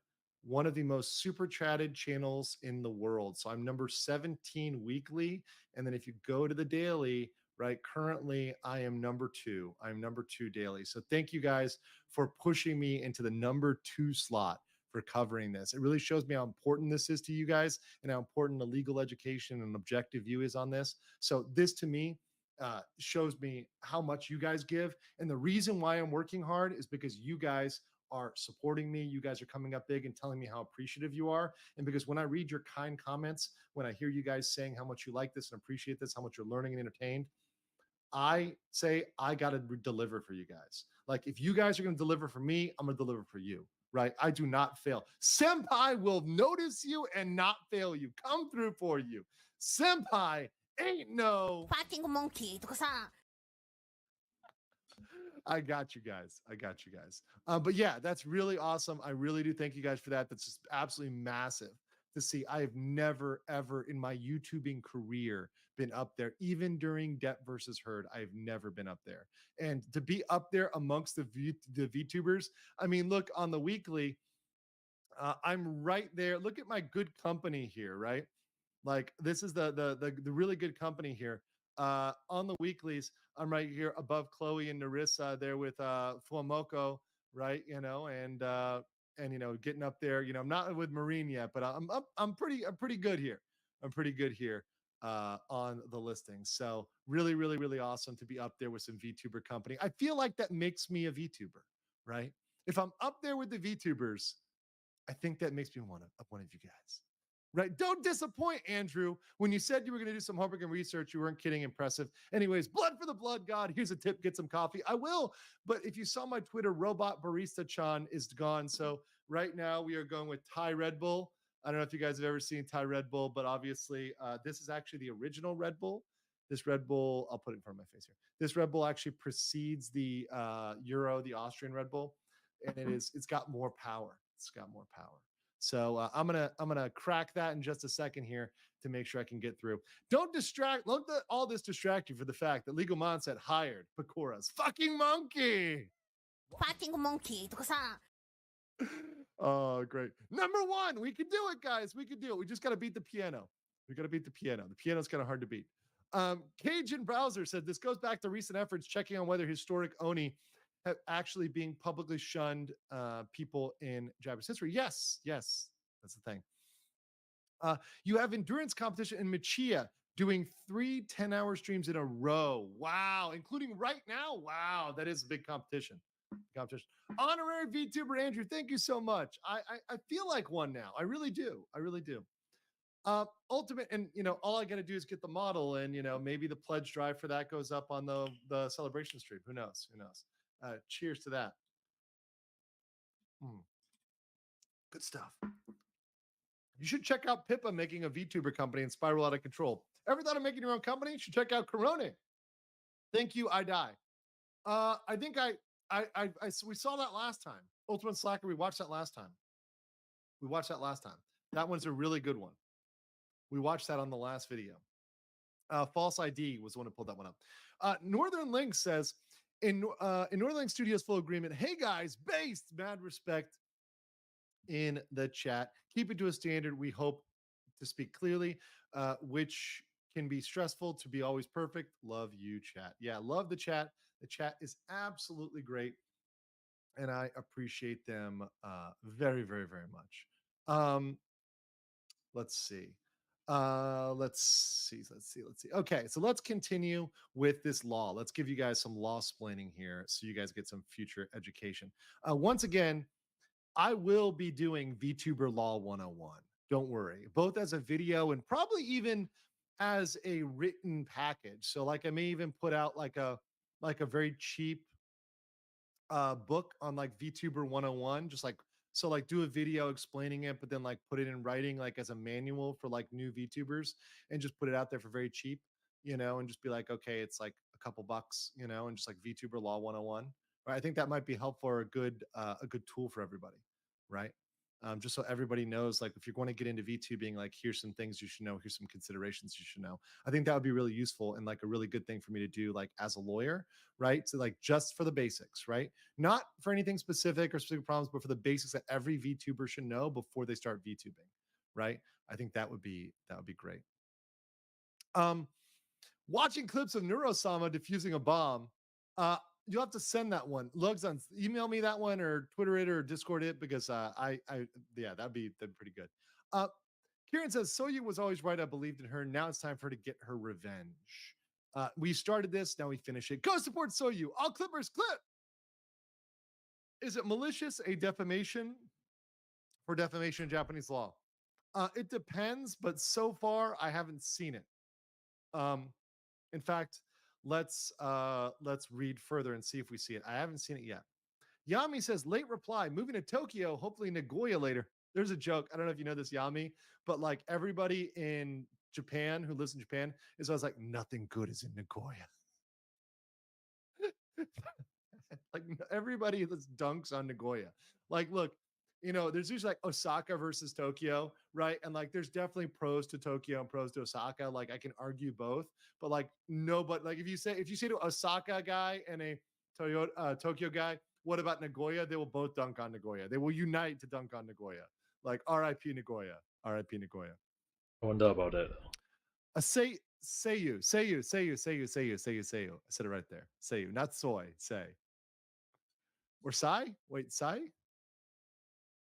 one of the most super chatted channels in the world. So I'm number 17 weekly. And then if you go to the daily, right? Currently, I am number 2. I'm number 2 daily. So thank you guys for pushing me into the number 2 slot for covering this. It really shows me how important this is to you guys and how important the legal education and objective view is on this. So this to me shows me how much you guys give. And the reason why I'm working hard is because you guys are supporting me. You guys are coming up big and telling me how appreciative you are. And because when I read your kind comments, when I hear you guys saying how much you like this and appreciate this, how much you're learning and entertained, I say I got to deliver for you guys. Like, if you guys are going to deliver for me, I'm going to deliver for you, right? I do not fail. Senpai will notice you and not fail you. Come through for you. Senpai ain't no Fucking monkey. I got you guys. I got you guys. But yeah, that's really awesome. I really do thank you guys for that. That's just absolutely massive to see. I have never, ever in my YouTubing career been up there, even during Depp versus Heard. I've never been up there. And to be up there amongst the VTubers, I mean, look, on the weekly, I'm right there. Look at my good company here, right? Like this is the really good company here. On the weeklies, I'm right here above Chloe and Narissa there with Fuamoko, right? And getting up there. I'm not with Marine yet, but I'm pretty good here. I'm pretty good here on the listings. So really, really, really awesome to be up there with some VTuber company. I feel like that makes me a VTuber, right? If I'm up there with the VTubers, I think that makes me one of you guys. Right? Don't disappoint, Andrew. When you said you were going to do some homework and research, you weren't kidding. Impressive. Anyways, blood for the blood god. Here's a tip: get some coffee. I will. But if you saw my Twitter, Robot Barista Chan is gone. So right now we are going with Thai Red Bull. I don't know if you guys have ever seen Thai Red Bull, but obviously this is actually the original Red Bull. This Red Bull, I'll put it in front of my face here. This Red Bull actually precedes the Euro, the Austrian Red Bull, and it's got more power. It's got more power. So I'm gonna crack that in just a second here to make sure I can get through. Don't let all this distract you for the fact that Legal Mindset hired Pakura's fucking monkey. Fucking monkey とかさ。 Oh, great. Number one, we can do it, guys. We can do it. We just gotta beat the piano. We gotta beat the piano. The piano's kind of hard to beat. Cajun Browser said this goes back to recent efforts checking on whether historic Oni have actually being publicly shunned people in Japanese history. Yes, that's the thing. You have endurance competition in Michiya doing 3 10-hour streams in a row. Wow, including right now. Wow, that is a big competition. Honorary VTuber Andrew, thank you so much. I feel like one now. I really do. Ultimate, and all I got to do is get the model, and maybe the pledge drive for that goes up on the celebration stream. Who knows? Cheers to that. Good stuff. You should check out Pippa making a VTuber company and spiral out of control. Ever thought of making your own company? You should check out Corona. Thank you, I die. I think we saw that last time. Ultimate Slacker, we watched that last time. That one's a really good one. We watched that on the last video. False ID was the one who pulled that one up. Northern Link says, in Northern Link Studios full agreement, hey guys, based, mad respect in the chat. Keep it to a standard. We hope to speak clearly, which can be stressful to be always perfect. Love you, chat. Yeah, love the chat. The chat is absolutely great, and I appreciate them very, very, very much. Let's see. Let's see. Okay, so let's continue with this law. Let's give you guys some law splaining here so you guys get some future education. Once again, I will be doing VTuber Law 101. Don't worry, both as a video and probably even as a written package. So like I may even put out like a very cheap book on like VTuber 101, just like so like do a video explaining it, but then like put it in writing like as a manual for like new VTubers and just put it out there for very cheap, and just be like, okay, it's like a couple bucks, and just like VTuber Law 101. Right. I think that might be helpful or a good tool for everybody, right? Just so everybody knows, like if you're going to get into VTubing, like here's some things you should know, here's some considerations you should know. I think that would be really useful and like a really good thing for me to do, like as a lawyer, right? So like just for the basics, right? Not for anything specific or specific problems, but for the basics that every VTuber should know before they start VTubing, right? I think that would be great. Watching clips of Neurosama defusing a bomb. You'll have to send that one. Lugs on email me that one or Twitter it or Discord it because that'd be pretty good. Kieran says Soyu was always right. I believed in her. Now it's time for her to get her revenge. We started this, now we finish it. Go support Soyu. All clippers clip. Is it malicious a defamation for defamation in Japanese law? It depends, but so far I haven't seen it. In fact, let's read further and see if we see it. I haven't seen it yet. Yami says, late reply, moving to Tokyo, hopefully Nagoya later. There's a joke. I don't know if you know this, Yami, but like everybody in Japan who lives in Japan is always like, nothing good is in Nagoya. Like everybody that dunks on Nagoya. Like, look, there's usually like Osaka versus Tokyo, right? And like, there's definitely pros to Tokyo and pros to Osaka. Like, I can argue both, but like, no, but like, if you say to Osaka guy and a Tokyo guy, what about Nagoya? They will both dunk on Nagoya. They will unite to dunk on Nagoya. Like, R.I.P. Nagoya. R.I.P. Nagoya. I wonder about it. Say you. I said it right there. Say you, not soy. Say. Or sai? Wait, sai?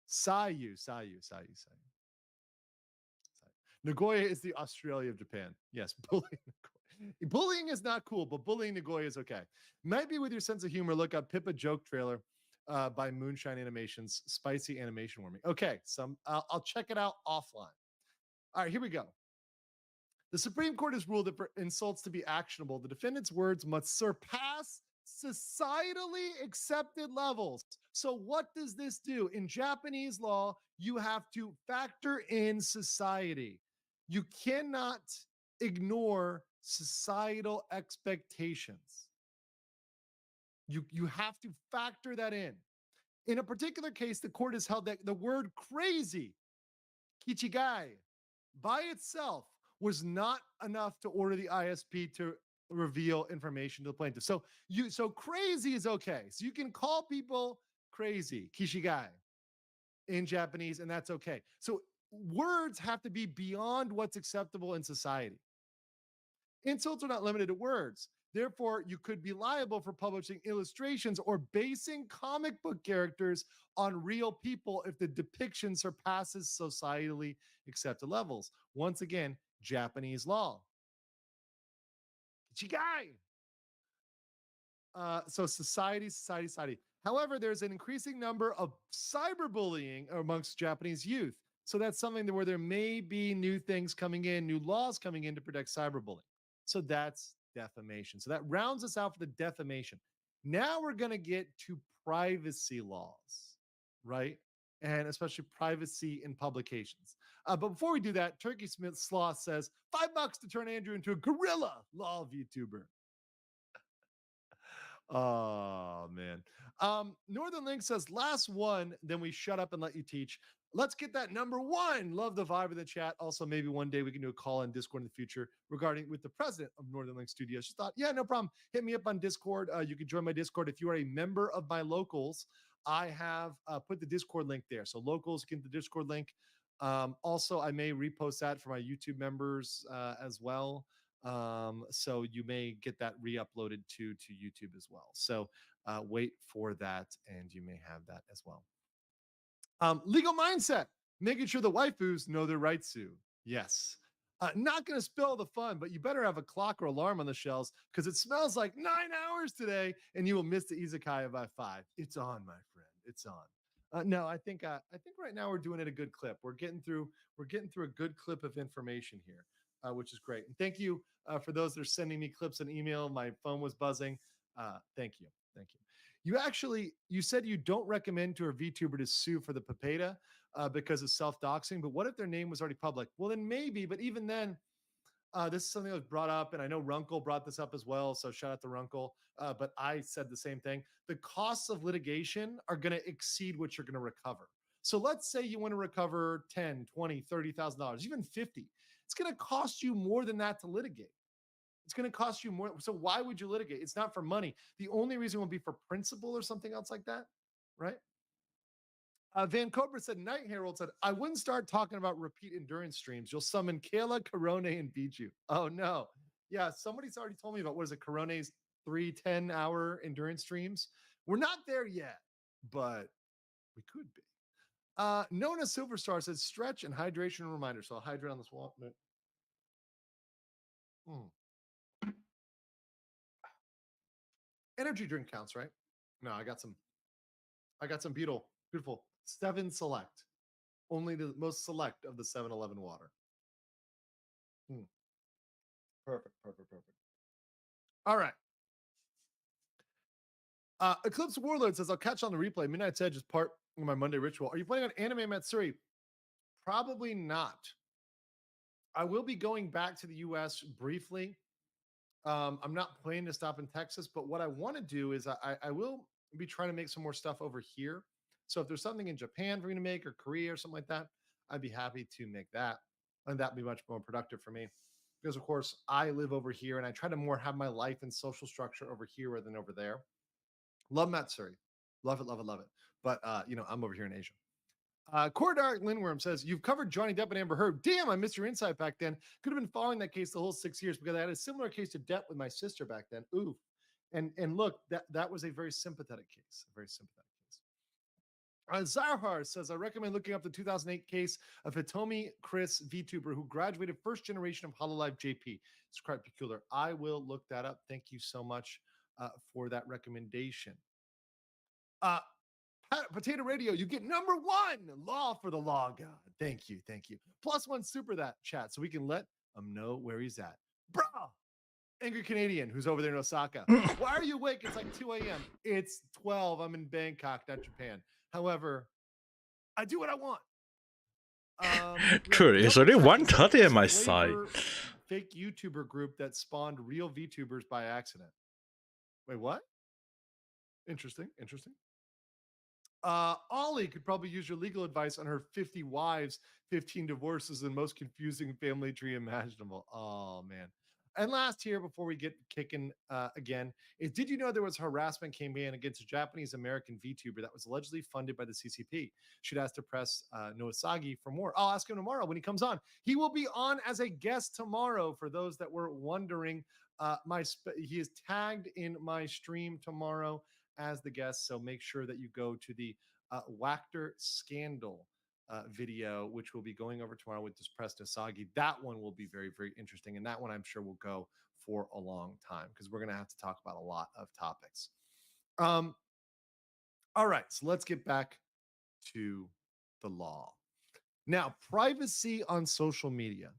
Sayu. Nagoya is the Australia of Japan. Yes, bullying. Bullying is not cool, but bullying Nagoya is okay. Might be with your sense of humor. Look up Pippa joke trailer by Moonshine Animations, spicy animation warming. Okay, I'll check it out offline. All right, here we go. The Supreme Court has ruled that for insults to be actionable, the defendant's words must surpass societally accepted levels. So, what does this do? In Japanese law, you have to factor in society. You cannot ignore societal expectations. You have to factor that in. In a particular case, the court has held that the word crazy, kichigai, by itself was not enough to order the ISP to reveal information to the plaintiff. So crazy is okay. So you can call people crazy, kishigai, in Japanese, and that's okay. So words have to be beyond what's acceptable in society. Insults are not limited to words. Therefore, you could be liable for publishing illustrations or basing comic book characters on real people if the depiction surpasses societally accepted levels. Once again, Japanese law. Chigai. So society. However, there's an increasing number of cyberbullying amongst Japanese youth. So that's something where there may be new things coming in, new laws coming in to protect cyberbullying. So that's defamation. So that rounds us out for the defamation. Now we're going to get to privacy laws, right? And especially privacy in publications. But before we do that, Turkey Smith Sloth says $5 to turn Andrew into a gorilla law VTuber. Oh man. Northern Link says last one, then we shut up and let you teach. Let's get that number one. Love the vibe of the chat. Also, maybe one day we can do a call in Discord in the future regarding with the president of Northern Link Studios. She thought, yeah, no problem. Hit me up on Discord. You can join my Discord if you are a member of my locals. I have put the Discord link there. So locals get the Discord link. Also, I may repost that for my YouTube members as well. So you may get that re-uploaded to YouTube as well. So wait for that, and you may have that as well. Legal mindset, making sure the waifus know their rights to. Yes. Not going to spill the fun, but you better have a clock or alarm on the shelves because it smells like 9 hours today, and you will miss the izakaya by 5. It's on, my friend. It's on. No, I think right now we're doing it a good clip. We're getting through a good clip of information here, which is great. And thank you for those that are sending me clips and email. My phone was buzzing. Thank you. You said you don't recommend to a VTuber to sue for the papeda because of self-doxing, but what if their name was already public? Well, then maybe, but even then, this is something that was brought up, and I know Runkle brought this up as well, so shout out to Runkle, but I said the same thing. The costs of litigation are going to exceed what you're going to recover. So let's say you want to recover $10, $20, $30,000, even $50. It's going to cost you more than that to litigate. It's going to cost you more. So why would you litigate? It's not for money. The only reason would be for principle or something else like that, right? Van Cobra said, Night Herald said, I wouldn't start talking about repeat endurance streams. You'll summon Kayla, Corone, and beat you. Oh, no. Yeah, somebody's already told me about, what is it, Corone's 3 10-hour endurance streams. We're not there yet, but we could be. Nona Silverstar says, stretch and hydration reminder. So I'll hydrate on this wall. Energy drink counts, right? No, I got some beautiful 7 Select. Only the most select of the 7-Eleven water. Perfect. All right. Eclipse Warlord says, I'll catch on the replay. Midnight's Edge is part of my Monday ritual. Are you playing on Anime Matsuri? Probably not. I will be going back to the US briefly. I'm not planning to stop in Texas, but what I want to do is I will be trying to make some more stuff over here. So if there's something in Japan for me to make or Korea or something like that, I'd be happy to make that. And that'd be much more productive for me. Because of course I live over here and I try to more have my life and social structure over here rather than over there. Love Matsuri. Love it. But I'm over here in Asia. Core Dark Lindworm says, you've covered Johnny Depp and Amber Heard. Damn, I missed your insight back then. Could have been following that case the whole 6 years because I had a similar case to Depp with my sister back then. Ooh. And look, that was a very sympathetic case. A very sympathetic case. Zahar says, I recommend looking up the 2008 case of Hitomi Chris VTuber who graduated first generation of Hololive JP. It's quite peculiar. I will look that up. Thank you so much for that recommendation. Potato Radio, you get number 1 law for the law god. Thank you. +1 super that chat so we can let him know where he's at. Bruh. Angry Canadian who's over there in Osaka. Why are you awake? It's like 2 a.m. It's 12. I'm in Bangkok, not Japan. However, I do what I want. True, it's only 1:30 at my side. Fake YouTuber group that spawned real VTubers by accident. Wait, what? Interesting. Ollie could probably use your legal advice on her 50 wives, 15 divorces, and most confusing family tree imaginable. Oh, man. And last here, before we get kicking again, is did you know there was a harassment campaign against a Japanese-American VTuber that was allegedly funded by the CCP? Should ask to press Noasagi for more. I'll ask him tomorrow when he comes on. He will be on as a guest tomorrow, for those that were wondering. He is tagged in my stream tomorrow as the guest, so make sure that you go to the Wachter scandal video, which will be going over tomorrow with this Press Noasagi. That one will be very, very interesting, and that one I'm sure will go for a long time because we're going to have to talk about a lot of topics. All right, so let's get back to the law. Now, privacy on social media.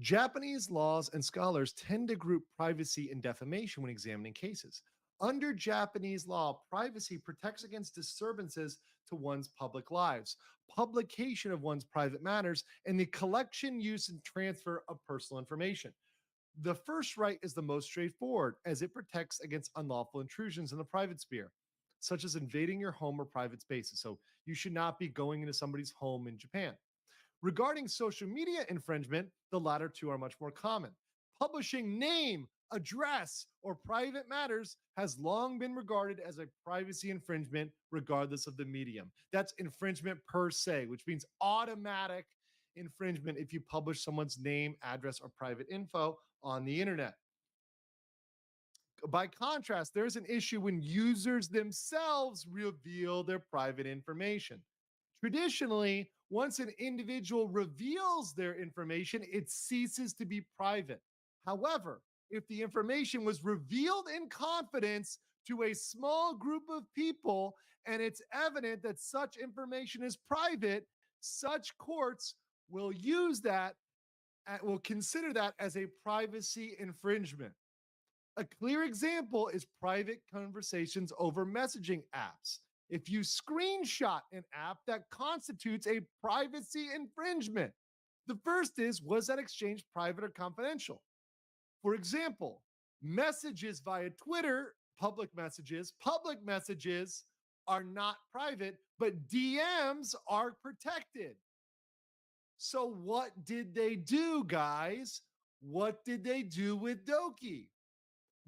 Japanese laws and scholars tend to group privacy and defamation when examining cases. Under Japanese law, privacy protects against disturbances to one's public lives, publication of one's private matters, and the collection, use, and transfer of personal information. The first right is the most straightforward, as it protects against unlawful intrusions in the private sphere, such as invading your home or private spaces. So you should not be going into somebody's home in Japan. Regarding social media infringement, the latter two are much more common. Publishing name, address, or private matters has long been regarded as a privacy infringement, regardless of the medium. That's infringement per se, which means automatic infringement if you publish someone's name, address, or private info on the internet. By contrast, there's an issue when users themselves reveal their private information. Traditionally, once an individual reveals their information, it ceases to be private. However, if the information was revealed in confidence to a small group of people and it's evident that such information is private, such courts will use that and will consider that as a privacy infringement. A clear example is private conversations over messaging apps. If you screenshot an app, that constitutes a privacy infringement. The first is, was that exchange private or confidential? For example, messages via Twitter, public messages are not private, but DMs are protected. So what did they do, guys? What did they do with Doki?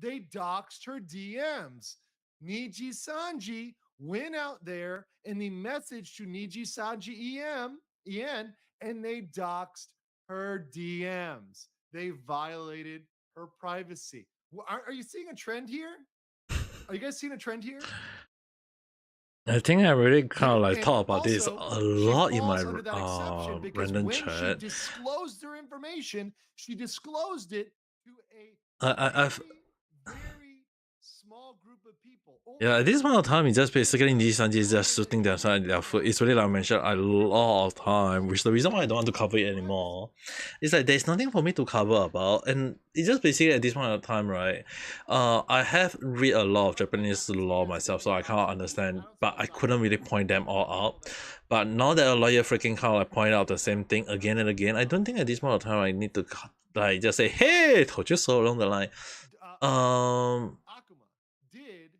They doxed her DMs. Niji Sanji went out there and they messaged to Niji Sanji EN, and they doxed her DMs. They violated her privacy. Are you seeing a trend here? Are you guys seeing a trend here? I think I really kind of like And talk about this also, a lot in my under that exception because random when she chat. disclosed her information, she disclosed it to I've very small group of people. Yeah, at this point of time, it's just basically these Sanji is just shooting themselves in their foot. It's really like I mentioned a lot of time, which is the reason why I don't want to cover it anymore. It's like there's nothing for me to cover about, and it's just basically at this point of time, right? I have read a lot of Japanese law myself, so I kind of understand, but I couldn't really point them all out. But now that a lawyer freaking kind of like point out the same thing again and again, I don't think at this point of time I need to like just say, "Hey, told you so" along the line. Akuma did,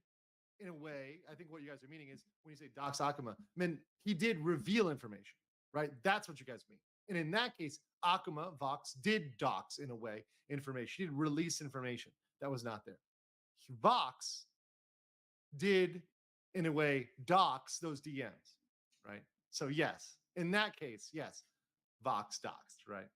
in a way, I think what you guys are meaning is when you say dox Akuma, I mean, he did reveal information, right? That's what you guys mean. And in that case, Akuma, Vox, did dox, in a way, information. She did release information that was not there. Vox did, in a way, dox those DMs, right? So yes, In that case, yes, Vox doxed, right?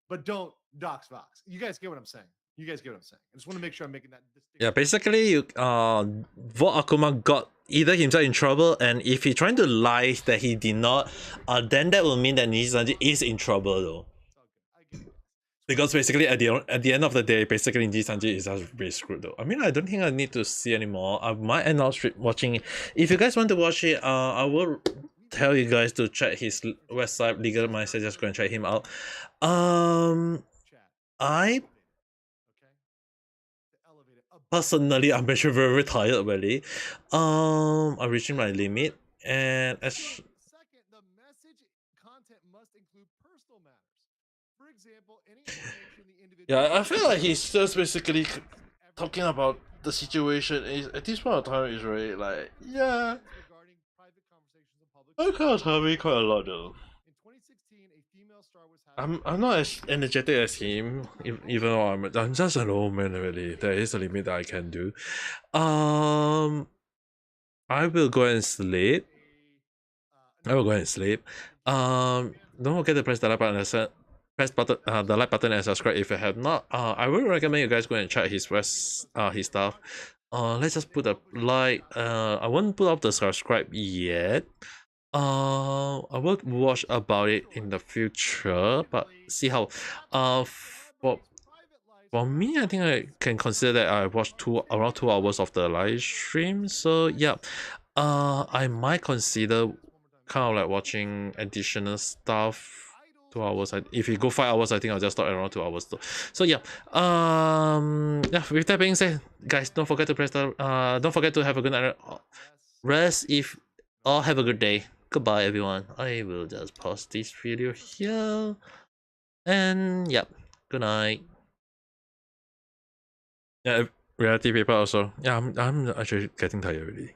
But don't dox Vox. You guys get what I'm saying. You guys get what I'm saying. I just want to make sure I'm making that distinction. Yeah, basically, Vote Akuma got either himself in trouble, and if he trying to lie that he did not, then that will mean that Nishi-sanji is in trouble though. I get it. Because basically, at the end of the day, basically Nishi-sanji is just really screwed though. I mean, I don't think I need to see anymore. I might end up watching it. If you guys want to watch it, I will tell you guys to check his website, Legal Mindset. Just go and check him out. I personally, I'm actually very, very tired already. I'm reaching my limit, and as second, the message content must include personal matters. For example, any information the individual. yeah, I feel like he's just basically talking about the situation. Is at this point of time is really like, yeah, regarding private conversations in public. I can't tell me quite a lot though. In 2016, a female star was having. I'm not as energetic as him, even though I'm just an old man already. There is a limit that I can do. I will go and sleep. Don't forget to press the like button the like button and subscribe if you have not. I will recommend you guys go and check his his stuff. Let's just put a like. I won't put up the subscribe yet. I will watch about it in the future, but see how. For me, I think I can consider that I watched around 2 hours of the live stream. So yeah, I might consider kind of like watching additional stuff. 2 hours. If you go 5 hours, I think I'll just stop around 2 hours though. So yeah, yeah. With that being said, guys, don't forget to press the don't forget to have a good night rest. If or have a good day. Goodbye, everyone. I will just pause this video here, and yep. Good night. Yeah, reality paper also. Yeah, I'm actually getting tired already.